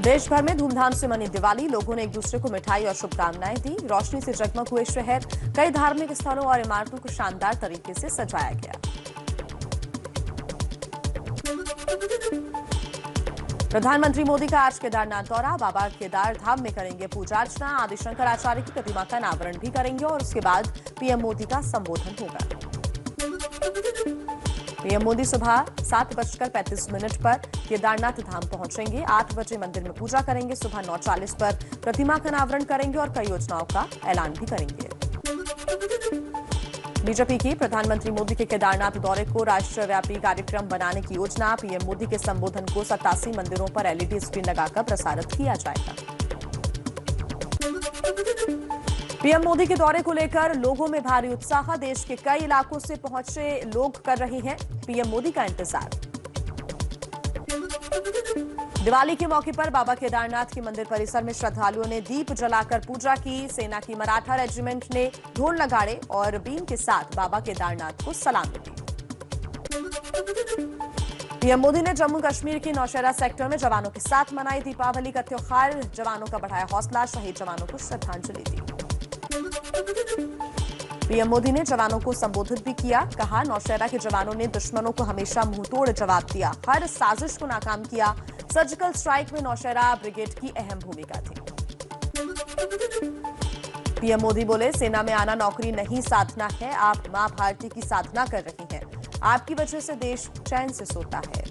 देश भर में धूमधाम से मनी दिवाली। लोगों ने एक दूसरे को मिठाई और शुभकामनाएं दी। रोशनी से जगमग हुए शहर। कई धार्मिक स्थलों और इमारतों को शानदार तरीके से सजाया गया। प्रधानमंत्री मोदी का आज केदारनाथ दौरा। बाबा केदार धाम में करेंगे पूजा अर्चना। आदि शंकराचार्य की प्रतिमा का अनावरण भी करेंगे और उसके बाद पीएम मोदी का संबोधन होगा। पीएम मोदी सुबह 7:35 पर केदारनाथ धाम पहुंचेंगे। 8 बजे मंदिर में पूजा करेंगे। सुबह 9:40 पर प्रतिमा का अनावरण करेंगे और कई योजनाओं का ऐलान भी करेंगे। बीजेपी की प्रधानमंत्री मोदी के केदारनाथ दौरे को राष्ट्रव्यापी कार्यक्रम बनाने की योजना। पीएम मोदी के संबोधन को 87 मंदिरों पर एलईडी स्क्रीन लगाकर प्रसारित किया जाएगा। पीएम मोदी के दौरे को लेकर लोगों में भारी उत्साह। देश के कई इलाकों से पहुंचे लोग कर रहे हैं पीएम मोदी का इंतजार। दिवाली के मौके पर बाबा केदारनाथ के मंदिर परिसर में श्रद्धालुओं ने दीप जलाकर पूजा की। सेना की मराठा रेजिमेंट ने ढोल नगाड़े और बीन के साथ बाबा केदारनाथ को सलामी दी। पीएम मोदी ने जम्मू कश्मीर के नौशेरा सेक्टर में जवानों के साथ मनाई दीपावली का त्योहार। जवानों का बढ़ाया हौसला। शहीद जवानों को श्रद्धांजलि दी। पीएम मोदी ने जवानों को संबोधित भी किया। कहा, नौशेरा के जवानों ने दुश्मनों को हमेशा मुंहतोड़ जवाब दिया। हर साजिश को नाकाम किया। सर्जिकल स्ट्राइक में नौशेरा ब्रिगेड की अहम भूमिका थी। पीएम मोदी बोले, सेना में आना नौकरी नहीं साधना है। आप मां भारती की साधना कर रही हैं। आपकी वजह से देश चैन से सोता है।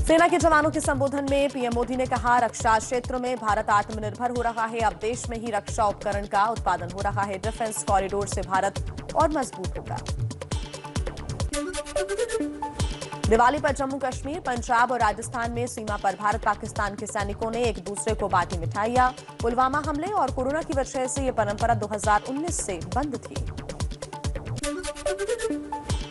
सेना के जवानों के संबोधन में पीएम मोदी ने कहा, रक्षा क्षेत्र में भारत आत्मनिर्भर हो रहा है। अब देश में ही रक्षा उपकरण का उत्पादन हो रहा है। डिफेंस कॉरिडोर से भारत और मजबूत होगा। दिवाली पर जम्मू कश्मीर, पंजाब और राजस्थान में सीमा पर भारत पाकिस्तान के सैनिकों ने एक दूसरे को बांटी मिठाइयां। पुलवामा हमले और कोरोना की वजह से यह परंपरा 2019 से बंद थी।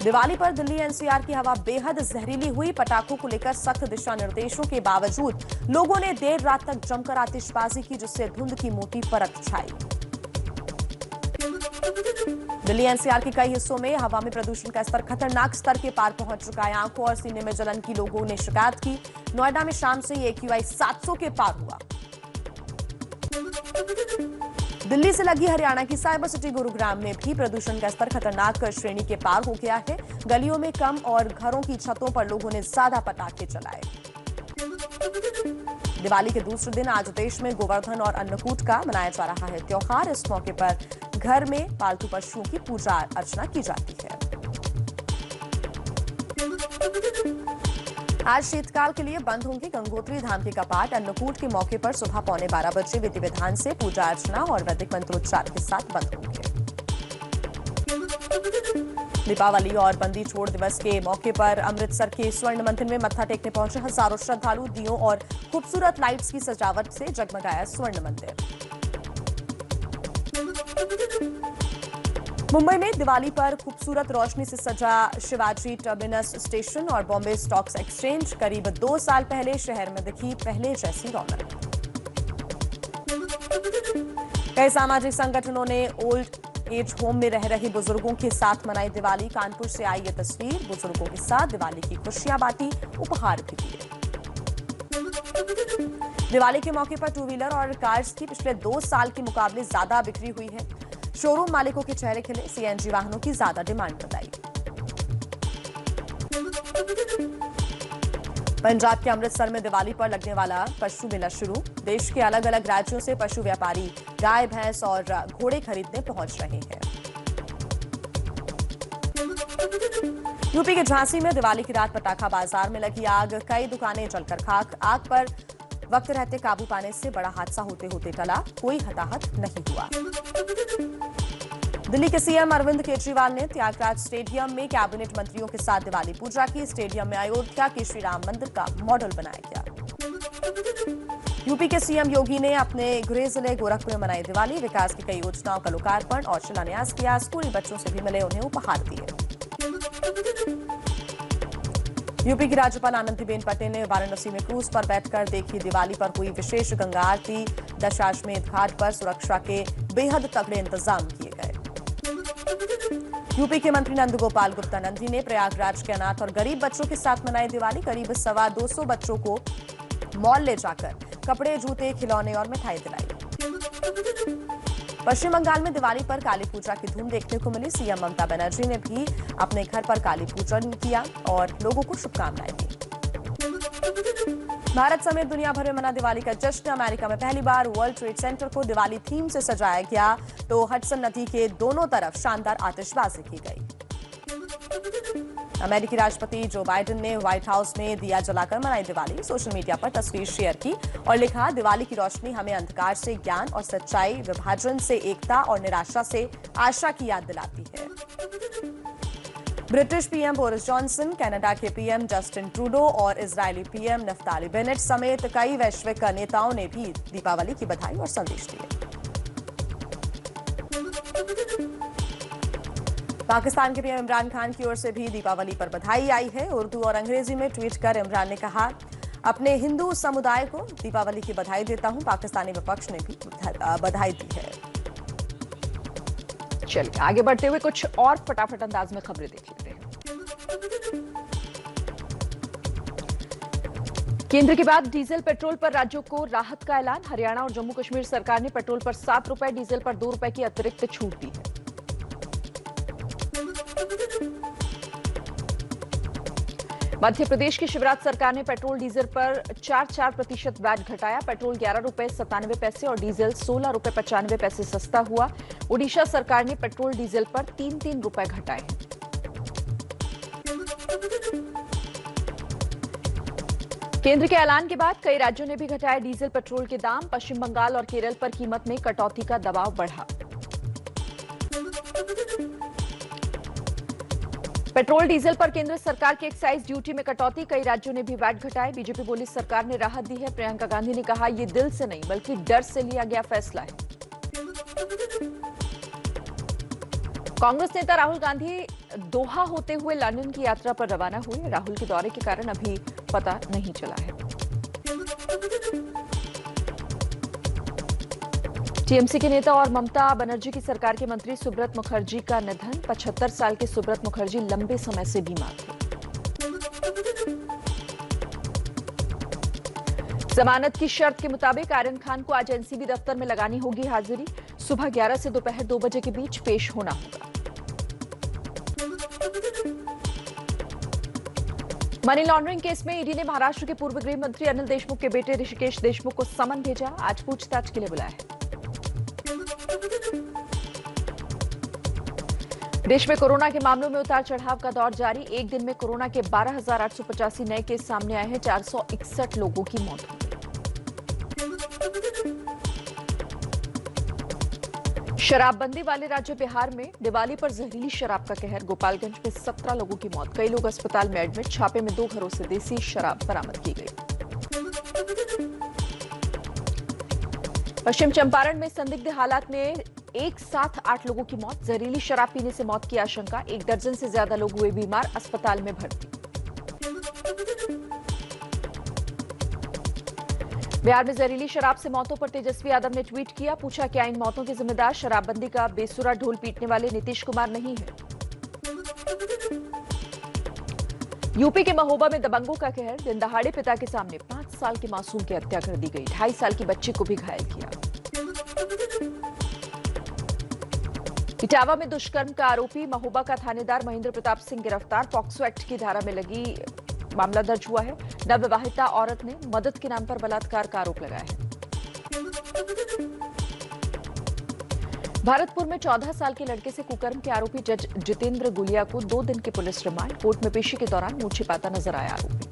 दिवाली पर दिल्ली एनसीआर की हवा बेहद जहरीली हुई। पटाखों को लेकर सख्त दिशा निर्देशों के बावजूद लोगों ने देर रात तक जमकर आतिशबाजी की, जिससे धुंध की मोटी परत छाई। दिल्ली एनसीआर के कई हिस्सों में हवा में प्रदूषण का स्तर खतरनाक स्तर के पार पहुंच चुका है। आंखों और सीने में जलन की लोगों ने शिकायत की। नोएडा में शाम से ही AQI 700 के पार हुआ। दिल्ली से लगी हरियाणा की साइबर सिटी गुरुग्राम में भी प्रदूषण का स्तर खतरनाक श्रेणी के पार हो गया है। गलियों में कम और घरों की छतों पर लोगों ने ज्यादा पटाखे चलाए। दिवाली के दूसरे दिन आज देश में गोवर्धन और अन्नकूट का मनाया जा रहा है त्योहार। इस मौके पर घर में पालतू पशुओं की पूजा अर्चना की जाती है। आज शीतकाल के लिए बंद होंगे गंगोत्री धाम के कपाट। अन्नकूट के मौके पर सुबह 11:15 बजे विधि विधान से पूजा अर्चना और वैदिक मंत्रोच्चार के साथ बंद होंगे। दीपावली और बंदी छोड़ दिवस के मौके पर अमृतसर के स्वर्ण मंदिर में मत्था टेकने पहुंचे हजारों श्रद्धालु। दियों और खूबसूरत लाइट्स की सजावट से जगमगाया स्वर्ण मंदिर। मुंबई में दिवाली पर खूबसूरत रोशनी से सजा शिवाजी टर्मिनस स्टेशन और बॉम्बे स्टॉक एक्सचेंज। करीब 2 साल पहले शहर में दिखी पहले जैसी रौनक। कई सामाजिक संगठनों ने ओल्ड एज होम में रह रहे बुजुर्गों के साथ मनाई दिवाली। कानपुर से आई ये तस्वीर। बुजुर्गों के साथ दिवाली की खुशियां बांटी, उपहार भी दिए। दिवाली के मौके पर 2 व्हीलर और कार्स की पिछले 2 साल के मुकाबले ज्यादा बिक्री हुई है। शोरूम मालिकों के चेहरे खिले। सीएनजी वाहनों की ज्यादा डिमांड बताई। पंजाब के अमृतसर में दिवाली पर लगने वाला पशु मेला शुरू। देश के अलग अलग राज्यों से पशु व्यापारी गाय, भैंस और घोड़े खरीदने पहुंच रहे हैं। यूपी के झांसी में दिवाली की रात पटाखा बाजार में लगी आग। कई दुकानें जलकर खाक। आग पर वक्त रहते काबू पाने से बड़ा हादसा होते होते टला। कोई हताहत नहीं हुआ। दिल्ली के सीएम अरविंद केजरीवाल ने त्यागराज स्टेडियम में कैबिनेट मंत्रियों के साथ दिवाली पूजा की। स्टेडियम में अयोध्या के श्री राम मंदिर का मॉडल बनाया गया। यूपी के सीएम योगी ने अपने गृह जिले गोरखपुर में मनाई दिवाली। विकास की कई योजनाओं का लोकार्पण और शिलान्यास किया। स्कूली बच्चों से भी मिले, उन्हें उपहार दिए। यूपी की राज्यपाल आनंदीबेन पटेल ने वाराणसी में क्रूज पर बैठकर देखी दिवाली पर हुई विशेष गंगा आरती। दशाश्वमेध घाट पर सुरक्षा के बेहद तगड़े इंतजाम किए गए। यूपी के मंत्री नंदगोपाल गुप्ता नंदी ने प्रयागराज के अनाथ और गरीब बच्चों के साथ मनाई दिवाली। करीब 250 बच्चों को मॉल ले जाकर कपड़े, जूते, खिलौने और मिठाई दिलाई। पश्चिम बंगाल में दिवाली पर काली पूजा की धूम देखने को मिली। सीएम ममता बनर्जी ने भी अपने घर पर काली पूजन किया और लोगों को शुभकामनाएं दी। भारत समेत दुनिया भर में मना दिवाली का जश्न। अमेरिका में पहली बार वर्ल्ड ट्रेड सेंटर को दिवाली थीम से सजाया गया, तो हडसन नदी के दोनों तरफ शानदार आतिशबाजी की गई। अमेरिकी राष्ट्रपति जो बाइडेन ने व्हाइट हाउस में दिया जलाकर मनाई दिवाली। सोशल मीडिया पर तस्वीर शेयर की और लिखा, दिवाली की रोशनी हमें अंधकार से ज्ञान और सच्चाई, विभाजन से एकता और निराशा से आशा की याद दिलाती है। British PM Boris Johnson, Canada के पीएम जस्टिन ट्रूडो और इजरायली पीएम नफ्ताली बेनेट समेत कई वैश्विक नेताओं ने भी दीपावली की बधाई और संदेश दिए। पाकिस्तान के पीएम इमरान खान की ओर से भी दीपावली पर बधाई आई है। उर्दू और अंग्रेजी में ट्वीट कर इमरान ने कहा, अपने हिंदू समुदाय को दीपावली की बधाई देता हूं। पाकिस्तानी विपक्ष ने भी बधाई दी है। चलिए आगे बढ़ते हुए कुछ और फटाफट अंदाज में खबरें देख लेते हैं। केंद्र के बाद डीजल पेट्रोल पर राज्यों को राहत का ऐलान। हरियाणा और जम्मू कश्मीर सरकार ने पेट्रोल पर 7 रुपए, डीजल पर 2 रुपए की अतिरिक्त छूट दी है। मध्य प्रदेश की शिवराज सरकार ने पेट्रोल डीजल पर 4% वैट घटाया। पेट्रोल 11 रुपए 97 पैसे और डीजल 16 रुपए 95 पैसे सस्ता हुआ। ओडिशा सरकार ने पेट्रोल डीजल पर 3 रुपए घटाए हैं। केंद्र के ऐलान के बाद कई राज्यों ने भी घटाए डीजल पेट्रोल के दाम। पश्चिम बंगाल और केरल पर कीमत में कटौती का दबाव बढ़ा। पेट्रोल डीजल पर केंद्र सरकार की एक्साइज ड्यूटी में कटौती। कई राज्यों ने भी वैट घटाए। बीजेपी बोली सरकार ने राहत दी है। प्रियंका गांधी ने कहा, यह दिल से नहीं बल्कि डर से लिया गया फैसला है। कांग्रेस नेता राहुल गांधी दोहा होते हुए लंदन की यात्रा पर रवाना हुए। राहुल के दौरे के कारण अभी पता नहीं चला है। टीएमसी के नेता और ममता बनर्जी की सरकार के मंत्री सुब्रत मुखर्जी का निधन। 75 साल के सुब्रत मुखर्जी लंबे समय से बीमार थे। जमानत की शर्त के मुताबिक आर्यन खान को आज एनसीबी दफ्तर में लगानी होगी हाजिरी। सुबह 11 से दोपहर 2 बजे के बीच पेश होना होगा। मनी लॉन्ड्रिंग केस में ईडी ने महाराष्ट्र के पूर्व गृह मंत्री अनिल देशमुख के बेटे ऋषिकेश देशमुख को समन भेजा। आज पूछताछ के लिए बुलाया है। देश में कोरोना के मामलों में उतार चढ़ाव का दौर जारी। एक दिन में कोरोना के 12,885 नए केस सामने आए हैं। 461 लोगों की मौत हुई। शराबबंदी वाले राज्य बिहार में दिवाली पर जहरीली शराब का कहर। गोपालगंज में 17 लोगों की मौत, कई लोग अस्पताल में एडमिट। छापे में 2 घरों से देसी शराब बरामद की गई। पश्चिम चंपारण में संदिग्ध हालात में एक साथ 8 लोगों की मौत। जहरीली शराब पीने से मौत की आशंका। 1 दर्जन से ज्यादा लोग हुए बीमार, अस्पताल में भर्ती। बिहार में जहरीली शराब से मौतों पर तेजस्वी यादव ने ट्वीट किया, पूछा क्या इन मौतों के जिम्मेदार शराबबंदी का बेसुरा ढोल पीटने वाले नीतीश कुमार नहीं है। यूपी के महोबा में दबंगों का कहर। दिन दहाड़े पिता के सामने 5 साल के मासूम की हत्या कर दी गई। 2.5 साल की बच्ची को भी घायल किया। इटावा में दुष्कर्म का आरोपी महोबा का थानेदार महेंद्र प्रताप सिंह गिरफ्तार। पॉक्सो एक्ट की धारा में लगी मामला दर्ज हुआ है। नवविवाहिता औरत ने मदद के नाम पर बलात्कार का आरोप लगाया है। भरतपुर में 14 साल के लड़के से कुकर्म के आरोपी जज जितेंद्र गुलिया को 2 दिन के पुलिस रिमांड। कोर्ट में पेशी के दौरान मुंह छिपाता नजर आया आरोपी।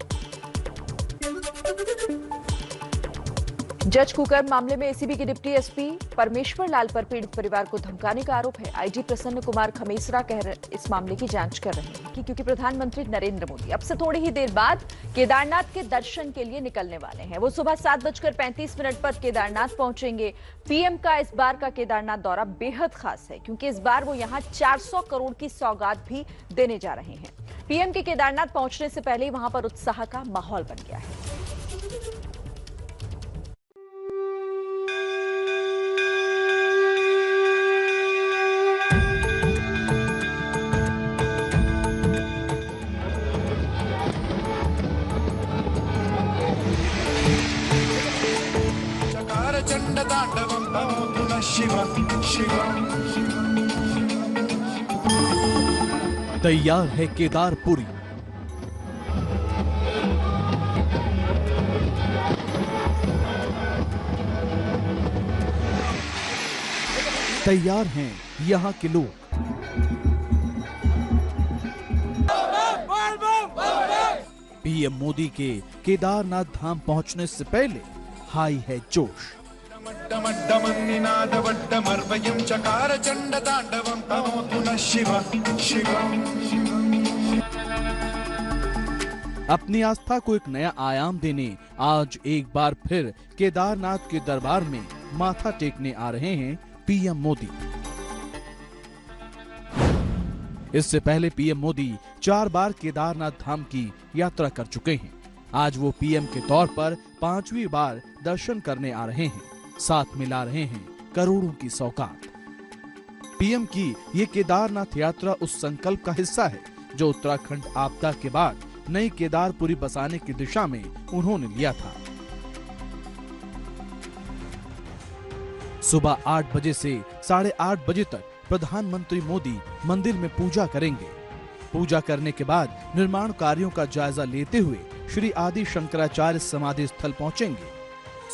जज कुकर्म मामले में एसीबी के डिप्टी एसपी परमेश्वर लाल पर पीड़ित परिवार को धमकाने का आरोप है। आईजी प्रसन्न कुमार खमेसरा इस मामले की जांच कर रहे हैं क्योंकि प्रधानमंत्री नरेंद्र मोदी अब से थोड़ी ही देर बाद केदारनाथ के दर्शन के लिए निकलने वाले हैं। वो सुबह 7:35 पर केदारनाथ पहुंचेंगे। पीएम का इस बार का केदारनाथ दौरा बेहद खास है क्योंकि इस बार वो यहां 400 करोड़ की सौगात भी देने जा रहे हैं। पीएम के केदारनाथ पहुंचने से पहले वहां पर उत्साह का माहौल बन गया है। तैयार है केदारपुरी। तैयार हैं यहाँ के लोग। पीएम मोदी के केदारनाथ धाम पहुंचने से पहले हाई है जोश। अपनी आस्था को एक नया आयाम देने आज एक बार फिर केदारनाथ के दरबार में माथा टेकने आ रहे हैं पीएम मोदी। इससे पहले पीएम मोदी 4 बार केदारनाथ धाम की यात्रा कर चुके हैं। आज वो पीएम के तौर पर 5वीं बार दर्शन करने आ रहे हैं। साथ मिला रहे हैं करोड़ों की सौगात। पीएम की ये केदारनाथ यात्रा उस संकल्प का हिस्सा है जो उत्तराखंड आपदा के बाद नई केदारपुरी बसाने की दिशा में उन्होंने लिया था। सुबह 8 बजे से 8:30 बजे तक प्रधानमंत्री मोदी मंदिर में पूजा करेंगे। पूजा करने के बाद निर्माण कार्यों का जायजा लेते हुए श्री आदि शंकराचार्य समाधि स्थल पहुंचेंगे।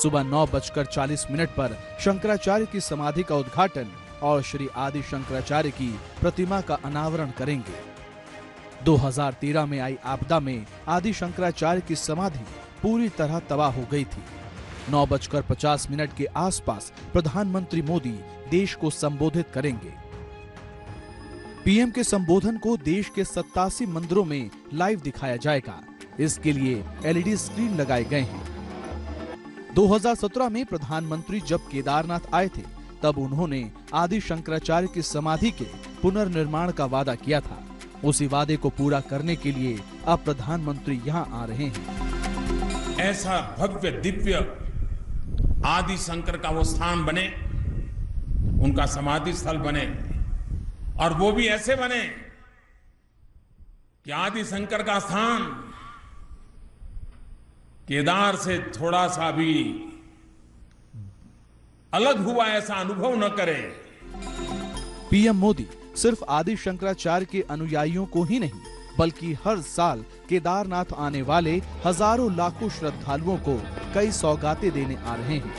सुबह 9:40 पर शंकराचार्य की समाधि का उद्घाटन और श्री आदि शंकराचार्य की प्रतिमा का अनावरण करेंगे। 2013 में आई आपदा में आदि शंकराचार्य की समाधि पूरी तरह तबाह हो गई थी। 9:50 के आसपास प्रधानमंत्री मोदी देश को संबोधित करेंगे। पीएम के संबोधन को देश के 87 मंदिरों में लाइव दिखाया जाएगा। इसके लिए एलईडी स्क्रीन लगाए गए हैं। 2017 में प्रधानमंत्री जब केदारनाथ आए थे तब उन्होंने आदि शंकराचार्य की समाधि के पुनर्निर्माण का वादा किया था। उसी वादे को पूरा करने के लिए अब प्रधानमंत्री यहां आ रहे हैं। ऐसा भव्य दिव्य आदि शंकर का वो स्थान बने, उनका समाधि स्थल बने, और वो भी ऐसे बने कि आदि शंकर का स्थान केदार से थोड़ा सा भी अलग हुआ ऐसा अनुभव न करे। पीएम मोदी सिर्फ आदि शंकराचार्य के अनुयायियों को ही नहीं बल्कि हर साल केदारनाथ आने वाले हजारों लाखों श्रद्धालुओं को कई सौगातें देने आ रहे हैं।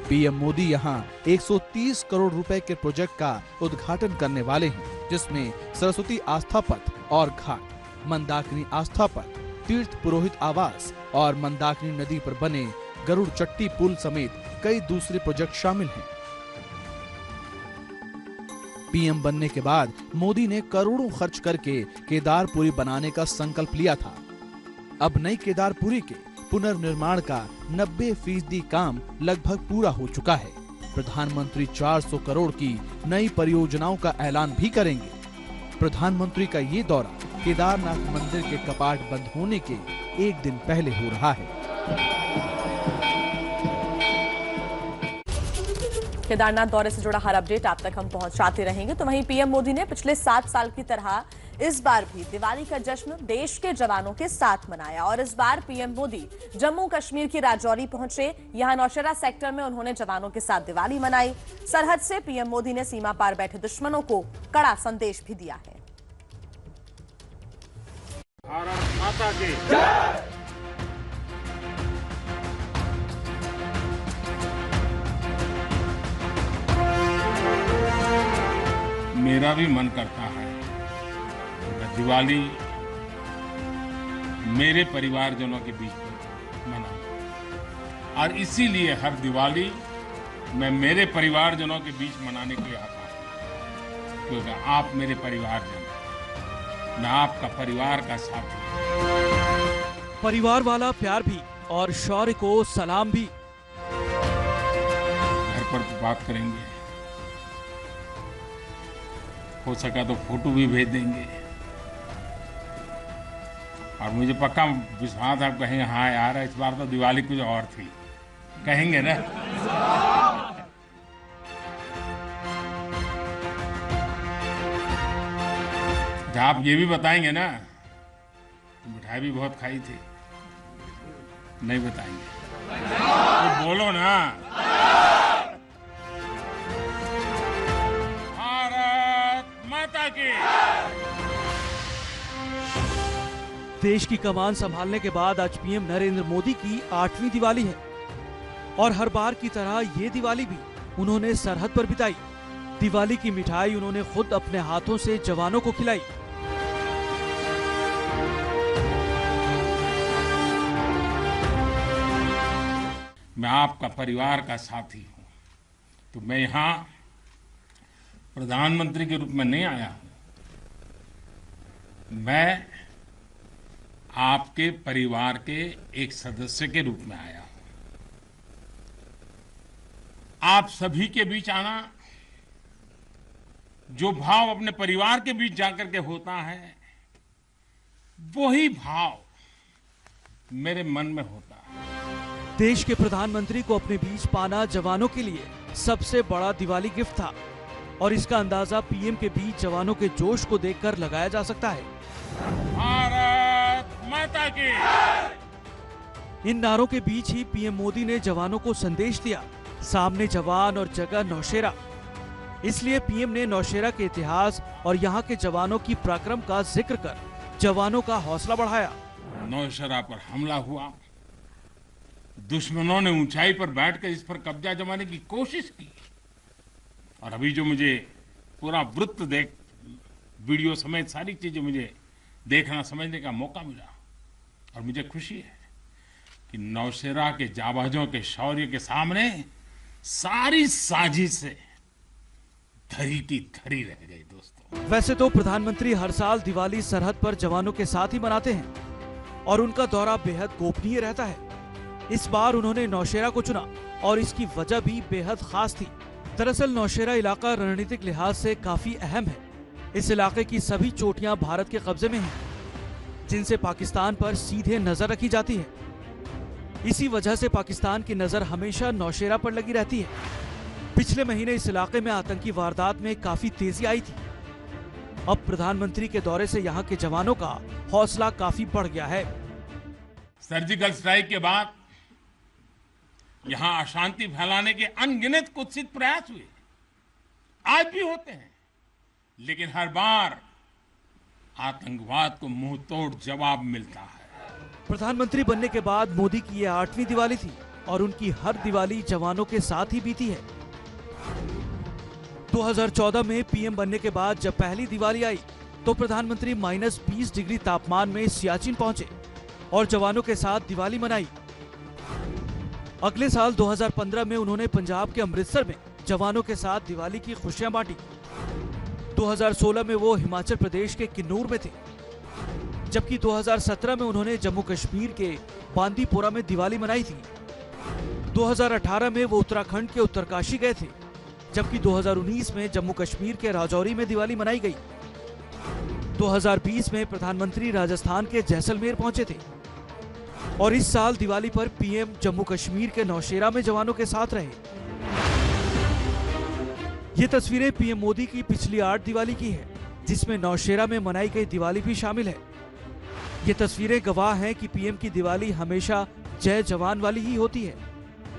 पीएम मोदी यहां 130 करोड़ रुपए के प्रोजेक्ट का उद्घाटन करने वाले हैं, जिसमें सरस्वती आस्था पथ और घाट, मंदाकिनी आस्था पथ, तीर्थ पुरोहित आवास और मंदाकिनी नदी पर बने गरुड़ चट्टी पुल समेत कई दूसरे प्रोजेक्ट शामिल हैं। पीएम बनने के बाद मोदी ने करोड़ों खर्च करके केदारपुरी बनाने का संकल्प लिया था। अब नई केदारपुरी के पुनर्निर्माण का 90% काम लगभग पूरा हो चुका है। प्रधानमंत्री 400 करोड़ की नई परियोजनाओं का ऐलान भी करेंगे। प्रधानमंत्री का ये दौरा केदारनाथ मंदिर के कपाट बंद होने के एक दिन पहले हो रहा है। केदारनाथ दौरे से जुड़ा हर अपडेट आप तक हम पहुंचाते रहेंगे। तो वहीं पीएम मोदी ने पिछले 7 साल की तरह इस बार भी दिवाली का जश्न देश के जवानों के साथ मनाया और इस बार पीएम मोदी जम्मू कश्मीर की राजौरी पहुंचे। यहां नौशेरा सेक्टर में उन्होंने जवानों के साथ दिवाली मनाई। सरहद से पीएम मोदी ने सीमा पार बैठे दुश्मनों को कड़ा संदेश भी दिया है। भारत माता की जय। मेरा भी मन करता है दिवाली मेरे परिवारजनों के बीच में मनाऊं, और इसीलिए हर दिवाली मैं मेरे परिवारजनों के बीच मनाने के लिए आता हूं, क्योंकि आप मेरे परिवारजन, मैं आपका परिवार का साथी। परिवार वाला प्यार भी और शौर्य को सलाम भी। घर पर तो बात करेंगे, हो सका तो फोटो भी भेज देंगे, और मुझे पक्का विश्वास आप कहेंगे हाँ यार इस बार तो दिवाली कुछ और थी, कहेंगे ना। जब आप ये भी बताएंगे ना मिठाई भी बहुत खाई थी, नहीं बताएंगे तो बोलो ना। भारत माता की। देश की कमान संभालने के बाद आज पीएम नरेंद्र मोदी की 8वीं दिवाली है और हर बार की तरह ये दिवाली भी उन्होंने सरहद पर बिताई। दिवाली की मिठाई उन्होंने खुद अपने हाथों से जवानों को खिलाई। मैं आपका परिवार का साथी हूं, तो मैं यहां प्रधानमंत्री के रूप में नहीं आया हूं, मैं आपके परिवार के एक सदस्य के रूप में आया हूं। आप सभी के बीच आना, जो भाव अपने परिवार के बीच जाकर के होता है, वही भाव मेरे मन में होता है। देश के प्रधानमंत्री को अपने बीच पाना जवानों के लिए सबसे बड़ा दिवाली गिफ्ट था और इसका अंदाजा पीएम के बीच जवानों के जोश को देखकर लगाया जा सकता है। भारत माता की। इन नारों के बीच ही पीएम मोदी ने जवानों को संदेश दिया, सामने जवान और जगह नौशेरा। इसलिए पीएम ने नौशेरा के इतिहास और यहाँ के जवानों की पराक्रम का जिक्र कर जवानों का हौसला बढ़ाया। नौशेरा पर हमला हुआ, दुश्मनों ने ऊंचाई पर बैठकर इस पर कब्जा जमाने की कोशिश की और अभी जो मुझे पूरा वृत्त वीडियो समेत सारी चीजें मुझे देखना समझने का मौका मिला और मुझे खुशी है कि नौशेरा के जाबाजों के शौर्य के सामने सारी साजिशें धरी की धरी रह गई। दोस्तों, वैसे तो प्रधानमंत्री हर साल दिवाली सरहद पर जवानों के साथ ही मनाते हैं और उनका दौरा बेहद गोपनीय रहता है। इस बार उन्होंने नौशेरा को चुना और इसकी वजह भी बेहद खास थी। दरअसल नौशेरा इलाका रणनीतिक लिहाज से काफी अहम है। इस इलाके की सभी चोटियां भारत के कब्जे में हैं, जिनसे पाकिस्तान पर सीधे नजर रखी जाती है। इसी वजह से पाकिस्तान की नजर हमेशा नौशेरा पर लगी रहती है। पिछले महीने इस इलाके में आतंकी वारदात में काफी तेजी आई थी। अब प्रधानमंत्री के दौरे से यहाँ के जवानों का हौसला काफी बढ़ गया है। सर्जिकल स्ट्राइक के बाद यहां अशांति फैलाने के अनगिनत कुत्सित प्रयास हुए, आज भी होते हैं, लेकिन हर बार आतंकवाद को मुंह तोड़ जवाब मिलता है। प्रधानमंत्री बनने के बाद मोदी की ये 8वीं दिवाली थी और उनकी हर दिवाली जवानों के साथ ही बीती है। 2014 में पीएम बनने के बाद जब पहली दिवाली आई तो प्रधानमंत्री -20 डिग्री तापमान में सियाचिन पहुंचे और जवानों के साथ दिवाली मनाई। अगले साल 2015 में उन्होंने पंजाब के अमृतसर में जवानों के साथ दिवाली की खुशियां बांटी। 2016 में वो हिमाचल प्रदेश के किन्नौर में थे, जबकि 2017 में उन्होंने जम्मू कश्मीर के बांदीपोरा में दिवाली मनाई थी। 2018 में वो उत्तराखंड के उत्तरकाशी गए थे, जबकि 2019 में जम्मू कश्मीर के राजौरी में दिवाली मनाई गई। 2020 में प्रधानमंत्री राजस्थान के जैसलमेर पहुंचे थे और इस साल दिवाली पर पीएम जम्मू कश्मीर के नौशेरा में जवानों के साथ रहे। ये तस्वीरें पीएम मोदी की पिछली 8 दिवाली की है, जिसमें नौशेरा में मनाई गई दिवाली भी शामिल है। ये तस्वीरें गवाह हैं कि पीएम की दिवाली हमेशा जय जवान वाली ही होती है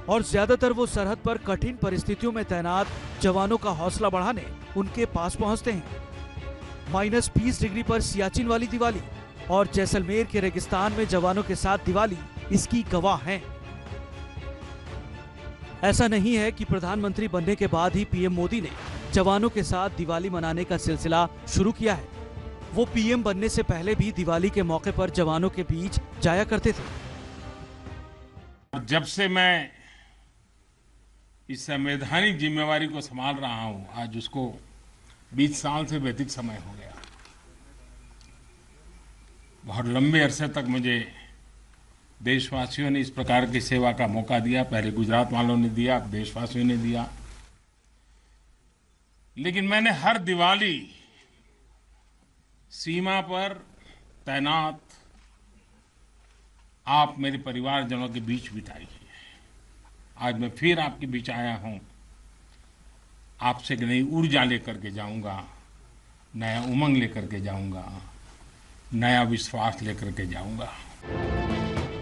और ज्यादातर वो सरहद पर कठिन परिस्थितियों में तैनात जवानों का हौसला बढ़ाने उनके पास पहुंचते हैं। -20 डिग्री पर सियाचिन वाली दिवाली और जैसलमेर के रेगिस्तान में जवानों के साथ दिवाली इसकी गवाह हैं। ऐसा नहीं है कि प्रधानमंत्री बनने के बाद ही पीएम मोदी ने जवानों के साथ दिवाली मनाने का सिलसिला शुरू किया है। वो पीएम बनने से पहले भी दिवाली के मौके पर जवानों के बीच जाया करते थे। जब से मैं इस संवैधानिक जिम्मेवारी को संभाल रहा हूं, आज उसको 20 साल से भी अधिक समय हो गया। बहुत लंबे अरसे तक मुझे देशवासियों ने इस प्रकार की सेवा का मौका दिया। पहले गुजरात वालों ने दिया, अब देशवासियों ने दिया। लेकिन मैंने हर दिवाली सीमा पर तैनात आप मेरे परिवारजनों के बीच बिताई है। आज मैं फिर आपके बीच आया हूं, आपसे एक नई ऊर्जा लेकर के जाऊंगा, नया उमंग लेकर के जाऊंगा, नया विश्वास लेकर के जाऊंगा।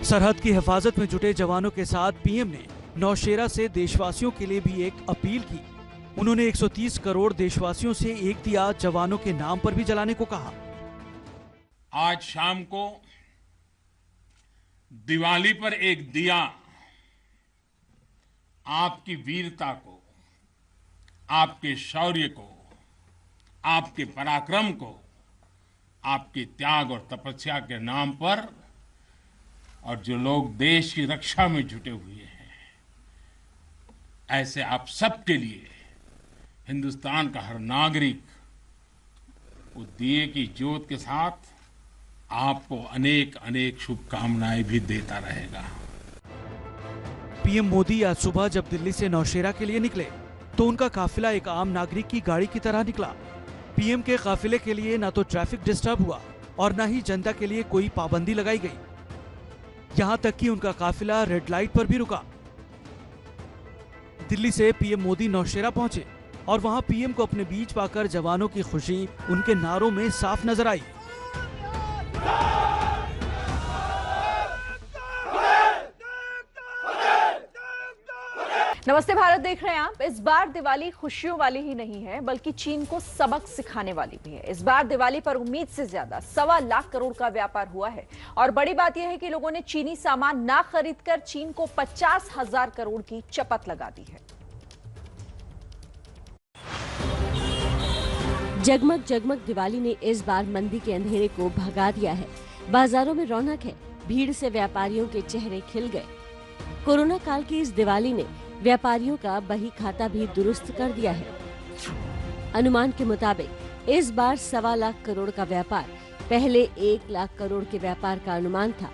सरहद की हिफाजत में जुटे जवानों के साथ पीएम ने नौशेरा से देशवासियों के लिए भी एक अपील की। उन्होंने 130 करोड़ देशवासियों से एक दिया जवानों के नाम पर भी जलाने को कहा। आज शाम को दिवाली पर एक दिया आपकी वीरता को, आपके शौर्य को, आपके पराक्रम को, आपके त्याग और तपस्या के नाम पर, और जो लोग देश की रक्षा में जुटे हुए हैं, ऐसे आप सबके लिए हिंदुस्तान का हर नागरिक वो दिए की ज्योत के साथ आपको अनेक अनेक शुभकामनाएं भी देता रहेगा। पीएम मोदी आज सुबह जब दिल्ली से नौशेरा के लिए निकले तो उनका काफिला एक आम नागरिक की गाड़ी की तरह निकला। पीएम के काफिले के लिए न तो ट्रैफिक डिस्टर्ब हुआ और न ही जनता के लिए कोई पाबंदी लगाई गई। यहां तक कि उनका काफिला रेड लाइट पर भी रुका। दिल्ली से पीएम मोदी नौशेरा पहुंचे और वहां पीएम को अपने बीच पाकर जवानों की खुशी उनके नारों में साफ नजर आई। नमस्ते भारत देख रहे हैं आप। इस बार दिवाली खुशियों वाली ही नहीं है बल्कि चीन को सबक सिखाने वाली भी है। इस बार दिवाली पर उम्मीद से ज्यादा 1.25 लाख करोड़ का व्यापार हुआ है और बड़ी बात यह है कि लोगों ने चीनी सामान ना खरीदकर चीन को 50,000 करोड़ की चपत लगा दी है। जगमग जगमग दिवाली ने इस बार मंदी के अंधेरे को भगा दिया है। बाजारों में रौनक है, भीड़ से व्यापारियों के चेहरे खिल गए। कोरोना काल की इस दिवाली ने व्यापारियों का बही खाता भी दुरुस्त कर दिया है। अनुमान के मुताबिक इस बार 1.25 लाख करोड़ का व्यापार, पहले 1 लाख करोड़ के व्यापार का अनुमान था।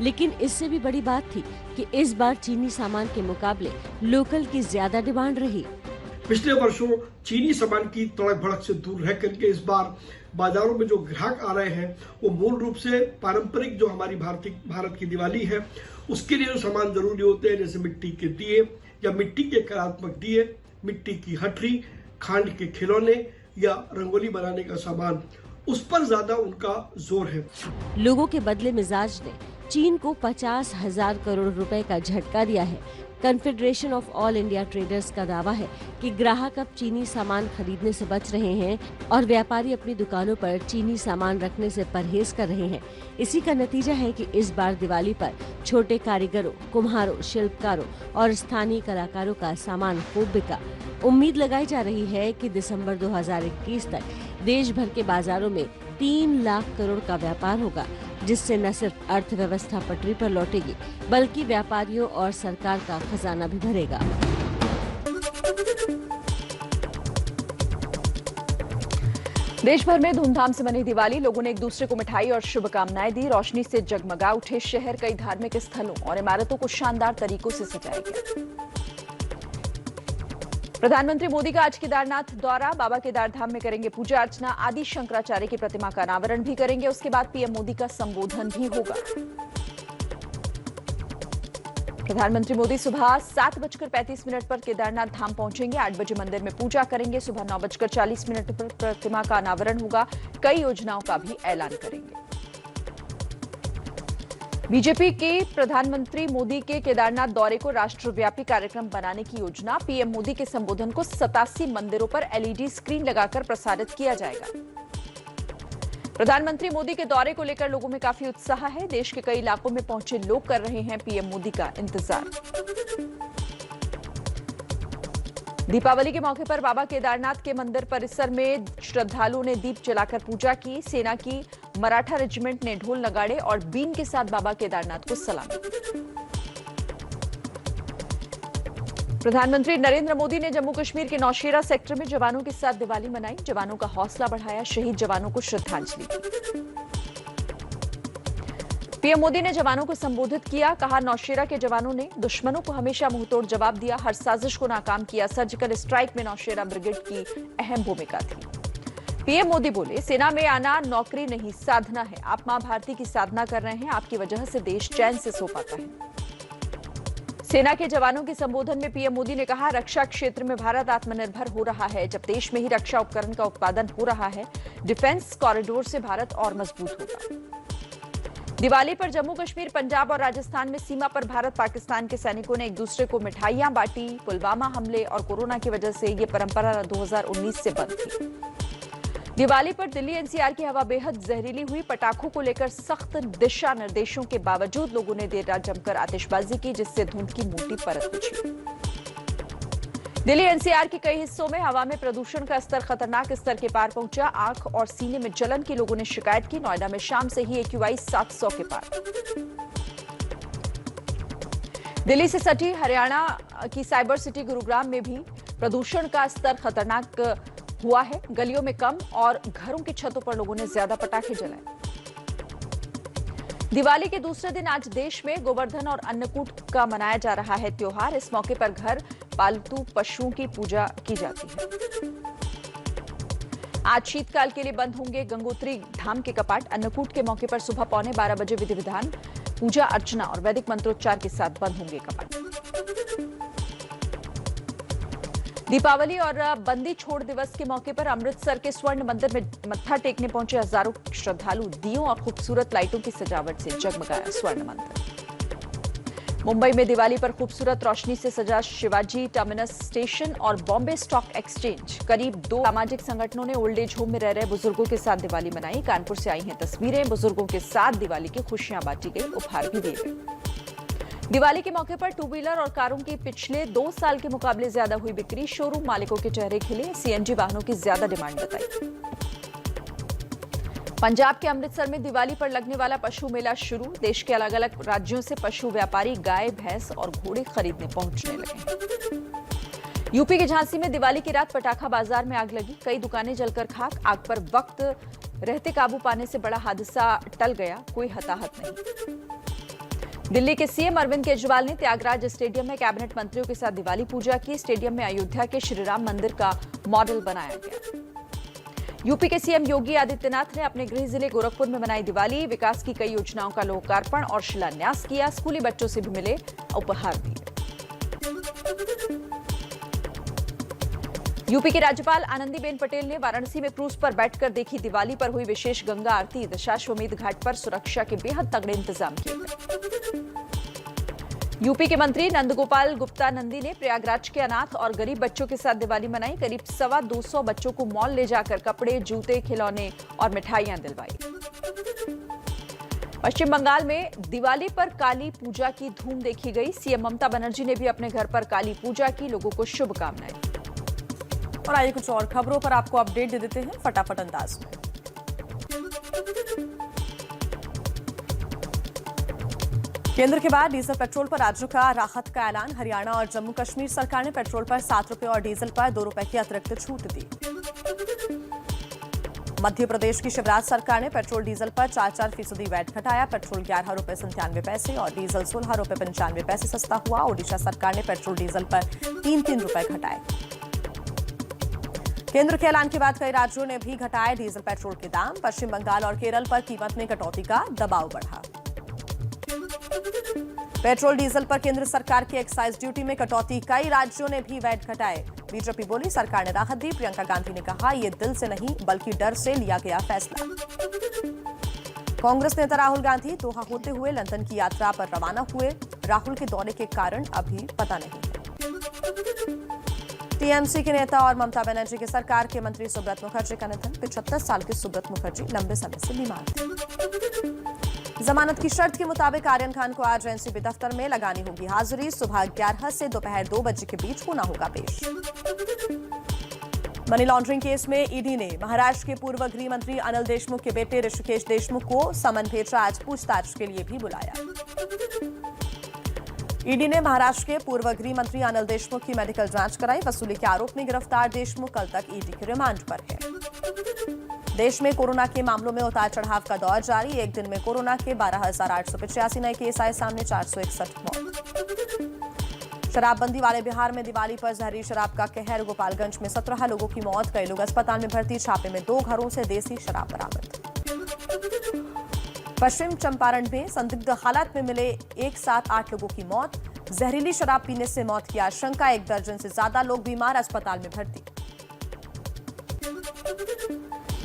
लेकिन इससे भी बड़ी बात थी कि इस बार चीनी सामान के मुकाबले लोकल की ज्यादा डिमांड रही। पिछले वर्षों चीनी सामान की तड़क भड़क से दूर रह करके इस बार बाजारों में जो ग्राहक आ रहे हैं वो मूल रूप से पारंपरिक जो हमारी भारत की दिवाली है उसके लिए जो सामान जरूरी होते हैं, जैसे मिट्टी के दिए या मिट्टी के कलात्मक दिए, मिट्टी की हटरी, खांड के खिलौने या रंगोली बनाने का सामान, उस पर ज्यादा उनका जोर है। लोगों के बदले मिजाज ने चीन को 50,000 करोड़ रुपए का झटका दिया है। Confederation of all India traders का दावा है कि ग्राहक अब चीनी सामान खरीदने से बच रहे हैं और व्यापारी अपनी दुकानों पर चीनी सामान रखने से परहेज कर रहे हैं। इसी का नतीजा है कि इस बार दिवाली पर छोटे कारीगरों, कुम्हारों, शिल्पकारों और स्थानीय कलाकारों का सामान खूब बिका। उम्मीद लगाई जा रही है कि दिसंबर 2021 तक देश भर के बाजारों में 3 लाख करोड़ का व्यापार होगा, जिससे न सिर्फ अर्थव्यवस्था पटरी पर लौटेगी बल्कि व्यापारियों और सरकार का खजाना भी भरेगा। देश भर में धूमधाम से मनी दिवाली। लोगों ने एक दूसरे को मिठाई और शुभकामनाएं दी। रोशनी से जगमगा उठे शहर। कई धार्मिक स्थलों और इमारतों को शानदार तरीकों से सजाया गया। प्रधानमंत्री मोदी का आज केदारनाथ दौरा। बाबा केदार धाम में करेंगे पूजा अर्चना। आदि शंकराचार्य की प्रतिमा का अनावरण भी करेंगे। उसके बाद पीएम मोदी का संबोधन भी होगा। प्रधानमंत्री मोदी सुबह 7:35 पर केदारनाथ धाम पहुंचेंगे। 8 बजे मंदिर में पूजा करेंगे। सुबह 9:40 पर प्रतिमा का अनावरण होगा। कई योजनाओं का भी ऐलान करेंगे। बीजेपी के प्रधानमंत्री मोदी के केदारनाथ दौरे को राष्ट्रव्यापी कार्यक्रम बनाने की योजना। पीएम मोदी के संबोधन को 87 मंदिरों पर एलईडी स्क्रीन लगाकर प्रसारित किया जाएगा। प्रधानमंत्री मोदी के दौरे को लेकर लोगों में काफी उत्साह है। देश के कई इलाकों में पहुंचे लोग कर रहे हैं पीएम मोदी का इंतजार। दीपावली के मौके पर बाबा केदारनाथ के मंदिर परिसर में श्रद्धालुओं ने दीप जलाकर पूजा की। सेना की मराठा रेजिमेंट ने ढोल नगाड़े और बीन के साथ बाबा केदारनाथ को सलामी दी। प्रधानमंत्री नरेंद्र मोदी ने जम्मू कश्मीर के नौशेरा सेक्टर में जवानों के साथ दिवाली मनाई। जवानों का हौसला बढ़ाया। शहीद जवानों को श्रद्धांजलि दी। पीएम मोदी ने जवानों को संबोधित किया। कहा, नौशेरा के जवानों ने दुश्मनों को हमेशा मुंहतोड़ जवाब दिया। हर साजिश को नाकाम किया। सर्जिकल स्ट्राइक में नौशेरा ब्रिगेड की अहम भूमिका थी। पीएम मोदी बोले, सेना में आना नौकरी नहीं, साधना है। आप मां भारती की साधना कर रहे हैं। आपकी वजह से देश चैन से सो पाता है। सेना के जवानों के संबोधन में पीएम मोदी ने कहा, रक्षा क्षेत्र में भारत आत्मनिर्भर हो रहा है। जब देश में ही रक्षा उपकरण का उत्पादन हो रहा है, डिफेंस कॉरिडोर से भारत और मजबूत होगा। दिवाली पर जम्मू कश्मीर, पंजाब और राजस्थान में सीमा पर भारत पाकिस्तान के सैनिकों ने एक दूसरे को मिठाइयां बांटी। पुलवामा हमले और कोरोना की वजह से ये परंपरा 2019 से बंद थी। दिवाली पर दिल्ली एनसीआर की हवा बेहद जहरीली हुई। पटाखों को लेकर सख्त दिशा निर्देशों के बावजूद लोगों ने देर रात जमकर आतिशबाजी की, जिससे धुंध की मोटी परत बिछी। दिल्ली एनसीआर के कई हिस्सों में हवा में प्रदूषण का स्तर खतरनाक स्तर के पार पहुंचा। आंख और सीने में जलन की लोगों ने शिकायत की। नोएडा में शाम से ही AQI 700 के पार। दिल्ली से सटी हरियाणा की साइबर सिटी गुरुग्राम में भी प्रदूषण का स्तर खतरनाक हुआ है। गलियों में कम और घरों की छतों पर लोगों ने ज्यादा पटाखे जलाए। दिवाली के दूसरे दिन आज देश में गोवर्धन और अन्नकूट का मनाया जा रहा है त्योहार। इस मौके पर घर पालतू पशुओं की पूजा की जाती है। आज शीतकाल के लिए बंद होंगे गंगोत्री धाम के कपाट। अन्नकूट के मौके पर सुबह 11:15 बजे विधि विधान, पूजा अर्चना और वैदिक मंत्रोच्चार के साथ बंद होंगे कपाट। दीपावली और बंदी छोड़ दिवस के मौके पर अमृतसर के स्वर्ण मंदिर में मत्था टेकने पहुंचे हजारों श्रद्धालु। दियों और खूबसूरत लाइटों की सजावट से जगमगाया स्वर्ण मंदिर। मुंबई में दिवाली पर खूबसूरत रोशनी से सजा शिवाजी टर्मिनस स्टेशन और बॉम्बे स्टॉक एक्सचेंज। करीब 2 सामाजिक संगठनों ने ओल्ड एज होम में रह रहे बुजुर्गों के साथ दिवाली मनाई। कानपुर से आई हैं तस्वीरें। बुजुर्गों के साथ दिवाली की खुशियां बांटी गई, उपहार भी दिए गए। दिवाली के मौके पर 2 व्हीलर और कारों की पिछले 2 साल के मुकाबले ज्यादा हुई बिक्री। शोरूम मालिकों के चेहरे खिले। CNG वाहनों की ज्यादा डिमांड बताई। पंजाब के अमृतसर में दिवाली पर लगने वाला पशु मेला शुरू। देश के अलग अलग राज्यों से पशु व्यापारी गाय, भैंस और घोड़े खरीदने पहुंचने लगे। यूपी के झांसी में दिवाली की रात पटाखा बाजार में आग लगी। कई दुकानें जलकर खाक। आग पर वक्त रहते काबू पाने से बड़ा हादसा टल गया, कोई हताहत नहीं। दिल्ली के CM अरविंद केजरीवाल ने त्यागराज स्टेडियम में कैबिनेट मंत्रियों के साथ दिवाली पूजा की। स्टेडियम में अयोध्या के श्री राम मंदिर का मॉडल बनाया गया। यूपी के CM योगी आदित्यनाथ ने अपने गृह जिले गोरखपुर में मनाई दिवाली। विकास की कई योजनाओं का लोकार्पण और शिलान्यास किया। स्कूली बच्चों से भी मिले, उपहार दिए। यूपी की राज्यपाल आनंदीबेन पटेल ने वाराणसी में क्रूज पर बैठकर देखी दिवाली पर हुई विशेष गंगा आरती। दशाश्वमेध घाट पर सुरक्षा के बेहद तगड़े इंतजाम किए गए। यूपी के मंत्री नंदगोपाल गुप्ता नंदी ने प्रयागराज के अनाथ और गरीब बच्चों के साथ दिवाली मनाई। करीब 225 बच्चों को मॉल ले जाकर कपड़े, जूते, खिलौने और मिठाइयां दिलवाई। पश्चिम बंगाल में दिवाली पर काली पूजा की धूम देखी गई। CM ममता बनर्जी ने भी अपने घर पर काली पूजा की। लोगों को शुभकामनाएं। और आइए कुछ और खबरों पर आपको अपडेट दे देते हैं फटाफट अंदाज में। केंद्र के बाद डीजल पेट्रोल पर राज्यों का राहत का ऐलान। हरियाणा और जम्मू कश्मीर सरकार ने पेट्रोल पर 7 रुपए और डीजल पर 2 रुपए की अतिरिक्त छूट दी। मध्य प्रदेश की शिवराज सरकार ने पेट्रोल डीजल पर 4% वैट घटाया। पेट्रोल 11 रुपए 97 पैसे और डीजल 16 रुपए 95 पैसे सस्ता हुआ। ओडिशा सरकार ने पेट्रोल डीजल पर 3 रुपए घटाए। केंद्र के ऐलान के बाद कई राज्यों ने भी घटाए डीजल पेट्रोल के दाम। पश्चिम बंगाल और केरल पर कीमत में कटौती का दबाव बढ़ा। पेट्रोल डीजल पर केंद्र सरकार की एक्साइज ड्यूटी में कटौती। कई राज्यों ने भी वैट घटाए। बीजेपी बोली सरकार ने राहत दी। प्रियंका गांधी ने कहा ये दिल से नहीं बल्कि डर से लिया गया फैसला। कांग्रेस नेता राहुल गांधी दोहा होते हुए लंदन की यात्रा पर रवाना हुए। राहुल के दौरे के कारण अभी पता नहीं है। टीएमसी के नेता और ममता बनर्जी की सरकार के मंत्री सुब्रत मुखर्जी का निधन। 75 साल के सुब्रत मुखर्जी लंबे समय से बीमार थे। जमानत की शर्त के मुताबिक आर्यन खान को आज एनसीबी दफ्तर में लगानी होगी हाजिरी। सुबह 11 से दोपहर 2 बजे के बीच होना होगा पेश। मनी लॉन्ड्रिंग केस में ईडी ने महाराष्ट्र के पूर्व गृह मंत्री अनिल देशमुख के बेटे ऋषिकेश देशमुख को समन भेजा। आज पूछताछ के लिए भी बुलाया। ईडी ने महाराष्ट्र के पूर्व गृह मंत्री अनिल देशमुख की मेडिकल जांच कराई। वसूली के आरोप में गिरफ्तार देशमुख कल तक ईडी के रिमांड पर है। देश में कोरोना के मामलों में उतार चढ़ाव का दौर जारी। एक दिन में कोरोना के 12,885 नए केस आए सामने, 461 मौत। शराबबंदी वाले बिहार में दिवाली पर जहरीली शराब का कहर। गोपालगंज में 17 लोगों की मौत, कई लोग अस्पताल में भर्ती। छापे में 2 घरों से देसी शराब बरामद। पश्चिम चंपारण में संदिग्ध हालात में मिले एक साथ 8 लोगों की मौत। जहरीली शराब पीने से मौत की आशंका। 1 दर्जन से ज्यादा लोग बीमार, अस्पताल में भर्ती।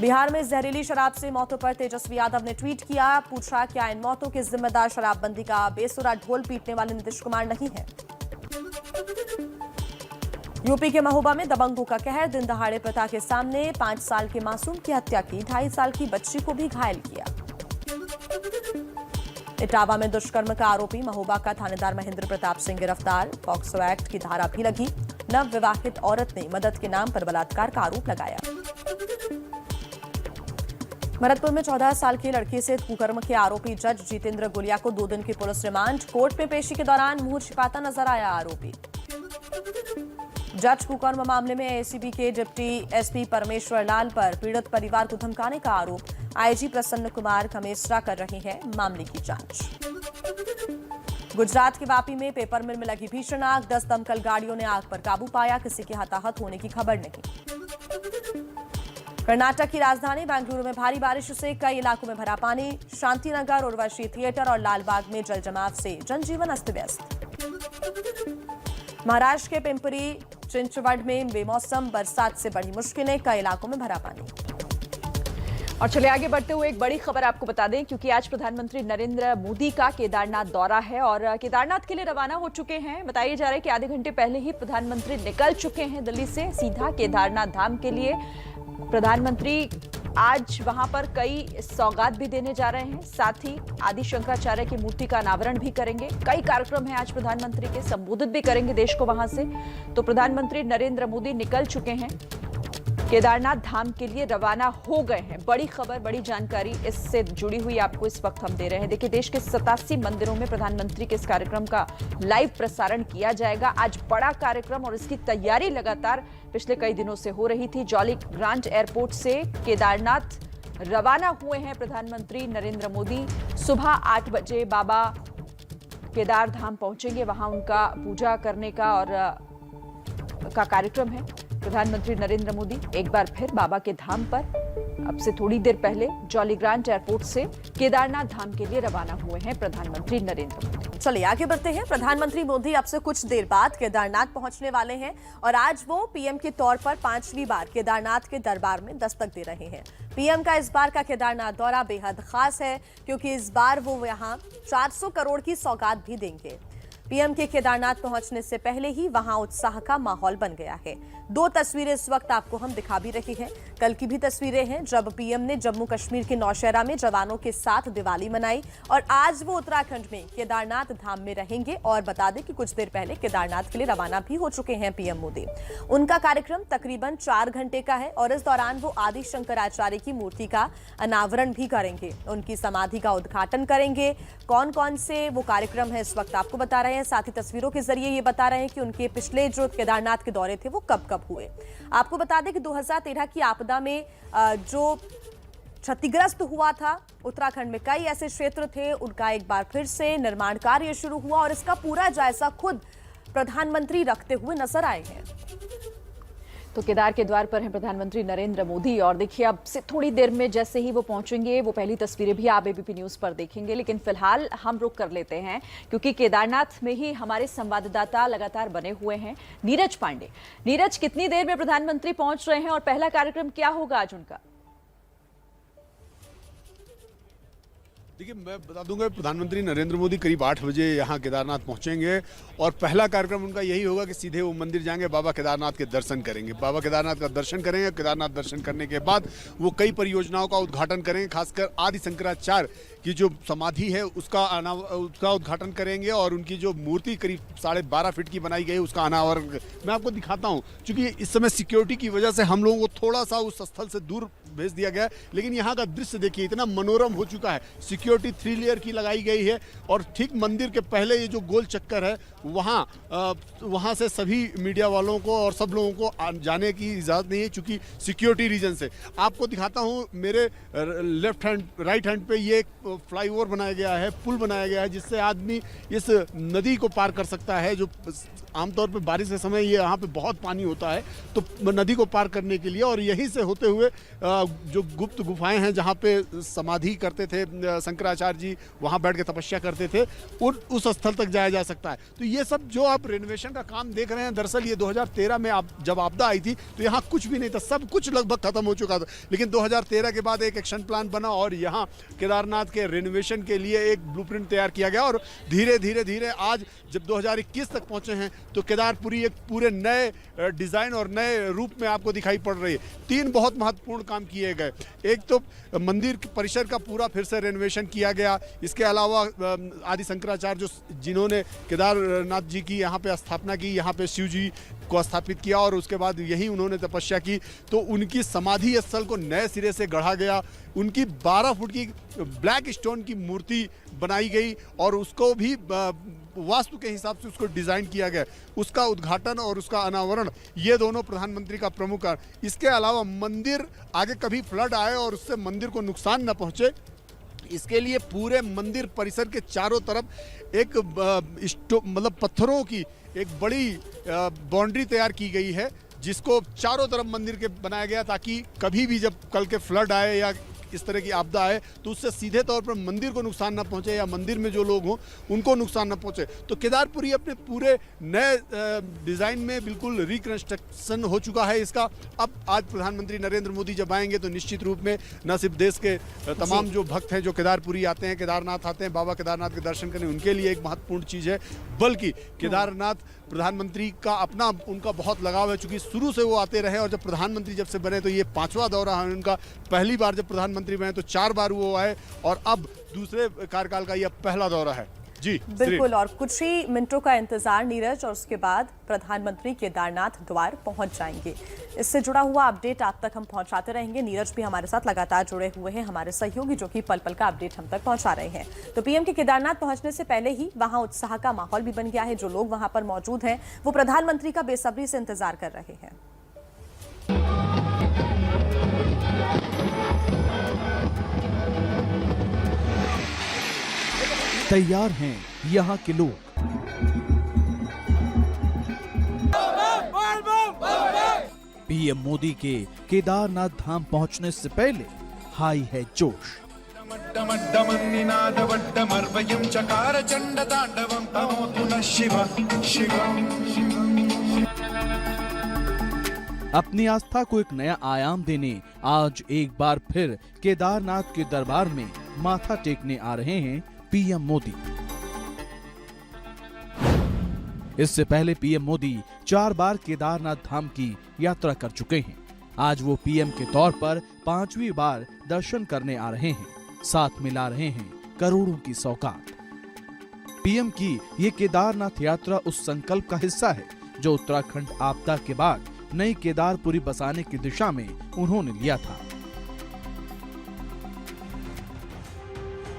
बिहार में जहरीली शराब से मौतों पर तेजस्वी यादव ने ट्वीट किया, पूछा क्या इन मौतों के जिम्मेदार शराबबंदी का बेसुरा ढोल पीटने वाले नीतीश कुमार नहीं है। यूपी के महोबा में दबंगों का कहर, दिन दहाड़े प्रथा के सामने 5 साल के मासूम की हत्या की, 2.5 साल की बच्ची को भी घायल किया। इटावा में दुष्कर्म का आरोपी महोबा का थानेदार महेंद्र प्रताप सिंह गिरफ्तार, पॉक्सो एक्ट की धारा भी लगी। नव विवाहित औरत ने मदद के नाम पर बलात्कार का आरोप लगाया। भरतपुर में 14 साल की लड़की से कुकर्म के आरोपी जज जितेंद्र गुलिया को 2 दिन की पुलिस रिमांड, कोर्ट में पेशी के दौरान मुंह छिपाता नजर आया आरोपी। जज कुकर्म मामले में एसीबी के डिप्टी एसपी परमेश्वर लाल पर पीड़ित परिवार को धमकाने का आरोप, आईजी प्रसन्न कुमार खमेसरा कर रहे हैं मामले की जांच। गुजरात के वापी में पेपर मिल में लगी भीषण आग, 10 दमकल गाड़ियों ने आग पर काबू पाया, किसी के हताहत होने की खबर नहीं। कर्नाटक की राजधानी बेंगलुरु में भारी बारिश से कई इलाकों में भरा पानी, शांतिनगर, उर्वशी थिएटर और लालबाग में जल जमाव से जनजीवन अस्त व्यस्त। महाराष्ट्र के पिंपरी चिंचवड में बेमौसम बरसात से बढ़ी मुश्किलें, कई इलाकों में भरा पानी। और चले आगे बढ़ते हुए एक बड़ी खबर आपको बता दें, क्योंकि आज प्रधानमंत्री नरेंद्र मोदी का केदारनाथ दौरा है और केदारनाथ के लिए रवाना हो चुके हैं। बताया जा रहा है कि आधे घंटे पहले ही प्रधानमंत्री निकल चुके हैं दिल्ली से सीधा केदारनाथ धाम के लिए। प्रधानमंत्री आज वहां पर कई सौगात भी देने जा रहे हैं, साथ ही आदि शंकराचार्य की मूर्ति का अनावरण भी करेंगे। कई कार्यक्रम हैं आज प्रधानमंत्री के, संबोधित भी करेंगे देश को वहां से। तो प्रधानमंत्री नरेंद्र मोदी निकल चुके हैं, केदारनाथ धाम के लिए रवाना हो गए हैं। बड़ी खबर, बड़ी जानकारी इससे जुड़ी हुई आपको इस वक्त हम दे रहे हैं। देखिए, देश के 87 मंदिरों में प्रधानमंत्री के इस कार्यक्रम का लाइव प्रसारण किया जाएगा। आज बड़ा कार्यक्रम और इसकी तैयारी लगातार पिछले कई दिनों से हो रही थी। जॉली ग्रांट एयरपोर्ट से केदारनाथ रवाना हुए हैं प्रधानमंत्री नरेंद्र मोदी। सुबह 8 बजे बाबा केदार धाम पहुंचेंगे, वहां उनका पूजा करने का और का कार्यक्रम है। प्रधानमंत्री नरेंद्र मोदी एक बार फिर बाबा के धाम पर अब से थोड़ी देर पहले जॉली ग्रांट एयरपोर्ट से केदारनाथ धाम के लिए रवाना हुए हैं प्रधानमंत्री नरेंद्र मोदी। चलिए आगे बढ़ते हैं। प्रधानमंत्री मोदी अब से कुछ देर बाद केदारनाथ पहुंचने वाले हैं और आज वो पीएम के तौर पर 5वीं बार केदारनाथ के दरबार में दस्तक दे रहे हैं। पीएम का इस बार का केदारनाथ दौरा बेहद खास है, क्योंकि इस बार वो यहाँ 400 करोड़ की सौगात भी देंगे। पीएम के केदारनाथ पहुंचने से पहले ही वहां उत्साह का माहौल बन गया है। 2 तस्वीरें इस वक्त आपको हम दिखा भी रहे हैं। कल की भी तस्वीरें हैं जब पीएम ने जम्मू कश्मीर के नौशहरा में जवानों के साथ दिवाली मनाई, और आज वो उत्तराखंड में केदारनाथ धाम में रहेंगे। और बता दें कि कुछ देर पहले केदारनाथ के लिए रवाना भी हो चुके हैं पीएम मोदी। उनका कार्यक्रम तकरीबन 4 घंटे का है और इस दौरान वो आदि शंकराचार्य की मूर्ति का अनावरण भी करेंगे, उनकी समाधि का उद्घाटन करेंगे। कौन कौन से वो कार्यक्रम है इस वक्त आपको बता रहे हैं, साथ ही तस्वीरों के जरिए ये बता रहे हैं कि उनके पिछले जो केदारनाथ के दौरे थे वो कब कब हुए। आपको बता दें कि 2013 की आपदा में जो क्षतिग्रस्त हुआ था उत्तराखंड में, कई ऐसे क्षेत्र थे, उनका एक बार फिर से निर्माण कार्य शुरू हुआ और इसका पूरा जायजा खुद प्रधानमंत्री रखते हुए नजर आए हैं। तो केदार के द्वार पर हैं प्रधानमंत्री नरेंद्र मोदी और देखिए अब से थोड़ी देर में जैसे ही वो पहुंचेंगे वो पहली तस्वीरें भी आप एबीपी न्यूज पर देखेंगे। लेकिन फिलहाल हम रुक कर लेते हैं, क्योंकि केदारनाथ में ही हमारे संवाददाता लगातार बने हुए हैं। नीरज पांडे, नीरज, कितनी देर में प्रधानमंत्री पहुंच रहे हैं और पहला कार्यक्रम क्या होगा आज उनका? देखिए, मैं बता दूंगा प्रधानमंत्री नरेंद्र मोदी करीब 8 बजे यहाँ केदारनाथ पहुँचेंगे और पहला कार्यक्रम उनका यही होगा कि सीधे वो मंदिर जाएंगे, बाबा केदारनाथ के दर्शन करेंगे। बाबा केदारनाथ का दर्शन करेंगे। केदारनाथ दर्शन करने के बाद वो कई परियोजनाओं का उद्घाटन करेंगे, खासकर आदि शंकराचार्य की जो समाधि है उसका उद्घाटन करेंगे और उनकी जो मूर्ति करीब 12.5 फीट की बनाई गई है उसका अनावरण मैं आपको दिखाता हूँ। क्योंकि इस समय सिक्योरिटी की वजह से हम लोगों को थोड़ा सा उस स्थल से दूर भेज दिया गया है, लेकिन यहाँ का दृश्य देखिए, इतना मनोरम हो चुका है। सिक्योरिटी 3 लेयर की लगाई गई है और ठीक मंदिर के पहले ये जो गोल चक्कर है वहाँ से सभी मीडिया वालों को और सब लोगों को जाने की इजाज़त नहीं है, चूँकि सिक्योरिटी रीजन से। आपको दिखाता हूँ, मेरे राइट हैंड पे ये एक फ्लाईओवर बनाया गया है, पुल बनाया गया है, जिससे आदमी इस नदी को पार कर सकता है। जो आमतौर पे बारिश के समय ये यहाँ पे बहुत पानी होता है, तो नदी को पार करने के लिए, और यहीं से होते हुए जो गुप्त गुफाएं हैं जहाँ पे समाधि करते थे शंकराचार्य जी वहाँ बैठ के तपस्या करते थे, उस स्थल तक जाया जा सकता है। तो ये सब जो आप रेनोवेशन का काम देख रहे हैं, दरअसल ये 2013 में जब आपदा आई थी तो यहाँ कुछ भी नहीं था, सब कुछ लगभग खत्म हो चुका था। लेकिन 2013 के बाद एक एक्शन प्लान बना और यहाँ केदारनाथ के रेनोवेशन के लिए एक ब्लूप्रिंट तैयार किया गया और धीरे धीरे आज जब 2021 तक पहुंचे हैं तो केदारपुरी एक पूरे नए डिजाइन और नए रूप में आपको दिखाई पड़ रही है। 3 बहुत महत्वपूर्ण काम किए गए। एक तो मंदिर परिसर का पूरा फिर से रेनोवेशन किया गया। इसके अलावा आदि शंकराचार्य जिन्होंने केदारनाथ जी की यहाँ पे स्थापना की, यहाँ पे शिव जी को स्थापित किया और उसके बाद यही उन्होंने तपस्या की, तो उनकी समाधि स्थल को नए सिरे से गढ़ा गया। उनकी 12 फुट की ब्लैक स्टोन की मूर्ति बनाई गई और उसको भी वास्तु के हिसाब से उसको डिजाइन किया गया। उसका उद्घाटन और उसका अनावरण ये दोनों प्रधानमंत्री का प्रमुख है। इसके अलावा मंदिर आगे कभी फ्लड आए और उससे मंदिर को नुकसान न पहुंचे, इसके लिए पूरे मंदिर परिसर के चारों तरफ एक मतलब पत्थरों की एक बड़ी बाउंड्री तैयार की गई है, जिसको चारों तरफ मंदिर के बनाया गया ताकि कभी भी जब कल के फ्लड आए या इस तरह की आपदा आए तो उससे सीधे तौर पर मंदिर को नुकसान ना पहुंचे या मंदिर में जो लोग हों उनको नुकसान ना पहुंचे। तो केदारपुरी अपने पूरे नए डिज़ाइन में बिल्कुल रिकंस्ट्रक्शन हो चुका है इसका। अब आज प्रधानमंत्री नरेंद्र मोदी जब आएंगे तो निश्चित रूप में न सिर्फ देश के तमाम जो भक्त हैं जो केदारपुरी आते हैं, केदारनाथ आते हैं बाबा केदारनाथ के दर्शन करने, उनके लिए एक महत्वपूर्ण चीज़ है, बल्कि केदारनाथ प्रधानमंत्री का अपना उनका बहुत लगाव है, चूंकि शुरू से वो आते रहे और जब प्रधानमंत्री जब से बने तो ये 5वां दौरा है उनका। पहली बार जब प्रधानमंत्री बने तो 4 बार वो आए और अब दूसरे कार्यकाल का यह पहला दौरा है। जी बिल्कुल, और कुछ ही मिनटों का इंतजार नीरज, और उसके बाद प्रधानमंत्री केदारनाथ द्वार पहुंच जाएंगे। इससे जुड़ा हुआ अपडेट आप तक हम पहुंचाते रहेंगे। नीरज भी हमारे साथ लगातार जुड़े हुए हैं, हमारे सहयोगी जो कि पल पल का अपडेट हम तक पहुंचा रहे हैं। तो पीएम के केदारनाथ पहुंचने से पहले ही वहां उत्साह का माहौल भी बन गया है। जो लोग वहां पर मौजूद हैं वो प्रधानमंत्री का बेसब्री से इंतजार कर रहे हैं। तैयार हैं यहाँ के लोग। पीएम मोदी के केदारनाथ धाम पहुंचने से पहले हाई है जोश। अपनी आस्था को एक नया आयाम देने आज एक बार फिर केदारनाथ के दरबार में माथा टेकने आ रहे हैं पीएम मोदी। इससे पहले पीएम मोदी 4 बार केदारनाथ धाम की यात्रा कर चुके हैं। आज वो पीएम के तौर पर 5वीं बार दर्शन करने आ रहे हैं, साथ मिला रहे हैं करोड़ों की सौगात। पीएम की ये केदारनाथ यात्रा उस संकल्प का हिस्सा है जो उत्तराखंड आपदा के बाद नई केदारपुरी बसाने की दिशा में उन्होंने लिया था।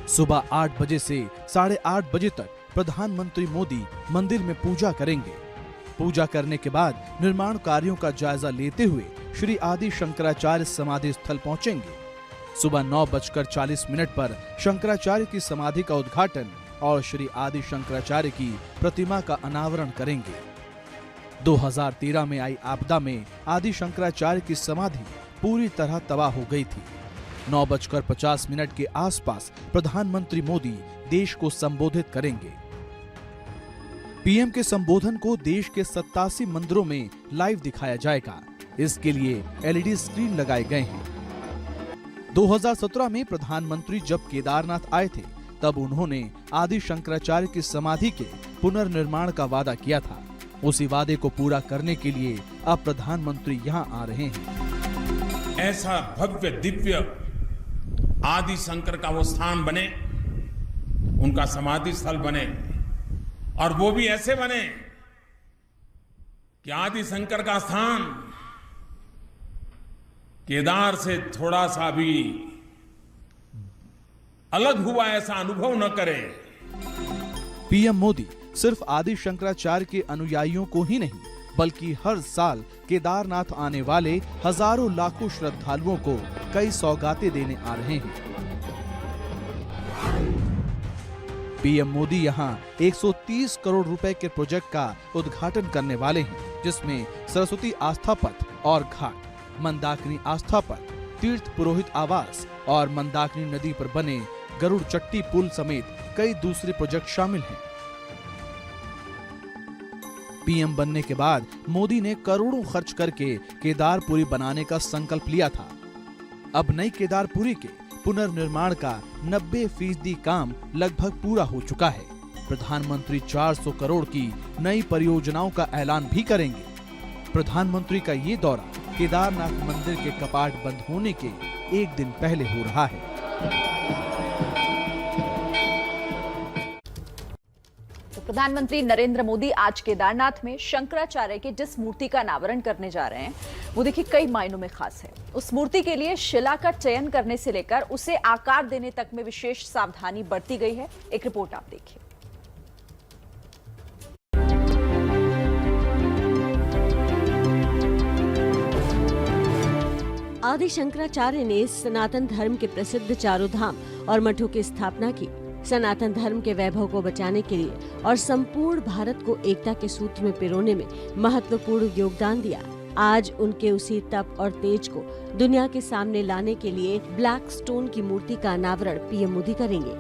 सुबह 8 बजे से 8:30 बजे तक प्रधानमंत्री मोदी मंदिर में पूजा करेंगे। पूजा करने के बाद निर्माण कार्यों का जायजा लेते हुए श्री आदि शंकराचार्य समाधि स्थल पहुंचेंगे। सुबह 9:40 पर शंकराचार्य की समाधि का उद्घाटन और श्री आदि शंकराचार्य की प्रतिमा का अनावरण करेंगे। 2013 में आई आपदा में आदि शंकराचार्य की समाधि पूरी तरह तबाह हो गई थी। 9:50 के आसपास प्रधानमंत्री मोदी देश को संबोधित करेंगे। पीएम के संबोधन को देश के 87 मंदिरों में लाइव दिखाया जाएगा। इसके लिए एलईडी स्क्रीन लगाए गए हैं। 2017 में प्रधानमंत्री जब केदारनाथ आए थे तब उन्होंने आदि शंकराचार्य की समाधि के पुनर्निर्माण का वादा किया था। उसी वादे को पूरा करने के लिए अब प्रधानमंत्री यहाँ आ रहे हैं। ऐसा भव्य दिव्य आदि शंकर का वो स्थान बने, उनका समाधि स्थल बने, और वो भी ऐसे बने कि आदि शंकर का स्थान केदार से थोड़ा सा भी अलग हुआ ऐसा अनुभव न करे। पीएम मोदी सिर्फ आदि शंकराचार्य के अनुयायियों को ही नहीं बल्कि हर साल केदारनाथ आने वाले हजारों लाखों श्रद्धालुओं को कई सौगातें देने आ रहे हैं। पीएम मोदी यहां 130 करोड़ रुपए के प्रोजेक्ट का उद्घाटन करने वाले हैं, जिसमें सरस्वती आस्था पथ और घाट, मंदाकिनी आस्था पथ, तीर्थ पुरोहित आवास और मंदाकिनी नदी पर बने गरुड़ चट्टी पुल समेत कई दूसरे प्रोजेक्ट शामिल हैं। पीएम बनने के बाद मोदी ने करोड़ों खर्च करके केदारपुरी बनाने का संकल्प लिया था। अब नई केदारपुरी के पुनर्निर्माण का 90% काम लगभग पूरा हो चुका है। प्रधानमंत्री 400 करोड़ की नई परियोजनाओं का ऐलान भी करेंगे। प्रधानमंत्री का ये दौरा केदारनाथ मंदिर के कपाट बंद होने के एक दिन पहले हो रहा है। तो प्रधानमंत्री नरेंद्र मोदी आज केदारनाथ में शंकराचार्य की जिस मूर्ति का अनावरण करने जा रहे हैं वो देखिए कई मायनों में खास है। उस मूर्ति के लिए शिला का चयन करने से लेकर उसे आकार देने तक में विशेष सावधानी बरती गई है। एक रिपोर्ट आप देखिए। आदि शंकराचार्य ने सनातन धर्म के प्रसिद्ध चारों धाम और मठों की स्थापना की। सनातन धर्म के वैभव को बचाने के लिए और संपूर्ण भारत को एकता के सूत्र में पिरोने में महत्वपूर्ण योगदान दिया। आज उनके उसी तप और तेज को दुनिया के सामने लाने के लिए ब्लैक स्टोन की मूर्ति का अनावरण पीएम मोदी करेंगे।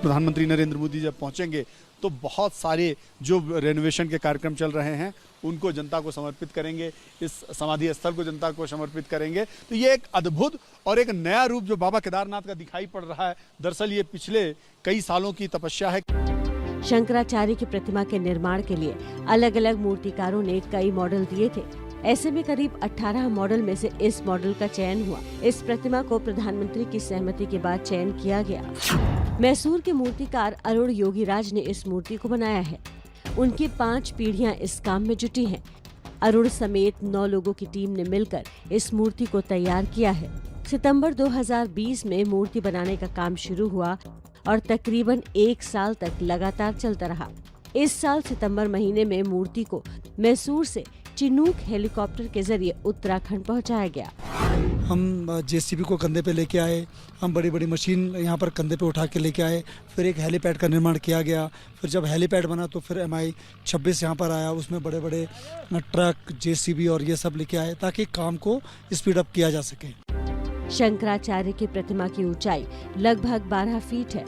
प्रधानमंत्री नरेंद्र मोदी जब पहुंचेंगे तो बहुत सारे जो रेनोवेशन के कार्यक्रम चल रहे हैं उनको जनता को समर्पित करेंगे, इस समाधि स्थल को जनता को समर्पित करेंगे। तो ये एक अद्भुत और एक नया रूप जो बाबा केदारनाथ का दिखाई पड़ रहा है, दरअसल ये पिछले कई सालों की तपस्या है। शंकराचार्य की प्रतिमा के निर्माण के लिए अलग अलग मूर्तिकारों ने कई मॉडल दिए थे। ऐसे में करीब 18 मॉडल में से इस मॉडल का चयन हुआ। इस प्रतिमा को प्रधानमंत्री की सहमति के बाद चयन किया गया। मैसूर के मूर्तिकार अरुण योगीराज ने इस मूर्ति को बनाया है। उनकी 5 पीढ़ियां इस काम में जुटी हैं। अरुण समेत 9 लोगों की टीम ने मिलकर इस मूर्ति को तैयार किया है। सितंबर 2020 में मूर्ति बनाने का काम शुरू हुआ और तकरीबन 1 साल तक लगातार चलता रहा। इस साल सितंबर महीने में मूर्ति को मैसूर से चिनूक हेलीकॉप्टर के जरिए उत्तराखंड पहुंचाया गया। हम जेसीबी को कंधे पे लेके आए, हम बड़ी बड़ी मशीन यहाँ पर कंधे पे उठा के लेके आए। फिर एक हेलीपैड का निर्माण किया गया। फिर जब हेलीपैड बना तो फिर MI-26 यहाँ पर आया, उसमें बड़े बड़े ट्रक, जेसीबी और ये सब लेके आए ताकि काम को स्पीड अप किया जा सके। शंकराचार्य की प्रतिमा की ऊंचाई लगभग 12 फीट है।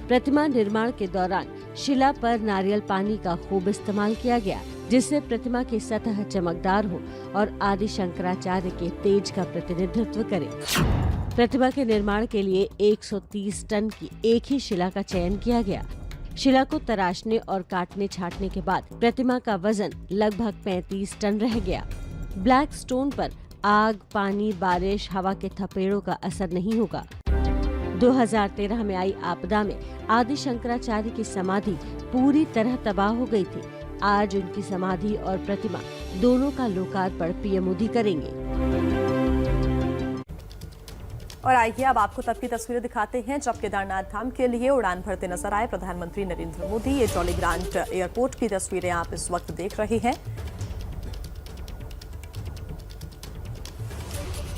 प्रतिमा निर्माण के दौरान शिला पर नारियल पानी का खूब इस्तेमाल किया गया, जिससे प्रतिमा की सतह चमकदार हो और आदि शंकराचार्य के तेज का प्रतिनिधित्व करे। प्रतिमा के निर्माण के लिए 130 टन की एक ही शिला का चयन किया गया। शिला को तराशने और काटने छाटने के बाद प्रतिमा का वजन लगभग 35 टन रह गया। ब्लैक स्टोन पर आग, पानी, बारिश, हवा के थपेड़ों का असर नहीं होगा। 2013 में आई आपदा में आदि शंकराचार्य की समाधि पूरी तरह तबाह हो गई थी। आज उनकी समाधि और प्रतिमा दोनों का लोकार्पण पीएम मोदी करेंगे। और आइए अब आपको तब की तस्वीरें दिखाते हैं जब केदारनाथ धाम के लिए उड़ान भरते नजर आए प्रधानमंत्री नरेंद्र मोदी। ये जॉली ग्रांट एयरपोर्ट की तस्वीरें आप इस वक्त देख रहे हैं।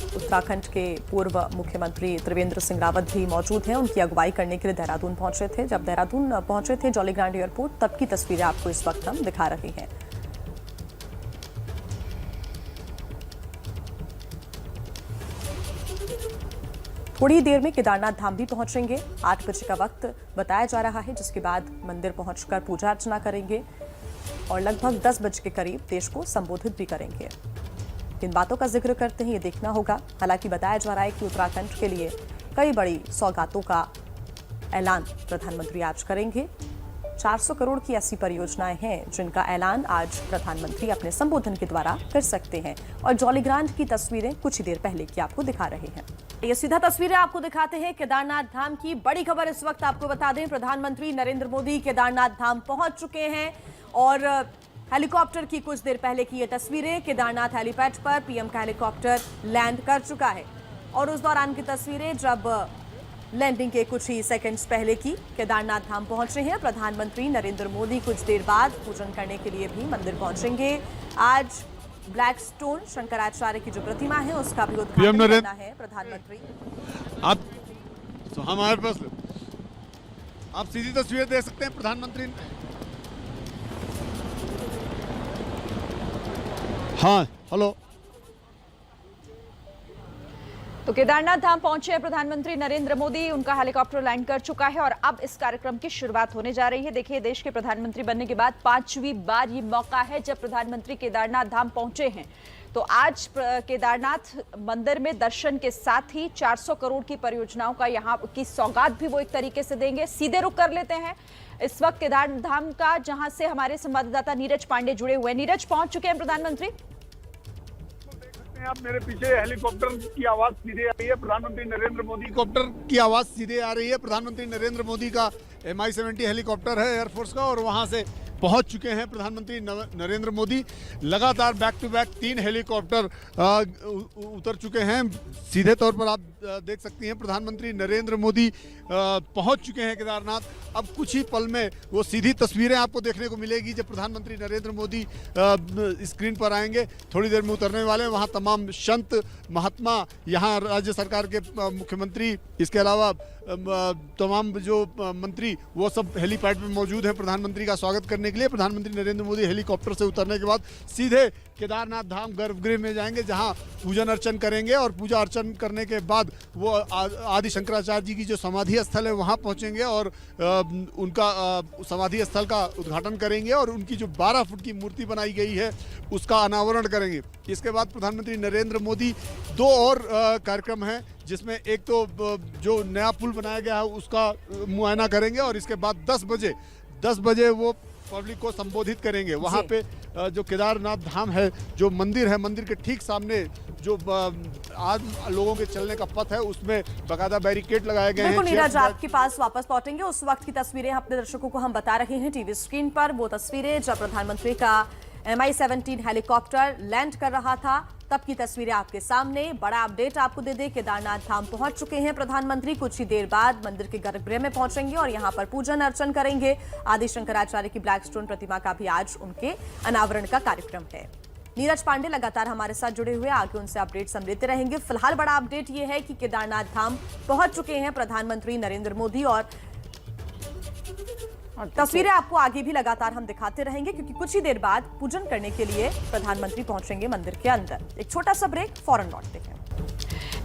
उत्तराखंड के पूर्व मुख्यमंत्री त्रिवेंद्र सिंह रावत भी मौजूद हैं। उनकी अगुवाई करने के लिए देहरादून पहुंचे थे। जब देहरादून पहुंचे थे जॉली ग्रांट एयरपोर्ट, तब की तस्वीरें आपको इस वक्त हम दिखा रहे हैं। थोड़ी देर में केदारनाथ धाम भी पहुंचेंगे। 8 बजे का वक्त बताया जा रहा है, जिसके बाद मंदिर पहुंचकर पूजा अर्चना करेंगे और लगभग 10 बजे के करीब देश को संबोधित भी करेंगे। किन बातों का जिक्र करते हैं ये देखना होगा। हालांकि बताया जा रहा है कि उत्तराखंड के लिए कई बड़ी सौगातों का ऐलान प्रधानमंत्री आज करेंगे। 400 करोड़ की ऐसी परियोजनाएं हैं जिनका ऐलान आज प्रधानमंत्री अपने संबोधन के द्वारा कर सकते हैं। और जॉली ग्रांट की तस्वीरें कुछ ही देर पहले की आपको दिखा रहे हैं। ये सीधा तस्वीरें आपको दिखाते हैं केदारनाथ धाम की। बड़ी खबर इस वक्त आपको बता दें, प्रधानमंत्री नरेंद्र मोदी केदारनाथ धाम पहुंच चुके हैं और हेलीकॉप्टर की कुछ देर पहले की ये तस्वीरें। केदारनाथ हेलीपैड पर पीएम का हेलीकॉप्टर लैंड कर चुका है और उस दौरान की तस्वीरें जब लैंडिंग के कुछ ही सेकंड्स पहले की। केदारनाथ धाम पहुंचे हैं प्रधानमंत्री नरेंद्र मोदी। कुछ देर बाद पूजन करने के लिए भी मंदिर पहुंचेंगे। आज ब्लैक स्टोन शंकराचार्य की जो प्रतिमा है उसका भी उद्घाटन करना है प्रधानमंत्री। आप तो हमारे पास आप सीधी तस्वीर देख सकते हैं। प्रधानमंत्री हाँ हेलो तो केदारनाथ धाम पहुंचे हैं प्रधानमंत्री नरेंद्र मोदी। उनका हेलीकॉप्टर लैंड कर चुका है और अब इस कार्यक्रम की शुरुआत होने जा रही है। देखिए, देश के प्रधानमंत्री बनने के बाद 5वीं बार ये मौका है जब प्रधानमंत्री केदारनाथ धाम पहुंचे हैं। तो आज केदारनाथ मंदिर में दर्शन के साथ ही 400 करोड़ की परियोजनाओं का यहाँ की सौगात भी वो एक तरीके से देंगे। सीधे रुख कर लेते हैं इस वक्त केदारनाथ धाम का, जहां से हमारे संवाददाता नीरज पांडे जुड़े हुए हैं। नीरज, पहुंच चुके हैं प्रधानमंत्री? आप मेरे पीछे हेलीकॉप्टर की आवाज सीधे आ रही है। प्रधानमंत्री नरेंद्र मोदी हेलीकॉप्टर की आवाज सीधे आ रही है। प्रधानमंत्री नरेंद्र मोदी का MI-70 हेलीकॉप्टर है एयरफोर्स का, और वहां से पहुंच चुके हैं प्रधानमंत्री नरेंद्र मोदी। लगातार बैक टू बैक 3 हेलीकॉप्टर उतर चुके हैं। सीधे तौर पर आप देख सकती हैं प्रधानमंत्री नरेंद्र मोदी पहुंच चुके हैं केदारनाथ। अब कुछ ही पल में वो सीधी तस्वीरें आपको देखने को मिलेगी जब प्रधानमंत्री नरेंद्र मोदी स्क्रीन पर आएंगे। थोड़ी देर में उतरने वाले हैं। वहाँ तमाम संत महात्मा, यहाँ राज्य सरकार के मुख्यमंत्री, इसके अलावा तमाम जो मंत्री, वो सब हेलीपैड पे मौजूद हैं प्रधानमंत्री का स्वागत करने के लिए। प्रधानमंत्री नरेंद्र मोदी हेलीकॉप्टर से उतरने के बाद सीधे केदारनाथ धाम गर्भगृह में जाएंगे, जहां पूजन अर्चन करेंगे, और पूजा अर्चन करने के बाद वो आदि शंकराचार्य जी की जो समाधि स्थल है वहां पहुंचेंगे और उनका समाधि स्थल का उद्घाटन करेंगे और उनकी जो 12 फुट की मूर्ति बनाई गई है उसका अनावरण करेंगे। इसके बाद प्रधानमंत्री नरेंद्र मोदी 2 और कार्यक्रम हैं, जिसमें एक तो जो नया पुल बनाया गया है उसका मुआयना करेंगे, और इसके बाद 10 बजे वो पब्लिक को संबोधित करेंगे। वहाँ पे जो केदारनाथ धाम है, जो मंदिर है, मंदिर के ठीक सामने जो आज लोगों के चलने का पथ है उसमें बाकायदा बैरिकेड लगाए गए हैं। बिल्कुल नीरज, आपके पास वापस लौटेंगे। उस वक्त की तस्वीरें अपने दर्शकों को हम बता रहे हैं टीवी स्क्रीन पर। वो तस्वीरें जब प्रधानमंत्री का MI-17 हेलीकॉप्टर लैंड कर रहा था, तब की तस्वीरें आपके सामने। बड़ा अपडेट आपको दे दे, केदारनाथ धाम पहुंच चुके हैं प्रधानमंत्री। कुछ ही देर बाद मंदिर के गर्भगृह में पहुंचेंगे और यहां पर पूजन अर्चन करेंगे। आदि शंकराचार्य की ब्लैक स्टोन प्रतिमा का भी आज उनके अनावरण का कार्यक्रम है। नीरज पांडे लगातार हमारे साथ जुड़े हुए, आगे उनसे अपडेट्स हम लेते रहेंगे। फिलहाल बड़ा अपडेट ये है कि केदारनाथ धाम पहुंच चुके हैं प्रधानमंत्री नरेंद्र मोदी, और तस्वीरें आपको आगे भी लगातार हम दिखाते रहेंगे, क्योंकि कुछ ही देर बाद पूजन करने के लिए प्रधानमंत्री पहुंचेंगे मंदिर के अंदर। एक छोटा सा ब्रेक, फौरन लौटते हैं।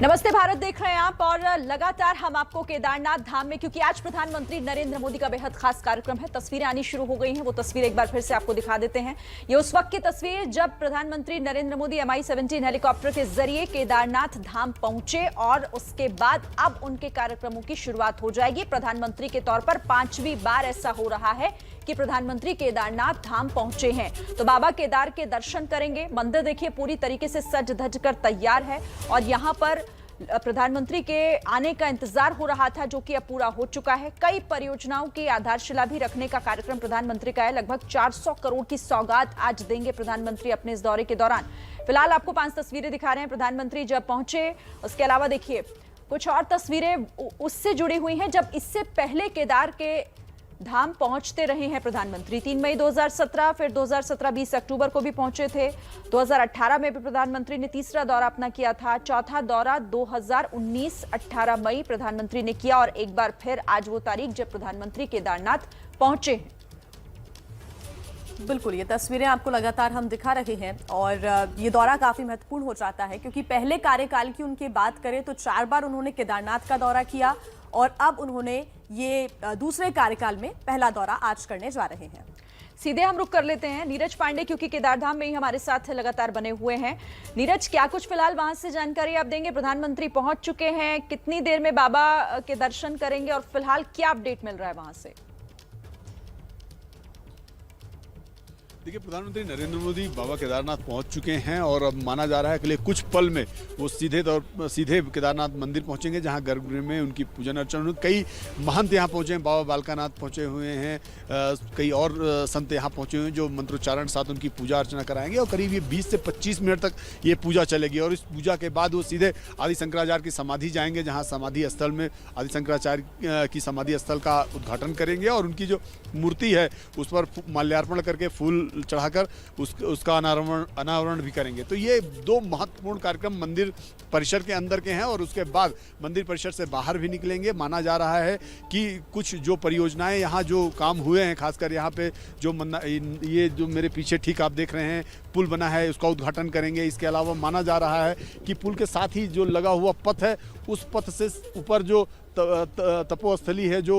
नमस्ते भारत देख रहे हैं आप, और लगातार हम आपको केदारनाथ धाम में, क्योंकि आज प्रधानमंत्री नरेंद्र मोदी का बेहद खास कार्यक्रम है, तस्वीरें आनी शुरू हो गई हैं। वो तस्वीर एक बार फिर से आपको दिखा देते हैं। ये उस वक्त की तस्वीर जब प्रधानमंत्री नरेंद्र मोदी MI-17 हेलीकॉप्टर के जरिए केदारनाथ धाम पहुंचे, और उसके बाद अब उनके कार्यक्रमों की शुरुआत हो जाएगी। प्रधानमंत्री के तौर पर 5वीं बार ऐसा हो रहा है कि प्रधानमंत्री केदारनाथ धाम पहुंचे हैं। तो बाबा केदार के दर्शन करेंगे। मंदिर देखिए पूरी तरीके से सज धज कर तैयार है, और यहां पर प्रधानमंत्री के आने का इंतजार हो रहा था, जो कि अब पूरा हो चुका है। कई परियोजनाओं की आधारशिला भी रखने का कार्यक्रम प्रधानमंत्री का है। लगभग 400 करोड़ की सौगात आज देंगे प्रधानमंत्री अपने इस दौरे के दौरान। फिलहाल आपको 5 तस्वीरें दिखा रहे हैं प्रधानमंत्री जब पहुंचे। उसके अलावा देखिए कुछ और तस्वीरें उससे जुड़ी हुई हैं जब इससे पहले केदार के धाम पहुंचते रहे हैं प्रधानमंत्री। 3 मई 2017, फिर 2017 20 अक्टूबर को भी पहुंचे थे। 2018 में भी प्रधानमंत्री ने तीसरा दौरा अपना किया था। चौथा दौरा 2019 18 मई प्रधानमंत्री ने किया, और एक बार फिर आज वो तारीख जब प्रधानमंत्री केदारनाथ पहुंचे हैं। बिल्कुल, ये तस्वीरें आपको लगातार हम दिखा रहे हैं, और ये दौरा काफी महत्वपूर्ण हो जाता है, क्योंकि पहले कार्यकाल की उनकी बात करें तो 4 बार उन्होंने केदारनाथ का दौरा किया, और अब उन्होंने ये दूसरे कार्यकाल में पहला दौरा आज करने जा रहे हैं। सीधे हम रुक कर लेते हैं नीरज पांडे, क्योंकि केदारधाम में ही हमारे साथ लगातार बने हुए हैं। नीरज, क्या कुछ फिलहाल वहां से जानकारी आप देंगे? प्रधानमंत्री पहुंच चुके हैं, कितनी देर में बाबा के दर्शन करेंगे, और फिलहाल क्या अपडेट मिल रहा है वहां से? देखिए, प्रधानमंत्री नरेंद्र मोदी बाबा केदारनाथ पहुंच चुके हैं, और अब माना जा रहा है अगले कुछ पल में वो सीधे केदारनाथ मंदिर पहुंचेंगे, जहां गर्भगृह में उनकी पूजन अर्चन। कई महंत यहां पहुंचे हैं, बाबा बालकानाथ पहुंचे हुए हैं, कई और संत यहां पहुंचे हुए हैं जो मंत्रोच्चारण साथ उनकी पूजा अर्चना कराएंगे, और करीब ये 20 से 25 मिनट तक ये पूजा चलेगी। और इस पूजा के बाद वो सीधे आदि शंकराचार्य की समाधि जाएंगे, जहाँ समाधि स्थल में आदि शंकराचार्य की समाधि स्थल का उद्घाटन करेंगे, और उनकी जो मूर्ति है उस पर माल्यार्पण करके फूल चढ़ाकर उसका अनावरण भी करेंगे। तो ये दो महत्वपूर्ण कार्यक्रम मंदिर परिसर के अंदर के हैं और उसके बाद मंदिर परिसर से बाहर भी निकलेंगे। माना जा रहा है कि कुछ जो परियोजनाएं यहाँ जो काम हुए हैं, खासकर यहाँ पे जो ये जो मेरे पीछे ठीक आप देख रहे हैं पुल बना है, उसका उद्घाटन करेंगे। इसके अलावा माना जा रहा है कि पुल के साथ ही जो लगा हुआ पथ है, उस पथ से ऊपर जो तपोस्थली है, जो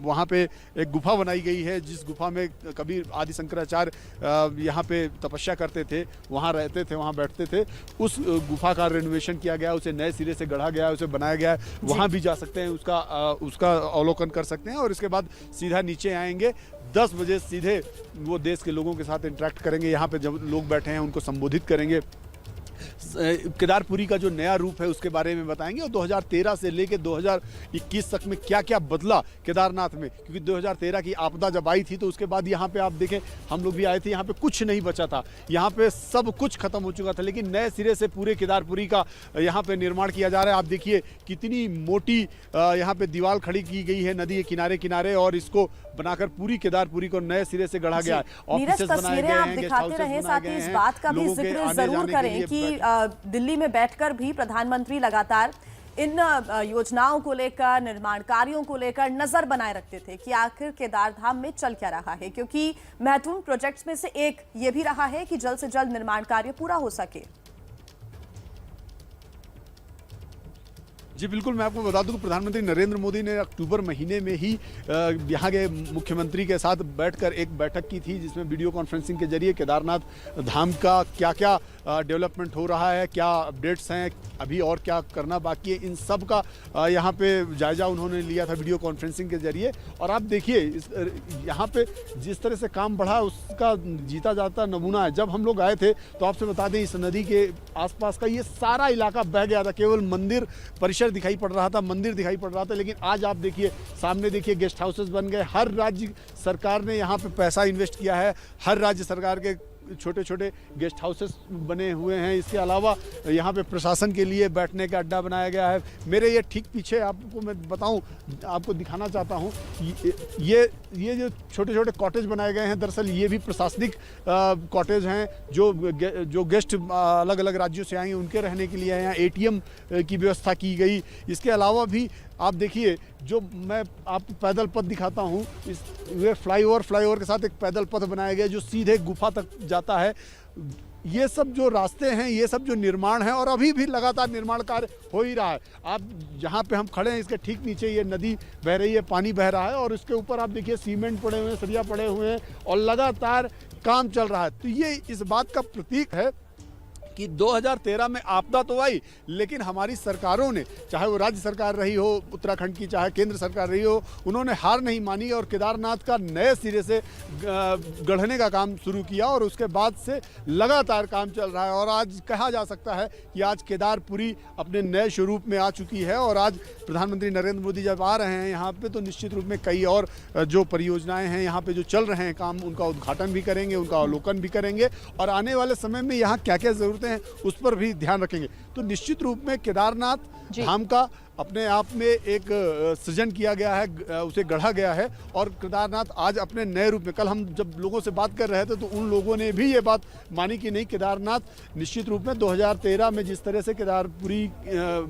वहाँ पे एक गुफा बनाई गई है, जिस गुफा में कबीर आदि शंकराचार्य यहाँ पे तपस्या करते थे, वहाँ रहते थे, वहाँ बैठते थे, उस गुफा का रेनोवेशन किया गया, उसे नए सिरे से गढ़ा गया, उसे बनाया गया है। वहाँ भी जा सकते हैं, उसका अवलोकन कर सकते हैं और इसके बाद सीधा नीचे आएंगे। 10 बजे सीधे वो देश के लोगों के साथ इंटरेक्ट करेंगे। यहाँ पे जब लोग बैठे हैं उनको संबोधित करेंगे। केदारपुरी का जो नया रूप है उसके बारे में बताएंगे और 2013 से लेकर 2021 तक में क्या क्या बदला केदारनाथ में, क्योंकि 2013 की आपदा जब आई थी तो उसके बाद यहाँ पे आप देखें, हम लोग भी आए थे, यहाँ पे कुछ नहीं बचा था, यहाँ पे सब कुछ खत्म हो चुका था, लेकिन नए सिरे से पूरे केदारपुरी का यहाँ पे निर्माण किया जा रहा है। आप देखिए कितनी मोटी यहाँ पे दीवार खड़ी की गई है नदी के किनारे किनारे और इसको बनाकर पूरी केदारपुरी को नए सिरे से गढ़ा गया है। ऑफिसेस बनाए गए हैं, गेस्ट हाउसेस बनाए गए हैं। साथ ही इस बात का भी जिक्र जरूर करें कि दिल्ली में बैठकर भी प्रधानमंत्री लगातार इन योजनाओं को लेकर, निर्माण कार्यों को लेकर नजर बनाए रखते थे कि आखिर केदार धाम में चल क्या रहा है, क्योंकि महत्वपूर्ण प्रोजेक्ट्स में से एक ये भी रहा है कि जल्द से जल्द निर्माण कार्य पूरा हो सके। जी बिल्कुल, मैं आपको बता दूं कि प्रधानमंत्री नरेंद्र मोदी ने अक्टूबर महीने में ही यहाँ के मुख्यमंत्री के साथ बैठकर एक बैठक की थी, जिसमें वीडियो कॉन्फ्रेंसिंग के जरिए केदारनाथ धाम का क्या क्या डेवलपमेंट हो रहा है, क्या अपडेट्स हैं, अभी और क्या करना बाकी है, इन सब का यहाँ पे जायजा उन्होंने लिया था वीडियो कॉन्फ्रेंसिंग के जरिए। और आप देखिए यहाँ पे जिस तरह से काम बढ़ा उसका जीता जाता नमूना है। जब हम लोग आए थे तो आपसे बता दें, इस नदी के आसपास का ये सारा इलाका बह गया था, केवल मंदिर परिसर दिखाई पड़ रहा था, मंदिर दिखाई पड़ रहा था। लेकिन आज आप देखिए सामने, देखिए गेस्ट हाउसेस बन गए। हर राज्य सरकार ने यहाँ पे पैसा इन्वेस्ट किया है, हर राज्य सरकार के छोटे छोटे गेस्ट हाउसेस बने हुए हैं। इसके अलावा यहाँ पे प्रशासन के लिए बैठने का अड्डा बनाया गया है। मेरे ये ठीक पीछे आपको मैं बताऊं, आपको दिखाना चाहता हूँ, ये जो छोटे छोटे कॉटेज बनाए गए हैं, दरअसल ये भी प्रशासनिक कॉटेज हैं जो गेस्ट अलग अलग राज्यों से आएंगे उनके रहने के लिए हैं। यहाँ ATM की व्यवस्था की गई। इसके अलावा भी आप देखिए, जो मैं आपको पैदल पथ दिखाता हूँ, वे फ्लाईओवर के साथ एक पैदल पथ बनाया गया जो सीधे गुफा तक जाता है। ये सब जो रास्ते हैं, ये सब जो निर्माण है, और अभी भी लगातार निर्माण कार्य हो ही रहा है। आप जहाँ पे हम खड़े हैं इसके ठीक नीचे ये नदी बह रही है, पानी बह रहा है और उसके ऊपर आप देखिए सीमेंट पड़े हुए हैं, सरिया पड़े हुए हैं और लगातार काम चल रहा है। तो ये इस बात का प्रतीक है कि 2013 में आपदा तो आई, लेकिन हमारी सरकारों ने, चाहे वो राज्य सरकार रही हो उत्तराखंड की, चाहे केंद्र सरकार रही हो, उन्होंने हार नहीं मानी और केदारनाथ का नए सिरे से गढ़ने का काम शुरू किया और उसके बाद से लगातार काम चल रहा है। और आज कहा जा सकता है कि आज केदारपुरी अपने नए स्वरूप में आ चुकी है। और आज प्रधानमंत्री नरेंद्र मोदी जब आ रहे हैं यहाँ पे, तो निश्चित रूप में कई और जो परियोजनाएं हैं यहाँ पे जो चल रहे हैं काम, उनका उद्घाटन भी करेंगे, उनका अवलोकन भी करेंगे और आने वाले समय में यहाँ क्या क्या जरूरतें हैं उस पर भी ध्यान रखेंगे। तो निश्चित रूप में केदारनाथ धाम का अपने आप में एक सृजन किया गया है, उसे गढ़ा गया है और केदारनाथ आज अपने नए रूप में, कल हम जब लोगों से बात कर रहे थे तो उन लोगों ने भी ये बात मानी कि नहीं, केदारनाथ निश्चित रूप में 2013 में जिस तरह से केदारपुरी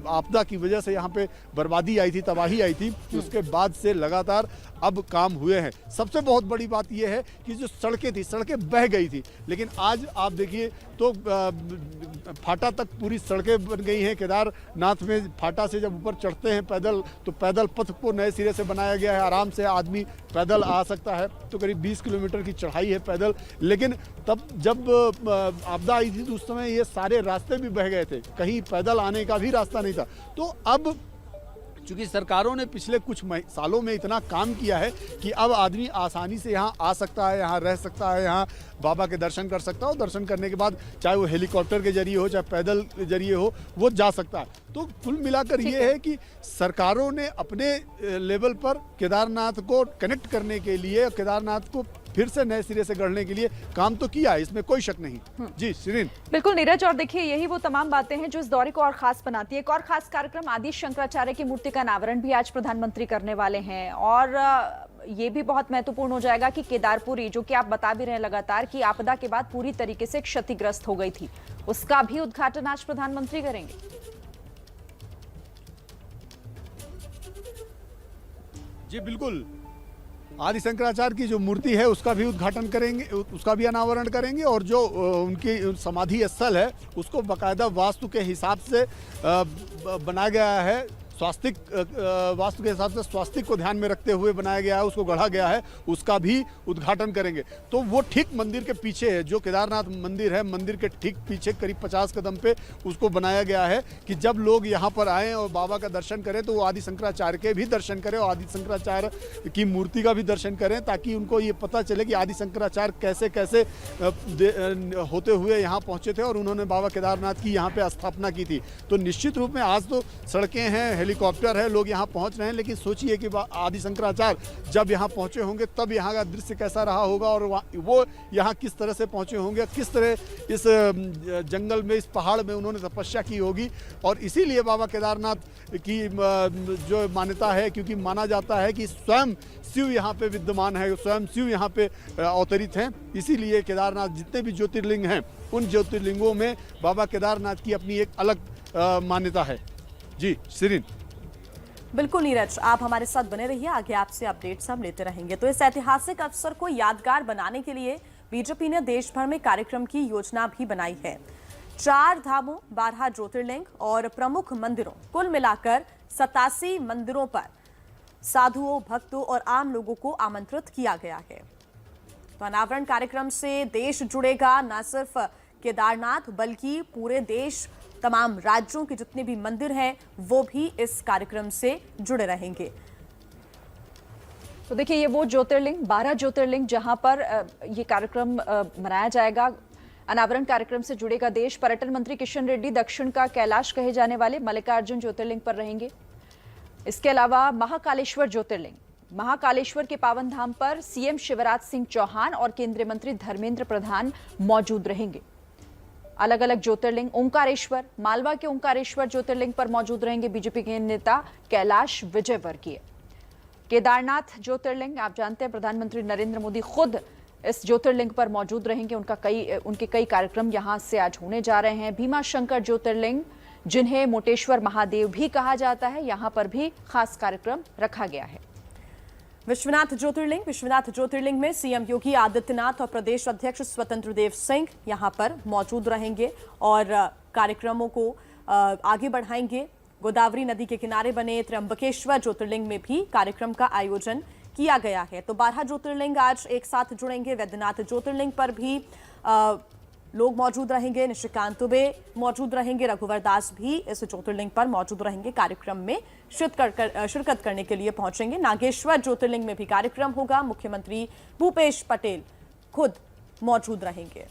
आपदा की वजह से यहाँ पे बर्बादी आई थी, तबाही आई थी, उसके बाद से लगातार अब काम हुए हैं। सबसे बहुत बड़ी बात यह है कि जो सड़कें थी, सड़कें बह गई थी, लेकिन आज आप देखिए तो फाटा तक पूरी सड़कें बन गई हैं। केदारनाथ में फाटा से जब ऊपर चढ़ते हैं पैदल, तो पैदल पथ को नए सिरे से बनाया गया है। आराम से आदमी पैदल आ सकता है, तो करीब 20 किलोमीटर की चढ़ाई है पैदल। लेकिन तब जब आपदा आई थी तो उस समय ये सारे रास्ते भी बह गए थे, कहीं पैदल आने का भी रास्ता नहीं था। तो अब चूंकि सरकारों ने पिछले कुछ सालों में इतना काम किया है कि अब आदमी आसानी से यहाँ आ सकता है, यहाँ रह सकता है, यहाँ बाबा के दर्शन कर सकता हो। दर्शन करने के बाद चाहे वो हेलीकॉप्टर के जरिए हो, चाहे पैदल के जरिए हो, वो जा सकता है। तो कुल मिलाकर ये है कि सरकारों ने अपने लेवल पर केदारनाथ को कनेक्ट करने के लिए, केदारनाथ को फिर से नए सिरे से गढ़ने के लिए काम तो किया है, इसमें कोई शक नहीं। जी शिरीन। बिल्कुल नीरज, और देखिए यही वो तमाम बातें हैं जो इस दौरे को और खास बनाती है। एक और खास कार्यक्रम, आदि शंकराचार्य की मूर्ति का अनावरण भी आज प्रधानमंत्री करने वाले हैं और ये भी बहुत महत्वपूर्ण हो जाएगा कि केदारपुरी, जो कि आप बता भी रहे हैं लगातार कि आपदा के बाद पूरी तरीके से क्षतिग्रस्त हो गई थी, उसका भी उद्घाटन आज प्रधानमंत्री करेंगे। जी बिल्कुल, आदि शंकराचार्य की जो मूर्ति है उसका भी उद्घाटन करेंगे, उसका भी अनावरण करेंगे, और जो उनकी समाधि स्थल है उसको बाकायदा वास्तु के हिसाब से बनाया गया है, स्वास्तिक वास्तु के हिसाब से स्वास्तिक को ध्यान में रखते हुए बनाया गया है, उसको गढ़ा गया है, उसका भी उद्घाटन करेंगे। तो वो ठीक मंदिर के पीछे है, जो केदारनाथ मंदिर है, मंदिर के ठीक पीछे करीब 50 कदम पे उसको बनाया गया है कि जब लोग यहाँ पर आएँ और बाबा का दर्शन करें तो वो आदि शंकराचार्य के भी दर्शन करें और आदि शंकराचार्य की मूर्ति का भी दर्शन करें, ताकि उनको ये पता चले कि आदि शंकराचार्य कैसे कैसे होते हुए यहाँ पहुँचे थे और उन्होंने बाबा केदारनाथ की यहाँ पे स्थापना की थी। तो निश्चित रूप में आज तो सड़कें हैं, हेलीकॉप्टर है, लोग यहाँ पहुँच रहे हैं, लेकिन सोचिए कि आदि शंकराचार्य जब यहाँ पहुँचे होंगे तब यहाँ का दृश्य कैसा रहा होगा और वो यहाँ किस तरह से पहुँचे होंगे, किस तरह इस जंगल में, इस पहाड़ में उन्होंने तपस्या की होगी। और इसीलिए बाबा केदारनाथ की जो मान्यता है, क्योंकि माना जाता है कि स्वयं शिव यहाँ पे विद्यमान है, स्वयं शिव यहाँ पे अवतरित हैं, इसीलिए केदारनाथ जितने भी ज्योतिर्लिंग हैं उन ज्योतिर्लिंगों में बाबा केदारनाथ की अपनी एक अलग मान्यता है। जी शिरीन। बिल्कुल नीरज, आप हमारे साथ बने रहिए, आगे आपसे अपडेट्स हम लेते रहेंगे। तो इस ऐतिहासिक अवसर को यादगार बनाने के लिए बीजेपी ने देश भर में कार्यक्रम की योजना भी बनाई है। 4 धामों, 12 ज्योतिर्लिंग और प्रमुख मंदिरों, कुल मिलाकर 87 मंदिरों पर साधुओं, भक्तों और आम लोगों को आमंत्रित किया गया है। तो अनावरण कार्यक्रम से देश जुड़ेगा, न सिर्फ केदारनाथ बल्कि पूरे देश, तमाम राज्यों के जितने भी मंदिर हैं वो भी इस कार्यक्रम से जुड़े रहेंगे। तो देखिए, ये वो ज्योतिर्लिंग, 12 ज्योतिर्लिंग जहां पर ये कार्यक्रम मनाया जाएगा। अनावरण कार्यक्रम से जुड़ेगा देश। पर्यटन मंत्री किशन रेड्डी दक्षिण का कैलाश कहे जाने वाले मल्लिकार्जुन ज्योतिर्लिंग पर रहेंगे। इसके अलावा महाकालेश्वर ज्योतिर्लिंग, महाकालेश्वर के पावन धाम पर सीएम शिवराज सिंह चौहान और केंद्रीय मंत्री धर्मेंद्र प्रधान मौजूद रहेंगे। अलग अलग ज्योतिर्लिंग, ओंकारेश्वर, मालवा के ओंकारेश्वर ज्योतिर्लिंग पर मौजूद रहेंगे बीजेपी के नेता कैलाश विजयवर्गीय। केदारनाथ ज्योतिर्लिंग, आप जानते हैं प्रधानमंत्री नरेंद्र मोदी खुद इस ज्योतिर्लिंग पर मौजूद रहेंगे। उनके कई कार्यक्रम यहां से आज होने जा रहे हैं। भीमा शंकर ज्योतिर्लिंग, जिन्हें मोटेश्वर महादेव भी कहा जाता है, यहां पर भी खास कार्यक्रम रखा गया है। विश्वनाथ ज्योतिर्लिंग में सीएम योगी आदित्यनाथ और प्रदेश अध्यक्ष स्वतंत्र देव सिंह यहां पर मौजूद रहेंगे और कार्यक्रमों को आगे बढ़ाएंगे। गोदावरी नदी के किनारे बने त्र्यंबकेश्वर ज्योतिर्लिंग में भी कार्यक्रम का आयोजन किया गया है। तो 12 ज्योतिर्लिंग आज एक साथ जुड़ेंगे। वैद्यनाथ ज्योतिर्लिंग पर भी लोग मौजूद रहेंगे, निशिकांत दुबे मौजूद रहेंगे, रघुवर दास भी इस ज्योतिर्लिंग पर मौजूद रहेंगे, कार्यक्रम में शिरकत करने के लिए पहुंचेंगे। नागेश्वर ज्योतिर्लिंग में भी कार्यक्रम होगा, मुख्यमंत्री भूपेश पटेल खुद मौजूद रहेंगे।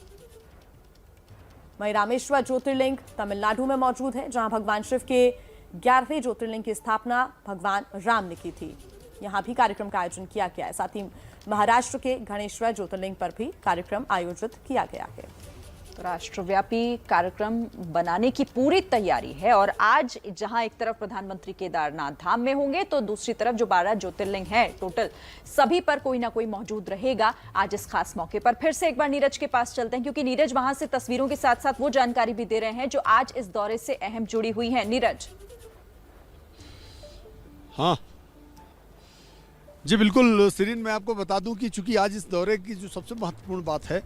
वहीं रामेश्वर ज्योतिर्लिंग तमिलनाडु में मौजूद है, जहां भगवान शिव के 11वें ज्योतिर्लिंग की स्थापना भगवान राम ने की थी। यहां भी कार्यक्रम का आयोजन किया गया है। साथ ही महाराष्ट्र के गणेश्वर ज्योतिर्लिंग पर भी कार्यक्रम आयोजित किया गया है। राष्ट्रव्यापी कार्यक्रम बनाने की पूरी तैयारी है और आज जहां एक तरफ प्रधानमंत्री केदारनाथ धाम में होंगे तो दूसरी तरफ जो 12 ज्योतिर्लिंग है टोटल, सभी पर कोई ना कोई मौजूद रहेगा आज इस खास मौके पर। फिर से एक बार नीरज के पास चलते हैं, क्योंकि नीरज वहां से तस्वीरों के साथ साथ वो जानकारी भी दे रहे हैं जो आज इस दौरे से अहम जुड़ी हुई है। नीरज। हाँ जी बिल्कुल सिरीन, मैं आपको बता दूं कि चूंकि आज इस दौरे की जो सबसे महत्वपूर्ण बात है,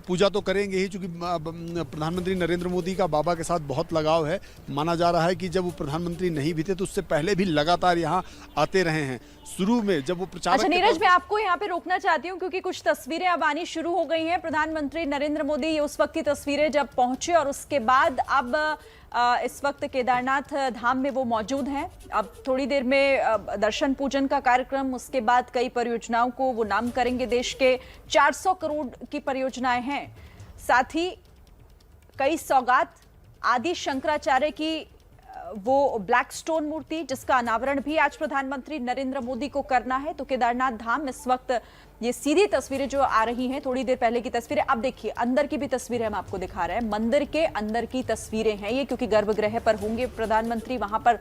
पूजा तो करेंगे ही, चूंकि प्रधानमंत्री नरेंद्र मोदी का बाबा के साथ बहुत लगाव है। माना जा रहा है कि जब वो प्रधानमंत्री नहीं भी थे तो उससे पहले भी लगातार यहाँ आते रहे हैं। शुरू में जब वो प्रचार, अच्छा नीरज, मैं आपको यहाँ पे रोकना चाहती हूँ क्योंकि कुछ तस्वीरें अब आनी शुरू हो गई हैं। प्रधानमंत्री नरेंद्र मोदी, ये उस वक्त की तस्वीरें जब पहुंचे और उसके बाद अब इस वक्त केदारनाथ धाम में वो मौजूद हैं। अब थोड़ी देर में दर्शन पूजन का कार्यक्रम, उसके बाद कई परियोजनाओं को वो नाम करेंगे। देश के 400 करोड़ की परियोजनाएं हैं, साथ ही कई सौगात, आदि शंकराचार्य की वो ब्लैक स्टोन मूर्ति जिसका अनावरण भी आज प्रधानमंत्री नरेंद्र मोदी को करना है। तो केदारनाथ धाम इस वक्त ये सीधी तस्वीरें जो आ रही हैं, थोड़ी देर पहले की तस्वीरें। अब देखिए अंदर की भी तस्वीरें हम आपको दिखा रहे हैं। मंदिर के अंदर की तस्वीरें हैं ये, क्योंकि गर्भगृह पर होंगे प्रधानमंत्री। वहां पर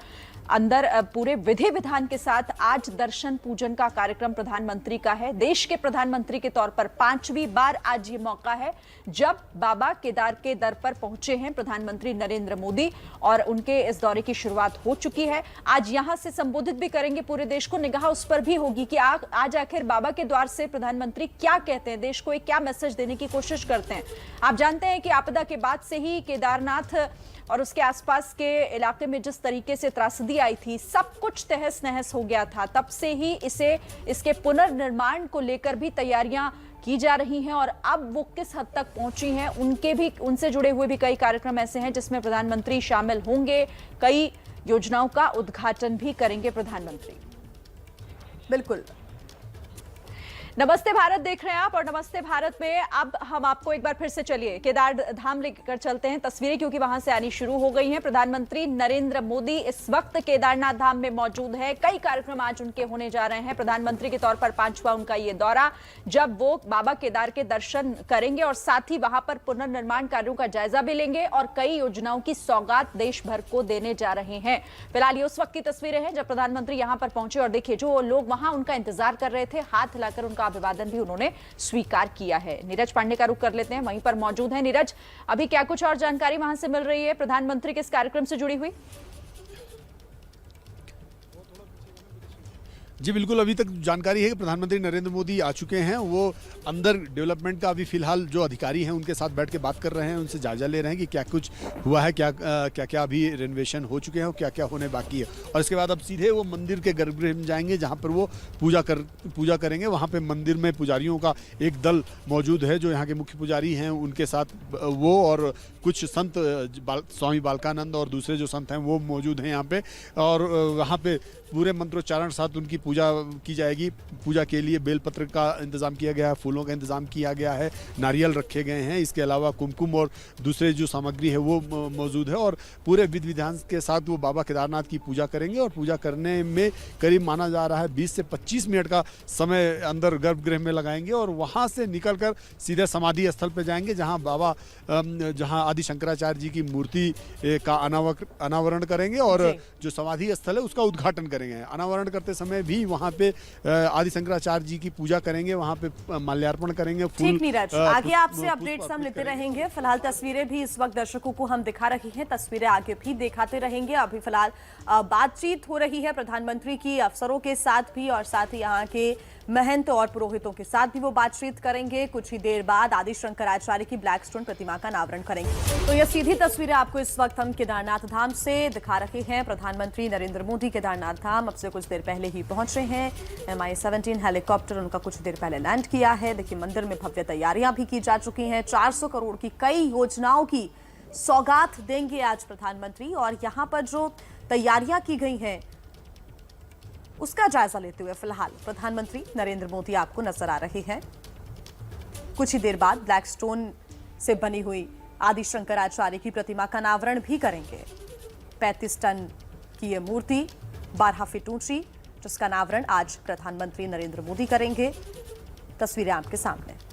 अंदर पूरे विधि विधान के साथ आज दर्शन पूजन का कार्यक्रम प्रधानमंत्री का है। देश के प्रधानमंत्री के तौर पर 5वीं बार आज ये मौका है जब बाबा केदार के दर पर पहुंचे हैं प्रधानमंत्री नरेंद्र मोदी, और उनके इस दौरे की शुरुआत हो चुकी है। आज यहां से संबोधित भी करेंगे पूरे देश को। निगाह उस पर भी होगी कि आज आखिर बाबा के द्वार से प्रधानमंत्री क्या कहते हैं, देश को एक क्या मैसेज देने की कोशिश करते हैं। आप जानते हैं कि आपदा के बाद से ही केदारनाथ और उसके आसपास के इलाके में जिस तरीके से त्रासदी आई थी, सब कुछ तहस नहस हो गया था। तब से ही इसके पुनर्निर्माण को लेकर भी तैयारियां की जा रही हैं, और अब वो किस हद तक पहुंची हैं, उनसे जुड़े हुए भी कई कार्यक्रम ऐसे हैं जिसमें प्रधानमंत्री शामिल होंगे। कई योजनाओं का उद्घाटन भी करेंगे प्रधानमंत्री। बिल्कुल। नमस्ते भारत देख रहे हैं आप, और नमस्ते भारत में अब हम आपको एक बार फिर से चलिए केदार धाम लेकर चलते हैं तस्वीरें, क्योंकि वहां से आनी शुरू हो गई हैं। प्रधानमंत्री नरेंद्र मोदी इस वक्त केदारनाथ धाम में मौजूद है। कई कार्यक्रम आज उनके होने जा रहे हैं। प्रधानमंत्री के तौर पर 5वां उनका ये दौरा, जब वो बाबा केदार के दर्शन करेंगे और साथ ही वहां पर पुनर्निर्माण कार्यों का जायजा भी लेंगे, और कई योजनाओं की सौगात देश भर को देने जा रहे हैं। फिलहाल ये उस वक्त की तस्वीरें हैं जब प्रधानमंत्री यहां पर पहुंचे, और देखिए जो लोग वहां उनका इंतजार कर रहे थे, हाथ हिलाकर उनका अभिवादन भी उन्होंने स्वीकार किया है। नीरज पांडे का रुख कर लेते हैं, वहीं पर मौजूद है। नीरज, अभी क्या कुछ और जानकारी वहां से मिल रही है प्रधानमंत्री के इस कार्यक्रम से जुड़ी हुई? जी बिल्कुल, अभी तक जानकारी है कि प्रधानमंत्री नरेंद्र मोदी आ चुके हैं। वो अंदर डेवलपमेंट का अभी फिलहाल जो अधिकारी हैं उनके साथ बैठ के बात कर रहे हैं, उनसे जायजा ले रहे हैं कि क्या कुछ हुआ है, क्या अभी रेनोवेशन हो चुके हैं और क्या क्या होने बाकी है। और इसके बाद अब सीधे वो मंदिर के गर्भगृह में जाएंगे जहाँ पर वो पूजा करेंगे। वहाँ पर मंदिर में पुजारियों का एक दल मौजूद है, जो यहाँ के मुख्य पुजारी हैं उनके साथ वो और कुछ संत स्वामी बालकानंद और दूसरे जो संत हैं वो मौजूद हैं यहाँ पे। और वहाँ पे पूरे मंत्रोच्चारण साथ उनकी पूजा की जाएगी। पूजा के लिए बेलपत्र का इंतजाम किया गया है, फूलों का इंतजाम किया गया है, नारियल रखे गए हैं। इसके अलावा कुमकुम और दूसरे जो सामग्री है वो मौजूद है, और पूरे विधि विधान के साथ वो बाबा केदारनाथ की पूजा करेंगे। और पूजा करने में करीब माना जा रहा है 20 से 25 मिनट का समय अंदर गर्भगृह में लगाएंगे, और वहाँ से निकलकर सीधे समाधि स्थल पर जाएंगे, जहाँ आदि शंकराचार्य जी की मूर्ति का अनावरण करेंगे, और जो समाधि स्थल है उसका उद्घाटन करेंगे। अनावरण करते समय भी वहाँ पे आदि शंकराचार्य जी की पूजा करेंगे, वहाँ पे माल्यार्पण करेंगे। ठीक नीरज, आगे आपसे अपडेट्स हम लेते रहेंगे। फिलहाल तस्वीरें भी इस वक्त दर्शकों को हम दिखा रही हैं, तस्वीरें आगे भी दिखाते रहेंगे। अभी फिलहाल बातचीत हो रही है प्रधानमंत्री की अफसरों के साथ भी, और साथ ही यहाँ के महंत और पुरोहितों के साथ भी वो बातचीत करेंगे। कुछ ही देर बाद आदि शंकराचार्य की ब्लैक स्टोन प्रतिमा का अनावरण करेंगे। तो ये सीधी तस्वीरें आपको इस वक्त हम केदारनाथ धाम से दिखा रहे हैं। प्रधानमंत्री नरेंद्र मोदी केदारनाथ धाम अब से कुछ देर पहले ही पहुंचे हैं। MI-17 हेलीकॉप्टर उनका कुछ देर पहले लैंड किया है। देखिए मंदिर में भव्य तैयारियां भी की जा चुकी हैं। 400 करोड़ की कई योजनाओं की सौगात देंगे आज प्रधानमंत्री, और यहाँ पर जो तैयारियां की गई हैं उसका जायजा लेते हुए फिलहाल प्रधानमंत्री नरेंद्र मोदी आपको नजर आ रहे हैं। कुछ ही देर बाद ब्लैक स्टोन से बनी हुई आदि शंकराचार्य की प्रतिमा का अनावरण भी करेंगे। 35 टन की यह मूर्ति 12 फीट ऊंची, जिसका अनावरण आज प्रधानमंत्री नरेंद्र मोदी करेंगे। तस्वीरें आपके सामने।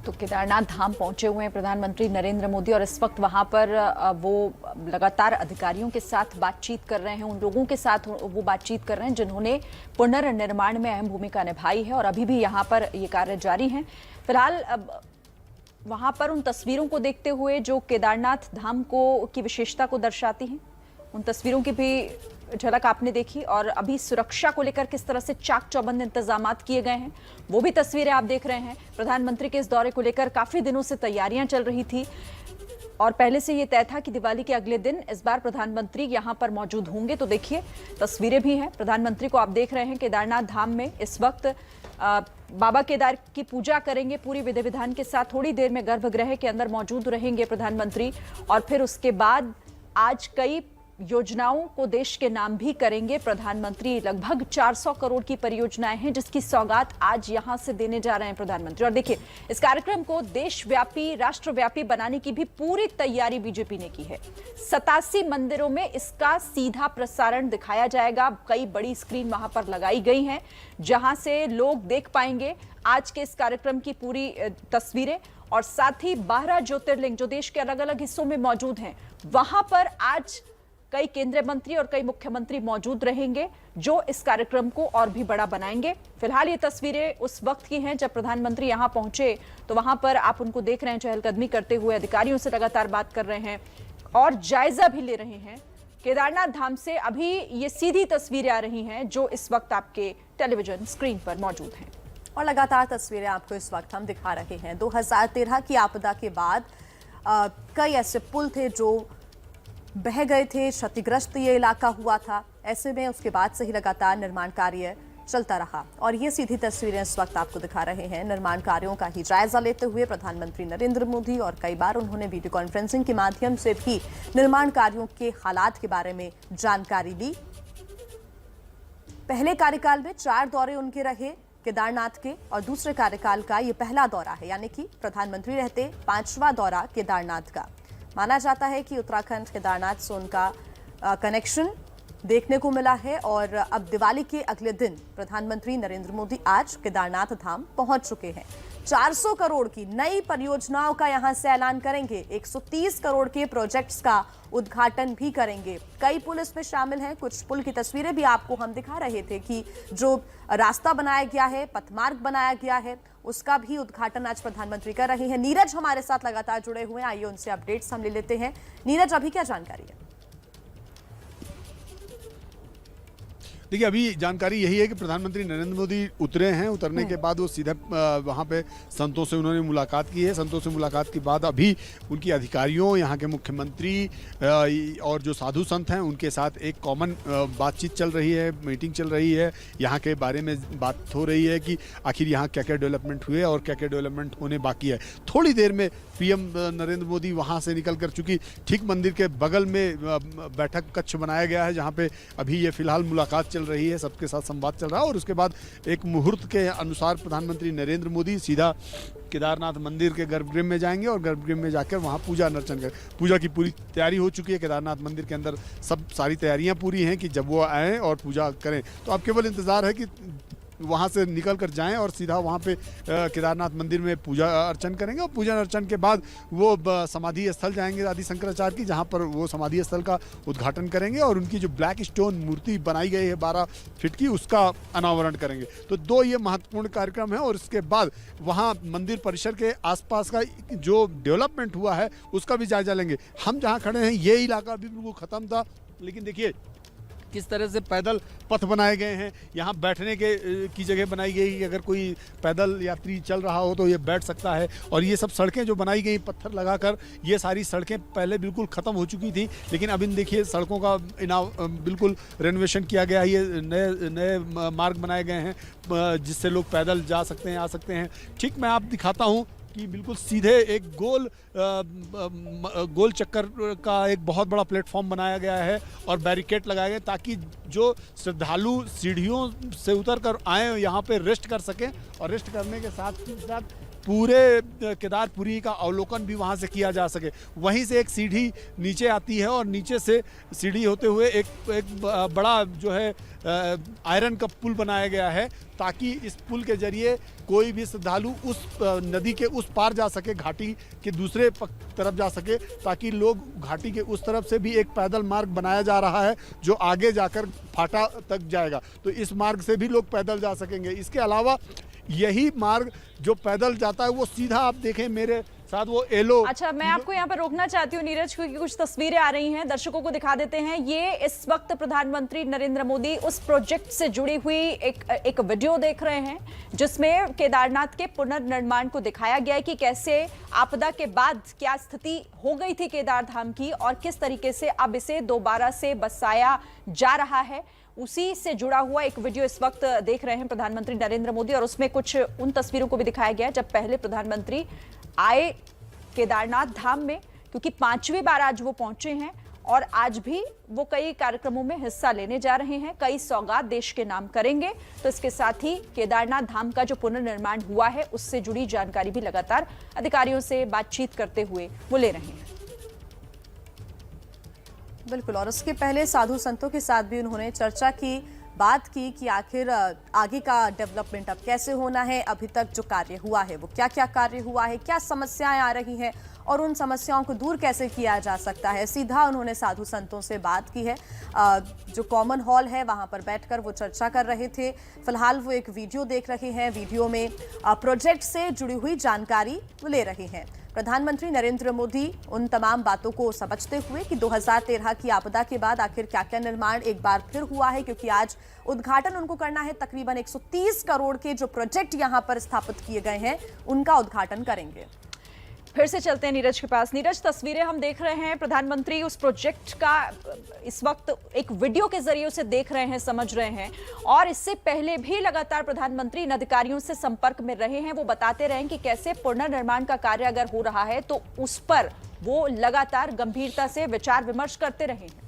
तो केदारनाथ धाम पहुंचे हुए हैं प्रधानमंत्री नरेंद्र मोदी, और इस वक्त वहां पर वो लगातार अधिकारियों के साथ बातचीत कर रहे हैं। उन लोगों के साथ वो बातचीत कर रहे हैं जिन्होंने पुनर्निर्माण में अहम भूमिका निभाई है, और अभी भी यहां पर ये कार्य जारी है। फिलहाल वहां पर उन तस्वीरों को देखते हुए जो केदारनाथ धाम की विशेषता को दर्शाती हैं, उन तस्वीरों की भी झलक आपने देखी। और अभी सुरक्षा को लेकर किस तरह से चाक चौबंद इंतजामात किए गए हैं वो भी तस्वीरें आप देख रहे हैं। प्रधानमंत्री के इस दौरे को लेकर काफी दिनों से तैयारियां चल रही थी, और पहले से ये तय था कि दिवाली के अगले दिन इस बार प्रधानमंत्री यहां पर मौजूद होंगे। तो देखिए तस्वीरें भी हैं, प्रधानमंत्री को आप देख रहे हैं केदारनाथ धाम में इस वक्त बाबा केदार की पूजा करेंगे पूरी विधि विधान के साथ। थोड़ी देर में गर्भगृह के अंदर मौजूद रहेंगे प्रधानमंत्री, और फिर उसके बाद आज कई योजनाओं को देश के नाम भी करेंगे प्रधानमंत्री। लगभग 400 करोड़ की परियोजनाएं हैं जिसकी सौगात आज यहां से देने जा रहे हैं प्रधानमंत्री। और देखिए, इस कार्यक्रम को देशव्यापी, राष्ट्रव्यापी बनाने की भी पूरी तैयारी बीजेपी ने की है। 87 मंदिरों में इसका सीधा प्रसारण दिखाया जाएगा। कई बड़ी स्क्रीन वहां पर लगाई गई हैं जहां से लोग देख पाएंगे आज के इस कार्यक्रम की पूरी तस्वीरें। और साथ ही 12 ज्योतिर्लिंग जो देश के अलग अलग हिस्सों में मौजूद हैं, वहां पर आज कई केंद्रीय मंत्री और कई मुख्यमंत्री मौजूद रहेंगे जो इस कार्यक्रम को और भी बड़ा बनाएंगे। फिलहाल ये तस्वीरें उस वक्त की हैं जब प्रधानमंत्री यहां पहुंचे, तो वहां पर आप उनको देख रहे हैं चहलकदमी करते हुए, अधिकारियों से लगातार बात कर रहे हैं और जायजा भी ले रहे हैं। केदारनाथ धाम से अभी ये सीधी तस्वीरें आ रही हैं जो इस वक्त आपके टेलीविजन स्क्रीन पर मौजूद हैं। और लगातार तस्वीरें आपको इस वक्त हम दिखा रहे हैं। 2013 की आपदा के बाद कई ऐसे पुल थे जो बह गए थे, क्षतिग्रस्त ये इलाका हुआ था। ऐसे में उसके बाद से ही लगातार निर्माण कार्य चलता रहा और ये सीधी तस्वीरें इस वक्त आपको दिखा रहे हैं। निर्माण कार्यों का ही जायजा लेते हुए प्रधानमंत्री नरेंद्र मोदी, और कई बार उन्होंने वीडियो कॉन्फ्रेंसिंग के माध्यम से भी निर्माण कार्यों के हालात के बारे में जानकारी ली। पहले कार्यकाल में 4 दौरे उनके रहे केदारनाथ के, और दूसरे कार्यकाल का ये पहला दौरा है, यानी कि प्रधानमंत्री रहते 5वां दौरा केदारनाथ का। माना जाता है कि उत्तराखंड केदारनाथ से उनका कनेक्शन देखने को मिला है और अब दिवाली के अगले दिन प्रधानमंत्री नरेंद्र मोदी आज केदारनाथ धाम पहुंच चुके हैं। 400 करोड़ की नई परियोजनाओं का यहां से ऐलान करेंगे। 130 करोड़ के प्रोजेक्ट्स का उद्घाटन भी करेंगे। कई पुल इसमें शामिल हैं। कुछ पुल की तस्वीरें भी आपको हम दिखा रहे थे कि जो रास्ता बनाया गया है, पथमार्ग बनाया गया है, उसका भी उद्घाटन आज प्रधानमंत्री कर रहे हैं। नीरज हमारे साथ लगातार जुड़े हुए हैं, आइए उनसे अपडेट्स हम ले लेते हैं। नीरज, अभी क्या जानकारी है? देखिए, अभी जानकारी यही है कि प्रधानमंत्री नरेंद्र मोदी उतरे हैं। उतरने के बाद वो सीधे वहाँ पे संतों से उन्होंने मुलाकात की है। संतों से मुलाकात के बाद अभी उनकी अधिकारियों, यहाँ के मुख्यमंत्री और जो साधु संत हैं उनके साथ एक कॉमन बातचीत चल रही है, मीटिंग चल रही है। यहाँ के बारे में बात हो रही है कि आखिर यहाँ क्या क्या डेवलपमेंट हुए और क्या क्या डेवलपमेंट होने बाकी है। थोड़ी देर में पीएम नरेंद्र मोदी वहाँ से निकल कर, चूँकि ठीक मंदिर के बगल में बैठक कक्ष बनाया गया है जहाँ पे अभी ये फिलहाल मुलाकात चल रही है, सबके साथ संवाद चल रहा है। और उसके बाद एक मुहूर्त के अनुसार प्रधानमंत्री नरेंद्र मोदी सीधा केदारनाथ मंदिर के गर्भगृह में जाएंगे और गर्भगृह में जाकर वहां पूजा अर्चन करें। पूजा की पूरी तैयारी हो चुकी है। केदारनाथ मंदिर के अंदर सब सारी तैयारियां पूरी हैं कि जब वो आएँ और पूजा करें। तो अब केवल इंतज़ार है कि वहाँ से निकल कर जाएं और सीधा वहाँ पे केदारनाथ मंदिर में पूजा अर्चन करेंगे। और पूजा अर्चन के बाद वो समाधि स्थल जाएंगे आदि शंकराचार्य की, जहाँ पर वो समाधि स्थल का उद्घाटन करेंगे और उनकी जो ब्लैक स्टोन मूर्ति बनाई गई है 12 फीट की, उसका अनावरण करेंगे। तो 2 ये महत्वपूर्ण कार्यक्रम है। और इसके बाद वहाँ मंदिर परिसर के आसपास का जो डेवलपमेंट हुआ है उसका भी जायजा लेंगे। हम जहाँ खड़े हैं ये इलाका अभी बिल्कुल ख़त्म था, लेकिन देखिए किस तरह से पैदल पथ बनाए गए हैं। यहाँ बैठने की जगह बनाई गई कि अगर कोई पैदल यात्री चल रहा हो तो ये बैठ सकता है। और ये सब सड़कें जो बनाई गई पत्थर लगाकर, ये सारी सड़कें पहले बिल्कुल ख़त्म हो चुकी थी, लेकिन अब इन देखिए सड़कों का बिल्कुल रेनोवेशन किया गया है। ये नए मार्ग बनाए गए हैं जिससे लोग पैदल जा सकते हैं, आ सकते हैं। ठीक मैं आप दिखाता हूँ कि बिल्कुल सीधे एक गोल चक्कर का एक बहुत बड़ा प्लेटफॉर्म बनाया गया है और बैरिकेड लगाए गए ताकि जो श्रद्धालु सीढ़ियों से उतर कर आए यहाँ पे रेस्ट कर सकें। और रेस्ट करने के साथ पूरे केदारपुरी का अवलोकन भी वहाँ से किया जा सके। वहीं से एक सीढ़ी नीचे आती है और नीचे से सीढ़ी होते हुए एक बड़ा जो है आयरन का पुल बनाया गया है ताकि इस पुल के जरिए कोई भी श्रद्धालु उस नदी के उस पार जा सके, घाटी के दूसरे तरफ जा सके, ताकि लोग घाटी के उस तरफ से भी एक पैदल मार्ग बनाया जा रहा है जो आगे जाकर फाटा तक जाएगा। तो इस मार्ग से भी लोग पैदल जा सकेंगे। इसके अलावा यही मार्ग जो पैदल जाता है वो सीधा आप देखें मेरे साथ वो एलो। अच्छा, मैं आपको यहाँ पर रोकना चाहती हूँ नीरज, क्योंकि कुछ तस्वीरें आ रही हैं, दर्शकों को दिखा देते हैं। ये इस वक्त प्रधानमंत्री नरेंद्र मोदी उस प्रोजेक्ट से जुड़ी हुई एक वीडियो देख रहे हैं जिसमें केदारनाथ के पुनर्निर्माण को दिखाया गया है कि कैसे आपदा के बाद क्या स्थिति हो गई थी केदार धाम की और किस तरीके से अब इसे दोबारा से बसाया जा रहा है। उसी से जुड़ा हुआ एक वीडियो इस वक्त देख रहे हैं प्रधानमंत्री नरेंद्र मोदी, और उसमें कुछ उन तस्वीरों को भी दिखाया गया है जब पहले प्रधानमंत्री आए केदारनाथ धाम में, क्योंकि 5वीं बार आज वो पहुंचे हैं और आज भी वो कई कार्यक्रमों में हिस्सा लेने जा रहे हैं, कई सौगात देश के नाम करेंगे। तो इसके साथ ही केदारनाथ धाम का जो पुनर्निर्माण हुआ है उससे जुड़ी जानकारी भी लगातार अधिकारियों से बातचीत करते हुए वो ले रहे हैं। बिल्कुल, और उसके पहले साधु संतों के साथ भी उन्होंने चर्चा की, बात की कि आखिर आगे का डेवलपमेंट अब कैसे होना है, अभी तक जो कार्य हुआ है वो क्या क्या कार्य हुआ है, क्या समस्याएं आ रही हैं और उन समस्याओं को दूर कैसे किया जा सकता है। सीधा उन्होंने साधु संतों से बात की है। जो कॉमन हॉल है वहां पर बैठकर वो चर्चा कर रहे थे। फिलहाल वो एक वीडियो देख रहे हैं, वीडियो में प्रोजेक्ट से जुड़ी हुई जानकारी वो ले रहे हैं। प्रधानमंत्री नरेंद्र मोदी उन तमाम बातों को समझते हुए कि 2013 की आपदा के बाद आखिर क्या क्या निर्माण एक बार फिर हुआ है, क्योंकि आज उद्घाटन उनको करना है। तकरीबन 130 करोड़ के जो प्रोजेक्ट यहां पर स्थापित किए गए हैं उनका उद्घाटन करेंगे। फिर से चलते हैं नीरज के पास। नीरज, तस्वीरें हम देख रहे हैं, प्रधानमंत्री उस प्रोजेक्ट का इस वक्त एक वीडियो के जरिए उसे देख रहे हैं, समझ रहे हैं, और इससे पहले भी लगातार प्रधानमंत्री इन अधिकारियों से संपर्क में रहे हैं। वो बताते रहे कि कैसे पुनर्निर्माण का कार्य अगर हो रहा है तो उस पर वो लगातार गंभीरता से विचार विमर्श करते रहे हैं।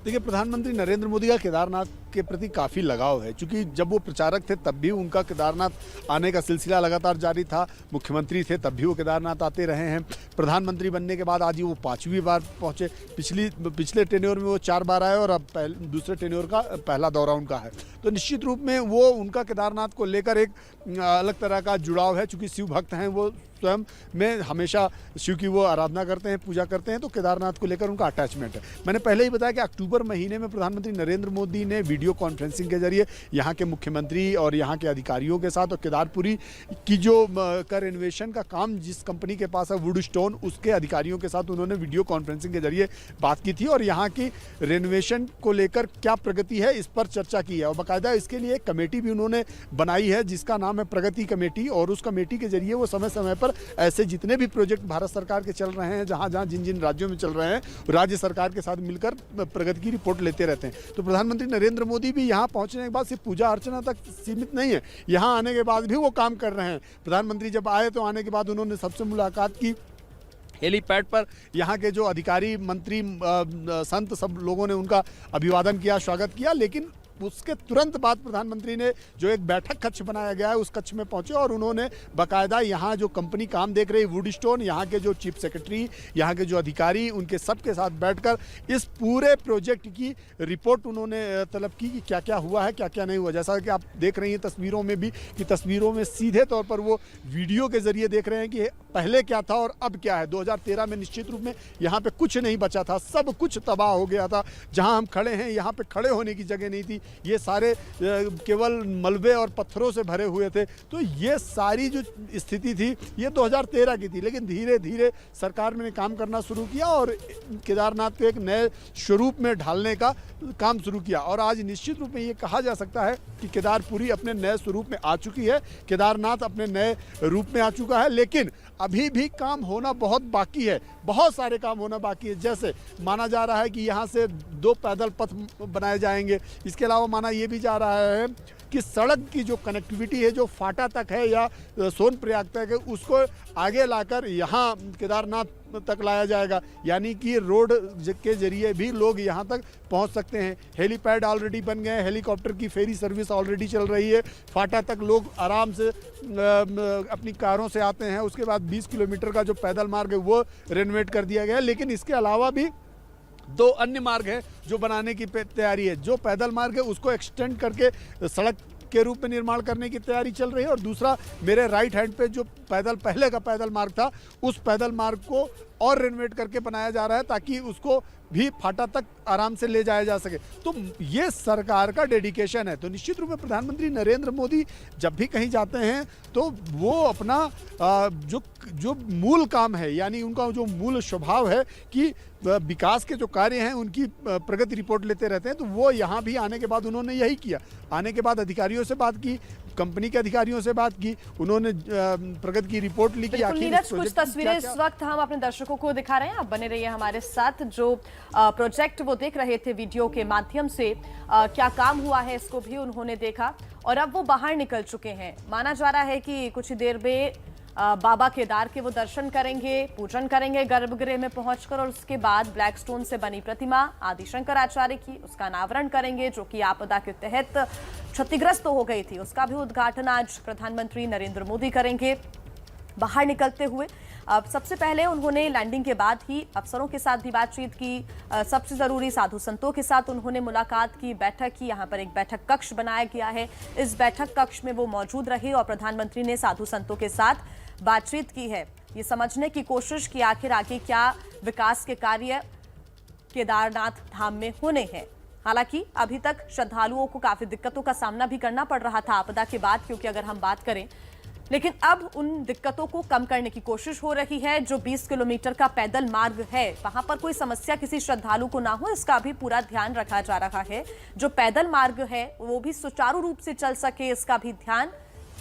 देखिए, प्रधानमंत्री नरेंद्र मोदी का केदारनाथ के प्रति काफ़ी लगाव है, क्योंकि जब वो प्रचारक थे तब भी उनका केदारनाथ आने का सिलसिला लगातार जारी था। मुख्यमंत्री थे तब भी वो केदारनाथ आते रहे हैं। प्रधानमंत्री बनने के बाद आज वो 5वीं बार पहुंचे। पिछले टेन्योर में वो 4 बार आए और अब दूसरे टेन्योर का पहला दौरा उनका है। तो निश्चित रूप में वो उनका केदारनाथ को लेकर एक अलग तरह का जुड़ाव है, चूँकि शिव भक्त हैं वो स्वयं में, हमेशा शिव की वो आराधना करते हैं, पूजा करते हैं, तो केदारनाथ को लेकर उनका अटैचमेंट है। मैंने पहले ही बताया कि अक्टूबर महीने में प्रधानमंत्री नरेंद्र मोदी ने वीडियो कॉन्फ्रेंसिंग के जरिए यहाँ के मुख्यमंत्री और यहाँ के अधिकारियों के साथ और केदारपुरी की जो का रेनोवेशन का काम जिस कंपनी के पास है वुडस्टोन, उसके अधिकारियों के साथ उन्होंने वीडियो कॉन्फ्रेंसिंग के जरिए बात की थी और यहाँ की रेनोवेशन को लेकर क्या प्रगति है इस पर चर्चा की है। और बाकायदा इसके लिए एक कमेटी भी उन्होंने बनाई है जिसका नाम है प्रगति कमेटी, और उस कमेटी के जरिए वो समय समय पर ऐसे जितने भी प्रोजेक्ट भारत सरकार के चल रहे हैं, जहाँ जहाँ जिन जिन राज्यों में चल रहे हैं, राज्य सरकार के साथ मिलकर प्रगति की रिपोर्ट लेते रहते हैं। तो प्रधानमंत्री नरेंद्र मोदी भी यहाँ पहुँचने के बाद सिर्फ पूजा अर्चना तक सीमित नहीं है, यहाँ आने के बाद भी वो काम कर रहे हैं। प्रधानमंत्री जब आए तो आने के बाद उन्होंने सबसे मुलाकात की हेलीपैड पर। यहाँ के जो अधिकारी, मंत्री, संत, सब लोगों ने उनका अभिवादन किया, स्वागत किया। लेकिन उसके तुरंत बाद प्रधानमंत्री ने जो एक बैठक कक्ष बनाया गया है उस कक्ष में पहुंचे और उन्होंने बाकायदा यहाँ जो कंपनी काम देख रही है वुडस्टोन, यहाँ के जो चीफ सेक्रेटरी, यहाँ के जो अधिकारी, उनके सबके साथ बैठकर इस पूरे प्रोजेक्ट की रिपोर्ट उन्होंने तलब की कि क्या क्या हुआ है, क्या क्या नहीं हुआ। जैसा कि आप देख रही हैं तस्वीरों में भी, कि तस्वीरों में सीधे तौर पर वो वीडियो के जरिए देख रहे हैं कि पहले क्या था और अब क्या है। 2013 में निश्चित रूप में यहाँ पे कुछ नहीं बचा था, सब कुछ तबाह हो गया था। जहाँ हम खड़े हैं यहाँ पे खड़े होने की जगह नहीं थी, ये सारे केवल मलबे और पत्थरों से भरे हुए थे। तो ये सारी जो स्थिति थी ये 2013 की थी। लेकिन धीरे धीरे सरकार ने काम करना शुरू किया और केदारनाथ को एक नए स्वरूप में ढालने का काम शुरू किया। और आज निश्चित रूप में ये कहा जा सकता है कि केदारपुरी अपने नए स्वरूप में आ चुकी है, केदारनाथ अपने नए रूप में आ चुका है। लेकिन अभी भी काम होना बहुत बाकी है, बहुत सारे काम होना बाकी है। जैसे माना जा रहा है कि यहाँ से 2 पैदल पथ बनाए जाएंगे। इसके अलावा माना ये भी जा रहा है कि सड़क की जो कनेक्टिविटी है, जो फाटा तक है या सोनप्रयाग तक है, उसको आगे लाकर यहाँ केदारनाथ तक लाया जाएगा। यानी कि रोड के जरिए भी लोग यहाँ तक पहुँच सकते हैं। हेलीपैड ऑलरेडी बन गए हैं, हेलीकॉप्टर की फेरी सर्विस ऑलरेडी चल रही है। फाटा तक लोग आराम से अपनी कारों से आते हैं। उसके बाद 20 किलोमीटर का जो पैदल मार्ग है वो रेनोवेट कर दिया गया है। लेकिन इसके अलावा भी 2 अन्य मार्ग है जो बनाने की तैयारी है। जो पैदल मार्ग है उसको एक्सटेंड करके सड़क के रूप में निर्माण करने की तैयारी चल रही है। और दूसरा मेरे राइट हैंड पे जो पहले का पैदल मार्ग था, उस पैदल मार्ग को और रेनोवेट करके बनाया जा रहा है ताकि उसको भी फाटा तक आराम से ले जाया जा सके। तो ये सरकार का डेडिकेशन है। तो निश्चित रूप में प्रधानमंत्री नरेंद्र मोदी जब भी कहीं जाते हैं तो वो अपना जो मूल काम है, यानी उनका जो मूल स्वभाव है कि विकास के जो कार्य हैं उनकी प्रगति रिपोर्ट लेते रहते हैं। तो वो यहाँ भी आने के बाद उन्होंने यही किया। आने के बाद अधिकारियों से बात की, कंपनी के अधिकारियों से बात की, उन्होंने प्रगति की रिपोर्ट ली कि आखिर कुछ तस्वीरें इस वक्त हम अपने दर्शकों को दिखा रहे हैं, आप बने रहिए हमारे साथ। जो प्रोजेक्ट वो देख रहे थे वीडियो के माध्यम से, क्या काम हुआ है इसको भी उन्होंने देखा और अब वो बाहर निकल चुके हैं। माना जा रहा है कि कुछ ही देर में बाबा केदार के वो दर्शन करेंगे, पूजन करेंगे गर्भगृह में पहुंचकर, और उसके बाद ब्लैक स्टोन से बनी प्रतिमा आदि शंकराचार्य की, उसका अनावरण करेंगे, जो कि आपदा के तहत क्षतिग्रस्त हो गई थी। उसका भी उद्घाटन आज प्रधानमंत्री नरेंद्र मोदी करेंगे। बाहर निकलते हुए अब सबसे पहले उन्होंने लैंडिंग के बाद ही अफसरों के साथ भी बातचीत की, सबसे जरूरी साधु संतों के साथ उन्होंने मुलाकात की, बैठक की। यहाँ पर एक बैठक कक्ष बनाया गया है, इस बैठक कक्ष में वो मौजूद रहे और प्रधानमंत्री ने साधु संतों के साथ बातचीत की है, ये समझने की कोशिश की आखिर आगे क्या विकास के कार्य केदारनाथ धाम में होने हैं। हालांकि अभी तक श्रद्धालुओं को काफी दिक्कतों का सामना भी करना पड़ रहा था आपदा के बाद, क्योंकि अगर हम बात करें, लेकिन अब उन दिक्कतों को कम करने की कोशिश हो रही है। जो 20 किलोमीटर का पैदल मार्ग है, वहां पर कोई समस्या किसी श्रद्धालु को ना हो, इसका भी पूरा ध्यान रखा जा रहा है। जो पैदल मार्ग है वो भी सुचारू रूप से चल सके, इसका भी ध्यान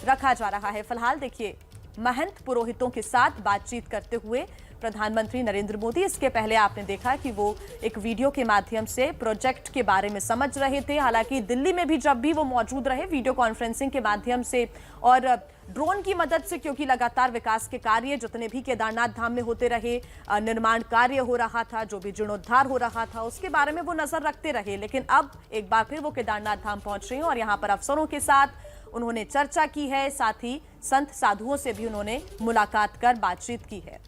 रखा जा रहा है। फिलहाल देखिए, महंत पुरोहितों के साथ बातचीत करते हुए प्रधानमंत्री नरेंद्र मोदी, इसके पहले आपने देखा कि वो एक वीडियो के माध्यम से प्रोजेक्ट के बारे में समझ रहे थे। हालांकि दिल्ली में भी जब भी वो मौजूद रहे वीडियो कॉन्फ्रेंसिंग के माध्यम से और ड्रोन की मदद से, क्योंकि लगातार विकास के कार्य जितने भी केदारनाथ धाम में होते रहे, निर्माण कार्य हो रहा था, जो भी जीर्णोद्धार हो रहा था, उसके बारे में वो नजर रखते रहे। लेकिन अब एक बार फिर वो केदारनाथ धाम पहुंच रहे हैं और यहाँ पर अफसरों के साथ उन्होंने चर्चा की है, साथ ही संत साधुओं से भी उन्होंने मुलाकात कर बातचीत की है।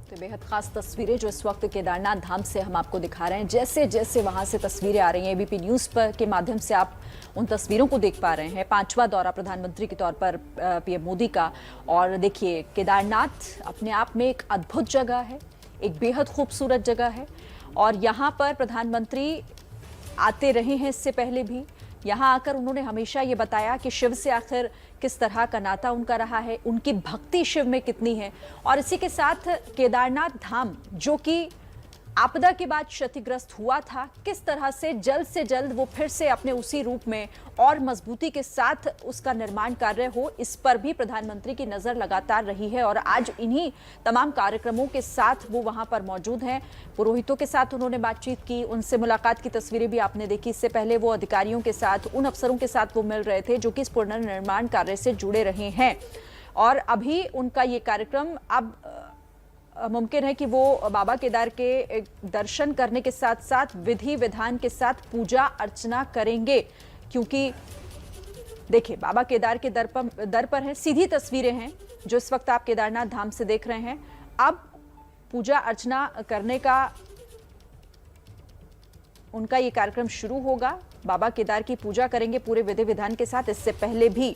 तो बेहद खास तस्वीरें जो इस वक्त केदारनाथ धाम से हम आपको दिखा रहे हैं। जैसे जैसे वहां से तस्वीरें आ रही हैं, एबीपी न्यूज पर के माध्यम से आप उन तस्वीरों को देख पा रहे हैं। 5वां दौरा प्रधानमंत्री के तौर पर पीएम मोदी का, और देखिए केदारनाथ अपने आप में एक अद्भुत जगह है, एक बेहद खूबसूरत जगह है, और यहाँ पर प्रधानमंत्री आते रहे हैं इससे पहले भी। यहाँ आकर उन्होंने हमेशा ये बताया कि शिव से आखिर किस तरह का नाता उनका रहा है, उनकी भक्ति शिव में कितनी है, और इसी के साथ केदारनाथ धाम जो कि आपदा के बाद क्षतिग्रस्त हुआ था, किस तरह से जल्द वो फिर से अपने उसी रूप में और मजबूती के साथ उसका निर्माण कार्य हो, इस पर भी प्रधानमंत्री की नजर लगातार रही है। और आज इन्हीं तमाम कार्यक्रमों के साथ वो वहां पर मौजूद हैं। पुरोहितों के साथ उन्होंने बातचीत की, उनसे मुलाकात की तस्वीरें भी आपने देखी। इससे पहले वो अधिकारियों के साथ, उन अफसरों के साथ वो मिल रहे थे जो कि इस पुनर्निर्माण कार्य से जुड़े रहे हैं। और अभी उनका ये कार्यक्रम अब मुमकिन है कि वो बाबा केदार के दर्शन करने के साथ साथ विधि विधान के साथ पूजा अर्चना करेंगे, क्योंकि देखिए बाबा केदार के दर पर है। सीधी तस्वीरें हैं जो इस वक्त आप केदारनाथ धाम से देख रहे हैं। अब पूजा अर्चना करने का उनका ये कार्यक्रम शुरू होगा। बाबा केदार की पूजा करेंगे पूरे विधि विधान के साथ। इससे पहले भी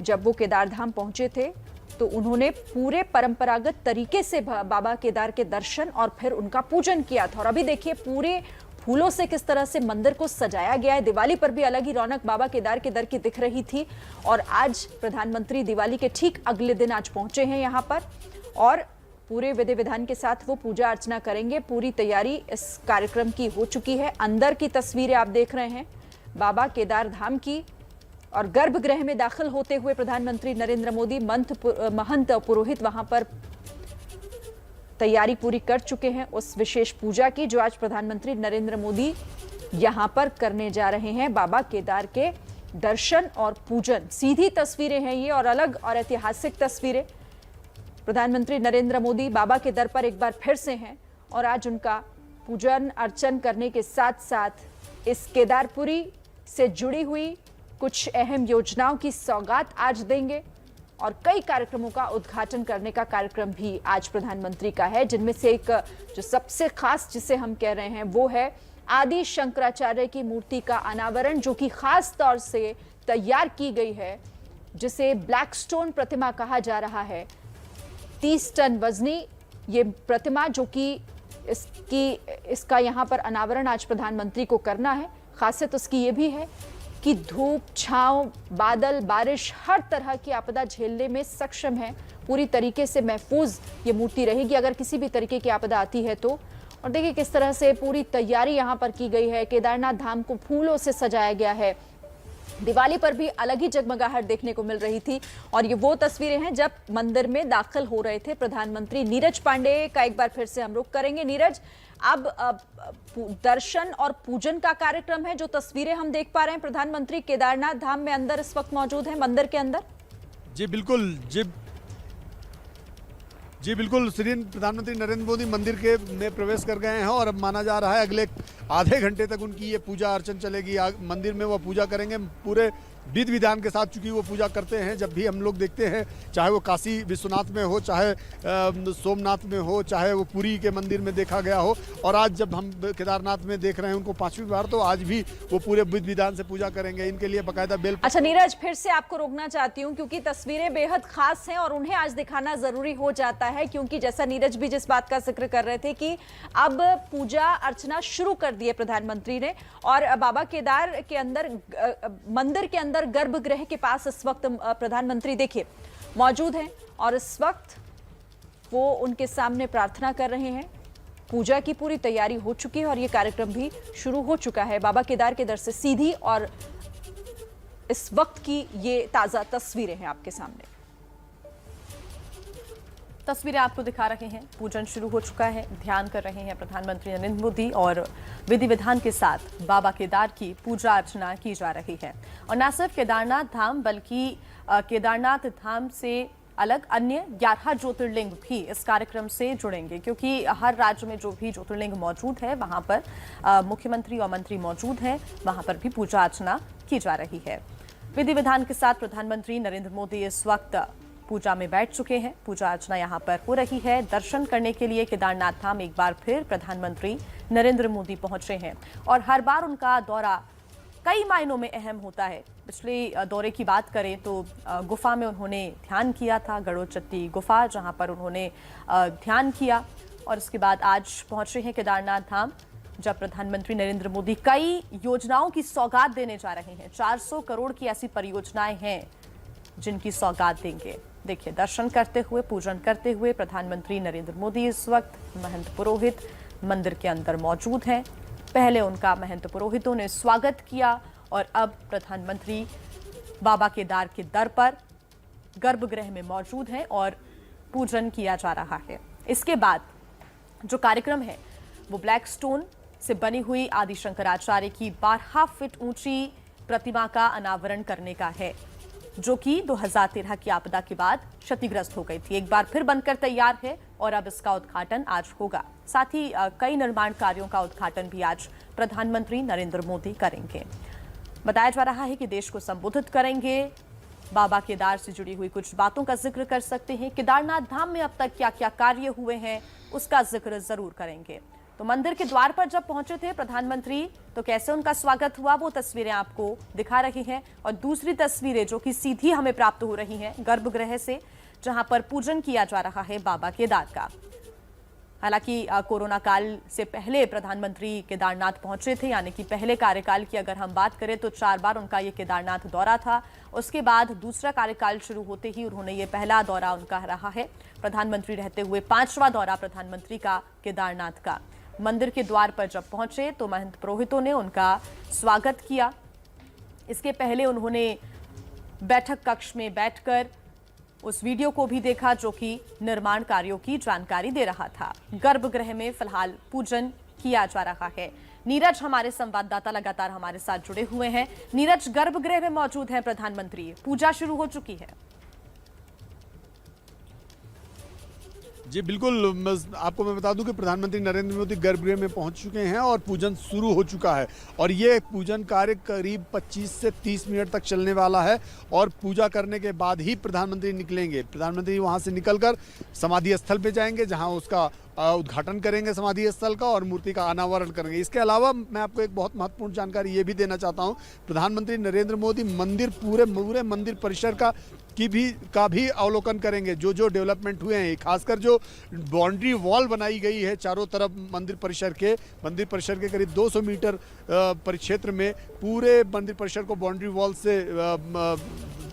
जब वो केदार धाम पहुंचे थे तो उन्होंने पूरे परंपरागत तरीके से बाबा केदार के दर्शन और फिर उनका पूजन किया था। और अभी देखिए पूरे फूलों से किस तरह से मंदिर को सजाया गया है। दिवाली पर भी अलग ही रौनक बाबा केदार के दर की दिख रही थी, और आज प्रधानमंत्री दिवाली के ठीक अगले दिन आज पहुंचे हैं यहाँ पर, और पूरे विधि विधान के साथ वो पूजा अर्चना करेंगे। पूरी तैयारी इस कार्यक्रम की हो चुकी है। अंदर की तस्वीरें आप देख रहे हैं बाबा केदार धाम की, और गर्भगृह में दाखिल होते हुए प्रधानमंत्री नरेंद्र मोदी महंत पुरोहित वहां पर तैयारी पूरी कर चुके हैं उस विशेष पूजा की, जो आज प्रधानमंत्री नरेंद्र मोदी यहां पर करने जा रहे हैं। बाबा केदार के दर्शन और पूजन, सीधी तस्वीरें हैं ये और अलग और ऐतिहासिक तस्वीरें। प्रधानमंत्री नरेंद्र मोदी बाबा के दर पर एक बार फिर से हैं, और आज उनका पूजन अर्चन करने के साथ साथ इस केदारपुरी से जुड़ी हुई कुछ अहम योजनाओं की सौगात आज देंगे, और कई कार्यक्रमों का उद्घाटन करने का कार्यक्रम भी आज प्रधानमंत्री का है, जिनमें से एक जो सबसे खास जिसे हम कह रहे हैं वो है आदि शंकराचार्य की मूर्ति का अनावरण, जो कि खास तौर से तैयार की गई है, जिसे ब्लैक स्टोन प्रतिमा कहा जा रहा है। 30 टन वजनी ये प्रतिमा, जो कि इसका यहाँ पर अनावरण आज प्रधानमंत्री को करना है। खासियत उसकी ये भी है कि धूप, छांव, बादल, बारिश, हर तरह की आपदा झेलने में सक्षम है। पूरी तरीके से महफूज ये मूर्ति रहेगी अगर किसी भी तरीके की आपदा आती है तो। और देखिए किस तरह से पूरी तैयारी यहाँ पर की गई है। केदारनाथ धाम को फूलों से सजाया गया है। दिवाली पर भी अलग ही जगमगाहट देखने को मिल रही थी, और ये वो तस्वीरें हैं जब मंदिर में दाखिल हो रहे थे प्रधानमंत्री। नीरज पांडे का एक बार फिर से हम रुख करेंगे। नीरज, अब दर्शन और पूजन का कार्यक्रम है, जो तस्वीरें हम देख पा रहे हैं प्रधानमंत्री केदारनाथ धाम में अंदर इस वक्त मौजूद है, मंदिर के अंदर। जी बिल्कुल, जी जी बिल्कुल, प्रधानमंत्री नरेंद्र मोदी मंदिर के में प्रवेश कर गए हैं और अब माना जा रहा है अगले आधे घंटे तक उनकी ये पूजा अर्चन चलेगी। मंदिर में वो पूजा करेंगे पूरे विधि विधान के साथ, चूंकि वो पूजा करते हैं जब भी हम लोग देखते हैं, चाहे वो काशी विश्वनाथ में हो, चाहे सोमनाथ में हो, चाहे वो पुरी के मंदिर में देखा गया हो, और आज जब हम केदारनाथ में देख रहे हैं उनको 5वीं बार, तो आज भी वो पूरे विधि विधान से पूजा करेंगे। इनके लिए बाकायदा बेल। अच्छा नीरज, फिर से आपको रोकना चाहती हूँ क्योंकि तस्वीरें बेहद खास हैं और उन्हें आज दिखाना जरूरी हो जाता है, क्योंकि जैसा नीरज भी जिस बात का जिक्र कर रहे थे कि अब पूजा अर्चना शुरू कर दी है प्रधानमंत्री ने, और बाबा केदार के अंदर मंदिर के अंदर गर्भगृह के पास इस वक्त प्रधानमंत्री देखिए मौजूद हैं और इस वक्त वो उनके सामने प्रार्थना कर रहे हैं। पूजा की पूरी तैयारी हो चुकी है और ये कार्यक्रम भी शुरू हो चुका है। बाबा केदार के दर से सीधी और इस वक्त की ये ताजा तस्वीरें हैं आपके सामने। तस्वीरें आपको दिखा रहे हैं, पूजन शुरू हो चुका है, ध्यान कर रहे हैं प्रधानमंत्री नरेंद्र मोदी और विधि विधान के साथ बाबा केदार की पूजा अर्चना की जा रही है। और न सिर्फ केदारनाथ धाम बल्कि केदारनाथ धाम से अलग अन्य 11 ज्योतिर्लिंग भी इस कार्यक्रम से जुड़ेंगे, क्योंकि हर राज्य में जो भी ज्योतिर्लिंग मौजूद है वहां पर मुख्यमंत्री और मंत्री मौजूद हैं, वहां पर भी पूजा अर्चना की जा रही है। विधि विधान के साथ प्रधानमंत्री नरेंद्र मोदी इस वक्त पूजा में बैठ चुके हैं। पूजा अर्चना यहां पर हो रही है। दर्शन करने के लिए केदारनाथ धाम एक बार फिर प्रधानमंत्री नरेंद्र मोदी पहुंचे हैं और हर बार उनका दौरा कई मायनों में अहम होता है। पिछले दौरे की बात करें तो गुफा में उन्होंने ध्यान किया था, गड़ोचट्टी गुफा, जहां पर उन्होंने ध्यान किया, और इसके बाद आज पहुंचे हैं केदारनाथ धाम, जब प्रधानमंत्री नरेंद्र मोदी कई योजनाओं की सौगात देने जा रहे हैं। 400 करोड़ की ऐसी परियोजनाएं हैं जिनकी सौगात देंगे। देखिए, दर्शन करते हुए, पूजन करते हुए प्रधानमंत्री नरेंद्र मोदी इस वक्त महंत पुरोहित मंदिर के अंदर मौजूद हैं। पहले उनका महंत पुरोहितों ने स्वागत किया और अब प्रधानमंत्री बाबा केदार के दर पर गर्भगृह में मौजूद हैं और पूजन किया जा रहा है। इसके बाद जो कार्यक्रम है वो ब्लैक स्टोन से बनी हुई आदि शंकराचार्य की 12 फीट ऊंची प्रतिमा का अनावरण करने का है, जो कि 2013 की आपदा के बाद क्षतिग्रस्त हो गई थी। एक बार फिर बनकर तैयार है और अब इसका उद्घाटन आज होगा। साथ ही कई निर्माण कार्यों का उद्घाटन भी आज प्रधानमंत्री नरेंद्र मोदी करेंगे। बताया जा रहा है कि देश को संबोधित करेंगे, बाबा केदार से जुड़ी हुई कुछ बातों का जिक्र कर सकते हैं, केदारनाथ धाम में अब तक क्या क्या कार्य हुए हैं उसका जिक्र जरूर करेंगे। तो मंदिर के द्वार पर जब पहुंचे थे प्रधानमंत्री, तो कैसे उनका स्वागत हुआ वो तस्वीरें आपको दिखा रही हैं, और दूसरी तस्वीरें जो कि सीधी हमें प्राप्त हो रही हैं गर्भगृह से, जहां पर पूजन किया जा रहा है बाबा केदार का। हालांकि कोरोना काल से पहले प्रधानमंत्री केदारनाथ पहुंचे थे, यानी कि पहले कार्यकाल की अगर हम बात करें तो 4 बार उनका ये केदारनाथ दौरा था। उसके बाद दूसरा कार्यकाल शुरू होते ही उन्होंने ये पहला दौरा उनका रहा है। प्रधानमंत्री रहते हुए 5वां दौरा प्रधानमंत्री का केदारनाथ का। मंदिर के द्वार पर जब पहुंचे तो महंत पुरोहितों ने उनका स्वागत किया। इसके पहले उन्होंने बैठक कक्ष में बैठकर उस वीडियो को भी देखा जो कि निर्माण कार्यों की जानकारी दे रहा था। गर्भगृह में फिलहाल पूजन किया जा रहा है। नीरज हमारे संवाददाता लगातार हमारे साथ जुड़े हुए हैं। नीरज, गर्भगृह में मौजूद हैं प्रधानमंत्री, पूजा शुरू हो चुकी है। जी बिल्कुल, आपको मैं बता दूं कि प्रधानमंत्री नरेंद्र मोदी गर्भगृह में पहुंच चुके हैं और पूजन शुरू हो चुका है, और ये पूजन कार्य करीब 25 से 30 मिनट तक चलने वाला है, और पूजा करने के बाद ही प्रधानमंत्री निकलेंगे। प्रधानमंत्री वहां से निकलकर समाधि स्थल पे जाएंगे, जहां उसका उद्घाटन करेंगे समाधि स्थल का, और मूर्ति का अनावरण करेंगे। इसके अलावा मैं आपको एक बहुत महत्वपूर्ण जानकारी ये भी देना चाहता हूँ, प्रधानमंत्री नरेंद्र मोदी मंदिर पूरे मंदिर परिसर का भी अवलोकन करेंगे। जो डेवलपमेंट हुए हैं, खासकर जो बाउंड्री वॉल बनाई गई है चारों तरफ मंदिर परिसर के करीब 200 मीटर परिक्षेत्र में पूरे मंदिर परिसर को बाउंड्री वॉल से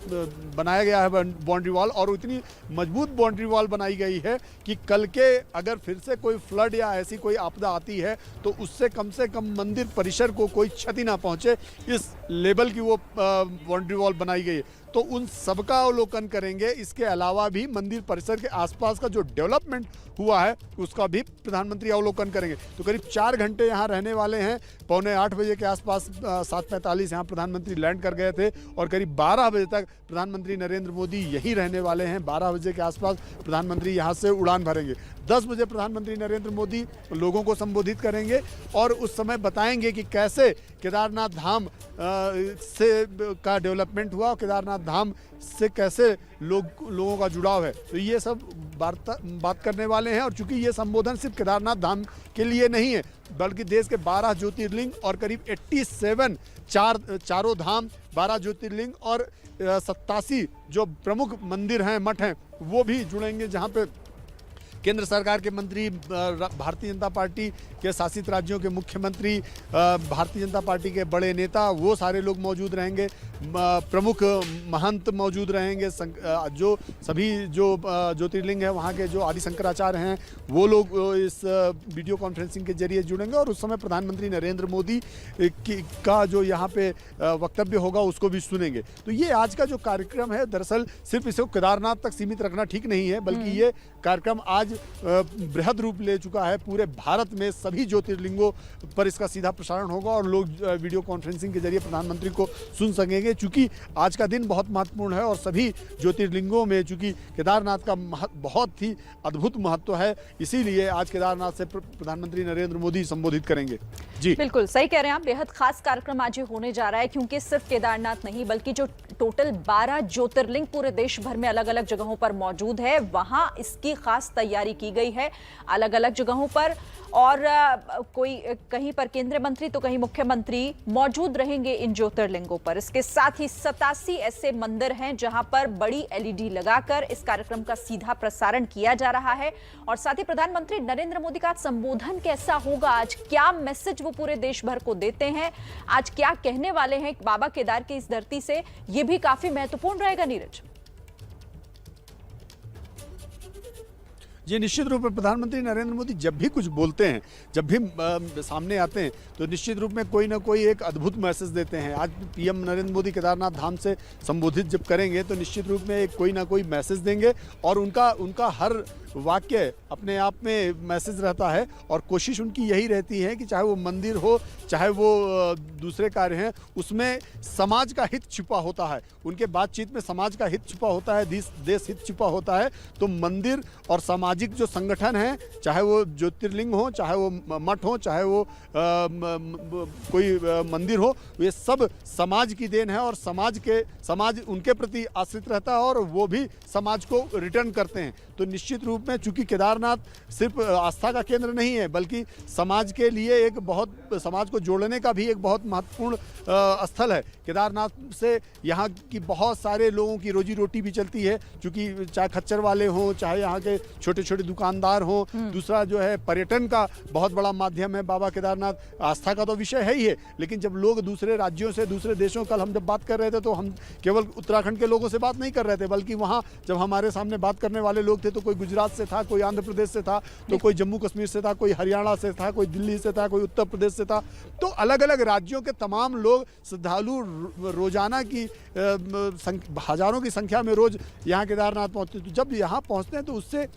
बनाया गया है बाउंड्री वॉल, और इतनी मजबूत बाउंड्री वॉल बनाई गई है कि कल के अगर फिर से कोई फ्लड या ऐसी कोई आपदा आती है तो उससे कम मंदिर परिसर को कोई क्षति ना पहुंचे, इस लेवल की वो बाउंड्री वॉल बनाई गई है। तो उन सबका अवलोकन करेंगे। इसके अलावा भी मंदिर परिसर के आसपास का जो डेवलपमेंट हुआ है उसका भी प्रधानमंत्री अवलोकन करेंगे। तो करीब 4 घंटे यहाँ रहने वाले हैं। 7:45 बजे के आसपास 7:45 यहाँ प्रधानमंत्री लैंड कर गए थे और करीब 12 बजे तक प्रधानमंत्री नरेंद्र मोदी यहीं रहने वाले हैं। 12 बजे के आसपास प्रधानमंत्री यहाँ से उड़ान भरेंगे। 10 बजे प्रधानमंत्री नरेंद्र मोदी लोगों को संबोधित करेंगे और उस समय बताएंगे कि कैसे केदारनाथ धाम से का डेवलपमेंट हुआ, केदारनाथ धाम से कैसे लोगों का जुड़ाव है। तो ये सब बात करने वाले हैं। और चूंकि ये संबोधन सिर्फ केदारनाथ धाम के लिए नहीं है बल्कि देश के 12 ज्योतिर्लिंग और करीब 87 चारों धाम, 12 ज्योतिर्लिंग और 87 जो प्रमुख मंदिर हैं, मठ हैं, वो भी जुड़ेंगे, जहाँ पे केंद्र सरकार के मंत्री, भारतीय जनता पार्टी के शासित राज्यों के मुख्यमंत्री, भारतीय जनता पार्टी के बड़े नेता, वो सारे लोग मौजूद रहेंगे। प्रमुख महंत मौजूद रहेंगे। जो सभी जो ज्योतिर्लिंग है वहाँ के जो आदि शंकराचार्य हैं वो लोग इस वीडियो कॉन्फ्रेंसिंग के जरिए जुड़ेंगे और उस समय प्रधानमंत्री नरेंद्र मोदी का जो यहाँ पे वक्तव्य होगा उसको भी सुनेंगे। तो ये आज का जो कार्यक्रम है, दरअसल सिर्फ इसे केदारनाथ तक सीमित रखना ठीक नहीं है, बल्कि ये कार्यक्रम आज बृहद रूप ले चुका है। पूरे भारत में सभी ज्योतिर्लिंगों पर इसका सीधा प्रसारण होगा और लोग वीडियो कॉन्फ्रेंसिंग के जरिए प्रधानमंत्री को सुन सकेंगे। चूंकि आज का दिन बहुत महत्वपूर्ण है और सभी ज्योतिर्लिंगों में चूंकि केदारनाथ का बहुत ही अद्भुत महत्व है, इसीलिए आज केदारनाथ से प्रधानमंत्री नरेंद्र मोदी संबोधित करेंगे। जी बिल्कुल सही कह रहे हैं आप। बेहद खास कार्यक्रम आज ये होने जा रहा है, क्योंकि सिर्फ केदारनाथ नहीं बल्कि जो टोटल 12 ज्योतिर्लिंग पूरे देश भर में अलग अलग जगहों पर मौजूद है, वहां इसकी खास तैयारी की गई है अलग अलग जगहों पर। और कोई कहीं पर केंद्रीय मंत्री तो कहीं मुख्यमंत्री मौजूद रहेंगे इन ज्योतिर्लिंगों पर। इसके साथ ही 87 ऐसे मंदिर हैं जहां पर बड़ी LED लगाकर इस कार्यक्रम का सीधा प्रसारण किया जा रहा है। और साथ ही प्रधानमंत्री नरेंद्र मोदी का संबोधन कैसा होगा, आज क्या मैसेज वो पूरे देश भर को देते हैं, आज क्या कहने वाले हैं बाबा केदार की इस धरती से, ये भी काफी महत्वपूर्ण रहेगा। नीरज जी, निश्चित रूप में प्रधानमंत्री नरेंद्र मोदी जब भी कुछ बोलते हैं, जब भी सामने आते हैं तो निश्चित रूप में कोई ना कोई एक अद्भुत मैसेज देते हैं। आज PM नरेंद्र मोदी केदारनाथ धाम से संबोधित जब करेंगे तो निश्चित रूप में एक कोई ना कोई मैसेज देंगे और उनका हर वाक्य अपने आप में मैसेज रहता है और कोशिश उनकी यही रहती है कि चाहे वो मंदिर हो, चाहे वो दूसरे कार्य हैं, उसमें समाज का हित छिपा होता है। उनके बातचीत में समाज का हित छिपा होता है, देश हित छिपा होता है। तो मंदिर और सामाजिक जो संगठन हैं, चाहे वो ज्योतिर्लिंग हो, चाहे वो मठ हो, चाहे वो कोई मंदिर हो, ये सब समाज की देन है और समाज उनके प्रति आश्रित रहता है और वो भी समाज को रिटर्न करते हैं। तो निश्चित रूप में चूंकि केदारनाथ सिर्फ आस्था का केंद्र नहीं है बल्कि समाज के लिए समाज को जोड़ने का भी एक बहुत महत्वपूर्ण स्थल है। केदारनाथ से यहाँ की बहुत सारे लोगों की रोजी रोटी भी चलती है, चूंकि चाहे खच्चर वाले हों, चाहे यहाँ के छोटे छोटे दुकानदार हों। दूसरा जो है पर्यटन का बहुत बड़ा माध्यम है बाबा केदारनाथ। आस्था का तो विषय है ही है, लेकिन जब लोग दूसरे राज्यों से, दूसरे देशों, कल हम जब बात कर रहे थे तो हम केवल उत्तराखंड के लोगों से बात नहीं कर रहे थे, बल्कि वहाँ जब हमारे सामने बात करने वाले लोग थे तो कोई गुजरात से था, कोई आंध्र प्रदेश से था, तो कोई जम्मू कश्मीर से था, कोई हरियाणा से था, कोई दिल्ली से था, कोई उत्तर प्रदेश से था। तो अलग अलग राज्यों के तमाम लोग श्रद्धालु रोजाना की हजारों की संख्या में रोज यहाँ केदारनाथ पहुँचते। तो जब यहाँ पहुँचते हैं तो उससे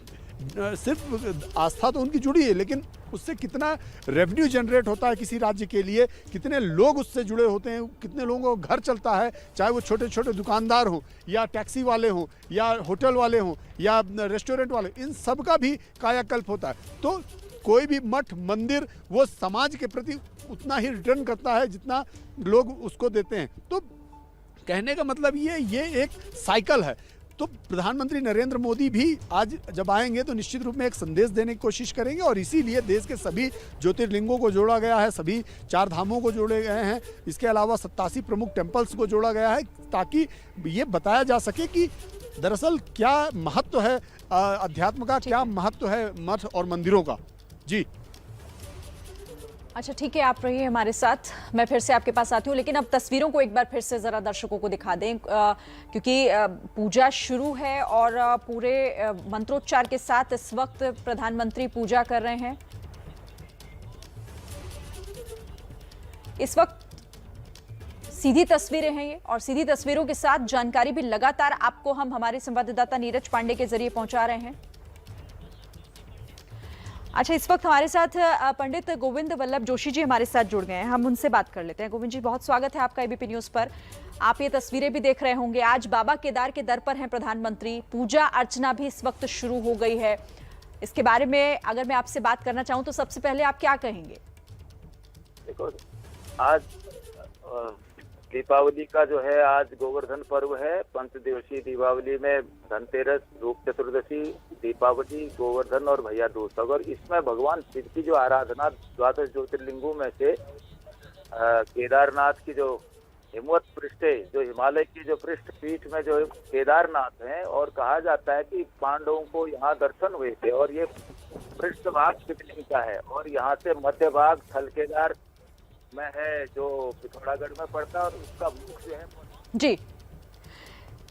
सिर्फ आस्था तो उनकी जुड़ी है, लेकिन उससे कितना रेवेन्यू जनरेट होता है किसी राज्य के लिए, कितने लोग उससे जुड़े होते हैं, कितने लोगों का घर चलता है, चाहे वो छोटे छोटे दुकानदार हों या टैक्सी वाले हों या होटल वाले हों या रेस्टोरेंट वाले, इन सब का भी कायाकल्प होता है। तो कोई भी मठ मंदिर वो समाज के प्रति उतना ही रिटर्न करता है जितना लोग उसको देते हैं। तो कहने का मतलब ये एक साइकिल है। तो प्रधानमंत्री नरेंद्र मोदी भी आज जब आएंगे तो निश्चित रूप में एक संदेश देने की कोशिश करेंगे और इसीलिए देश के सभी ज्योतिर्लिंगों को जोड़ा गया है, सभी 4 धामों को जोड़े गए हैं। इसके अलावा 87 प्रमुख टेम्पल्स को जोड़ा गया है ताकि ये बताया जा सके कि दरअसल क्या महत्व है अध्यात्म का, क्या महत्व है मठ और मंदिरों का। जी अच्छा ठीक है, आप रहिए हमारे साथ, मैं फिर से आपके पास आती हूँ, लेकिन अब तस्वीरों को एक बार फिर से ज़रा दर्शकों को दिखा दें, क्योंकि पूजा शुरू है और पूरे मंत्रोच्चार के साथ इस वक्त प्रधानमंत्री पूजा कर रहे हैं। इस वक्त सीधी तस्वीरें हैं ये, और सीधी तस्वीरों के साथ जानकारी भी लगातार आपको हम हमारे संवाददाता नीरज पांडे के जरिए पहुंचा रहे हैं। अच्छा, इस वक्त हमारे साथ पंडित गोविंद वल्लभ जोशी जी हमारे साथ जुड़ गए हैं, हम उनसे बात कर लेते हैं। गोविंद जी, बहुत स्वागत है आपका एबीपी न्यूज पर। आप ये तस्वीरें भी देख रहे होंगे, आज बाबा केदार के दर पर हैं प्रधानमंत्री, पूजा अर्चना भी इस वक्त शुरू हो गई है। इसके बारे में अगर मैं आपसे बात करना चाहूं तो सबसे पहले आप क्या कहेंगे? देखो, आज दीपावली का जो है, आज गोवर्धन पर्व है। पंचदिवसीय दीपावली में धनतेरस, रूप चतुर्दशी, दीपावली, गोवर्धन और भैया दूज। और इसमें भगवान शिव की जो आराधना, द्वादश ज्योतिर्लिंगों में से केदारनाथ की जो हिमवत पृष्ठ है, जो हिमालय की जो पृष्ठ पीठ में जो केदारनाथ है, और कहा जाता है कि पांडवों को यहाँ दर्शन हुए थे, और ये पृष्ठ भाग शिवलिंग का है, और यहाँ से मध्य भाग थल केदार में है जो पिथौरागढ़ में पड़ता है, और उसका मुख जो है। जी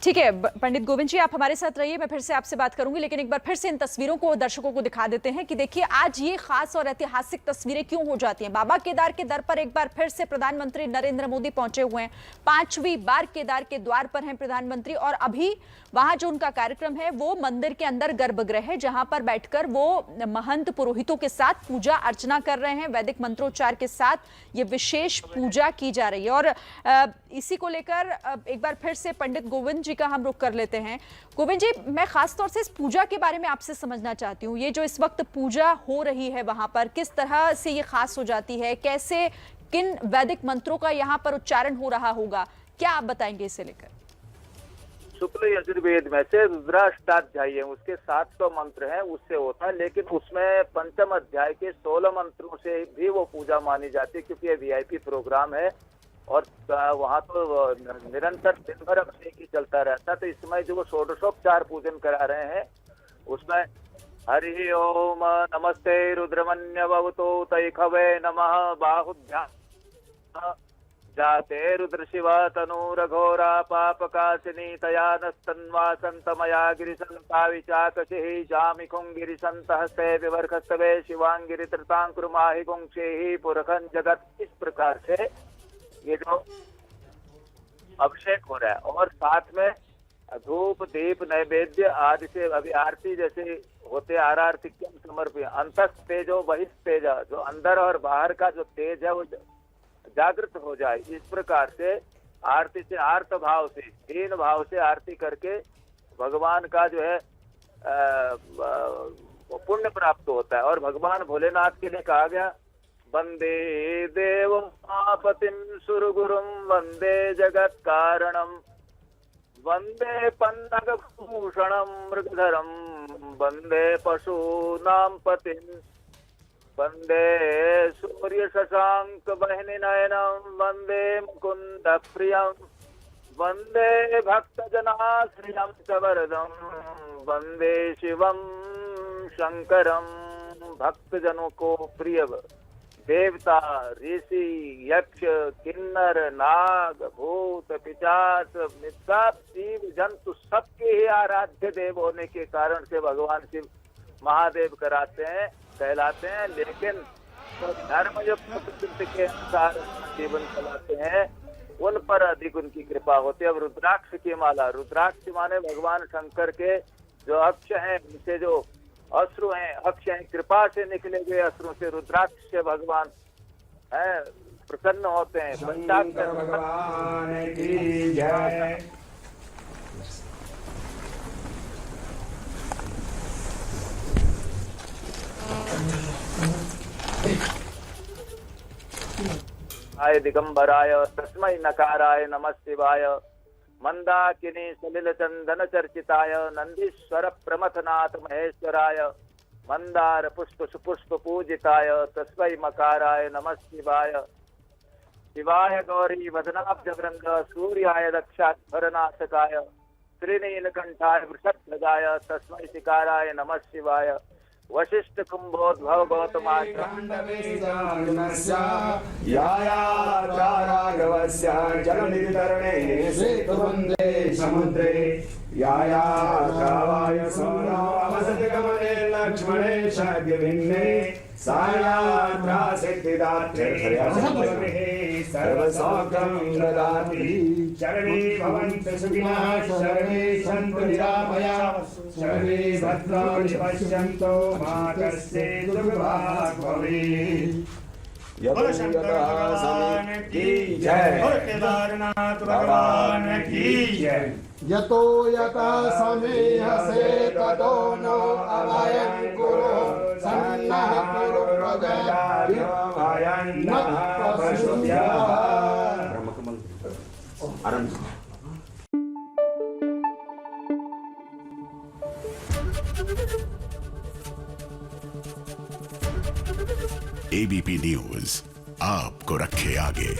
ठीक है पंडित गोविंद जी, आप हमारे साथ रहिए, मैं फिर से आपसे बात करूंगी, लेकिन एक बार फिर से इन तस्वीरों को दर्शकों को दिखा देते हैं कि देखिए आज ये खास और ऐतिहासिक तस्वीरें क्यों हो जाती हैं। बाबा केदार के दर पर एक बार फिर से प्रधानमंत्री नरेंद्र मोदी पहुंचे हुए हैं, 5वीं बार केदार के द्वार पर हैं प्रधानमंत्री, और अभी वहां जो उनका कार्यक्रम है वो मंदिर के अंदर गर्भगृह है, जहां पर बैठकर वो महंत पुरोहितों के साथ पूजा अर्चना कर रहे हैं। वैदिक मंत्रोच्चार के साथ ये विशेष पूजा की जा रही है, और इसी को लेकर एक बार फिर से पंडित गोविंद जी का हम रुख कर लेते हैं। गोविंद जी, मैं खासतौर से इस पूजा के बारे में आपसे समझना चाहती हूँ। ये जो इस वक्त पूजा हो रही है वहां पर, किस तरह से ये खास हो जाती है, कैसे, किन वैदिक मंत्रों का यहाँ पर उच्चारण हो रहा होगा, क्या आप बताएंगे इसे लेकर? शुक्ल यजुर्वेद में से रुद्राष्टाध्यायी है, उसके 700 मंत्र हैं, उससे होता है, लेकिन उसमें पंचम अध्याय के 16 मंत्रों से भी वो पूजा मानी जाती है, क्योंकि ये वीआईपी प्रोग्राम है, और वहाँ तो निरंतर दिन भर अभिषेक ही चलता रहता है। तो इस समय जो वो षोडशोपचार पूजन करा रहे हैं, उसमें हरि ओम नमस्ते रुद्रमन्य भवतो तैखवे नमः बाहुभ्यां जाते रुद्र शिवा तनूरघोरा पापकाशिनी तया नस्तन्वासन्तमया गिरिसन्ता विचाकशिः जामिकुं गिरिसन्तः से विवर्खस्तवे शिवांगिरित्रतांकुरुमाहि गुंक्षेहि पुरखं जगत। इस प्रकार से ये जो अभिषेक हो रहा है, और साथ में धूप दीप नैवेद्य आदि से अभी आरती जैसे होते आरतिक्यम समर्पित अंतस तेजो बहिस्तेज, जो अंदर और बाहर का जो तेज है वो जागृत हो जाए, इस प्रकार से आरती से आर्त भाव से, दीन भाव से आरती करके भगवान का जो है पुण्य प्राप्त होता है। और भगवान भोलेनाथ के लिए कहा गया, वंदे देव महापतिम सुरगुरुम वंदे जगत कारणम वंदे पन्नगभूषणम मृगधरम वंदे पशूनां पतिम वंदे सूर्य शशांक बहिनी नयनम वंदे मुकुंद प्रियम वंदे भक्त जनाश्रियम च वरदम वंदे शिवम शंकरम। भक्तजनों को प्रिय देवता, ऋषि, यक्ष, किन्नर, नाग, भूत, पिशाच, सब जीव जंतु सबके ही आराध्य देव होने के कारण से भगवान शिव महादेव कहलाते हैं। लेकिन तो धर्म जो प्रकृति के अनुसार जीवन चलाते हैं, उन पर अधिक उनकी कृपा होती है। अब रुद्राक्ष की माला, रुद्राक्ष माने भगवान शंकर के जो अक्ष हैं, उनसे जो अश्रु हैं, अक्ष हैं, कृपा से निकले हुए अश्रु से रुद्राक्ष से भगवान है प्रसन्न होते हैं। भगवान की जय। आय दिगंबराय तस्मै नकाराय नमः शिवाय मंदाकिनी सलिल चंदन चर्चिताय नंदीश्वर प्रमथनाथ महेश्वराय मंदार पुष्प सुपुष्प पूजिताय तस्मै मकाराय नमः शिवाय। शिवाय गौरी वदनाब्ज वृंद सूर्याय दक्षाध्वरनाशकाय श्रीनीलकंठाय वृषध्वजाय तस्मै शिकाराय नमः शिवाय। वशिष्ठ कुंभोद्भव गौतमाय जलनिधि तरणे सेतुबंधे समुद्रे याया श्रावाय सोनो अवसतिगमने लक्ष्मणे शाग्यभिन्ने सायात्रा सिद्धिदात्रे सर्वसौख्यं ददाति सर्वे भवन्तु सुखिनः सर्वे सन्तु निरामयाः सर्वे भद्राणि पश्यन्तु मा कश्चित् दुर्भाग् भवेत्। बोलो शंकर भगवान की जय, बोलो केदारनाथ भगवान की जय। यतो यथा समेहसे ततो नो अभयं कुरु सन्नः कुरु प्रजाभ्यः पशुभ्यः। ब्रह्मकमल आरंभ। एबीपी न्यूज आपको रखे आगे।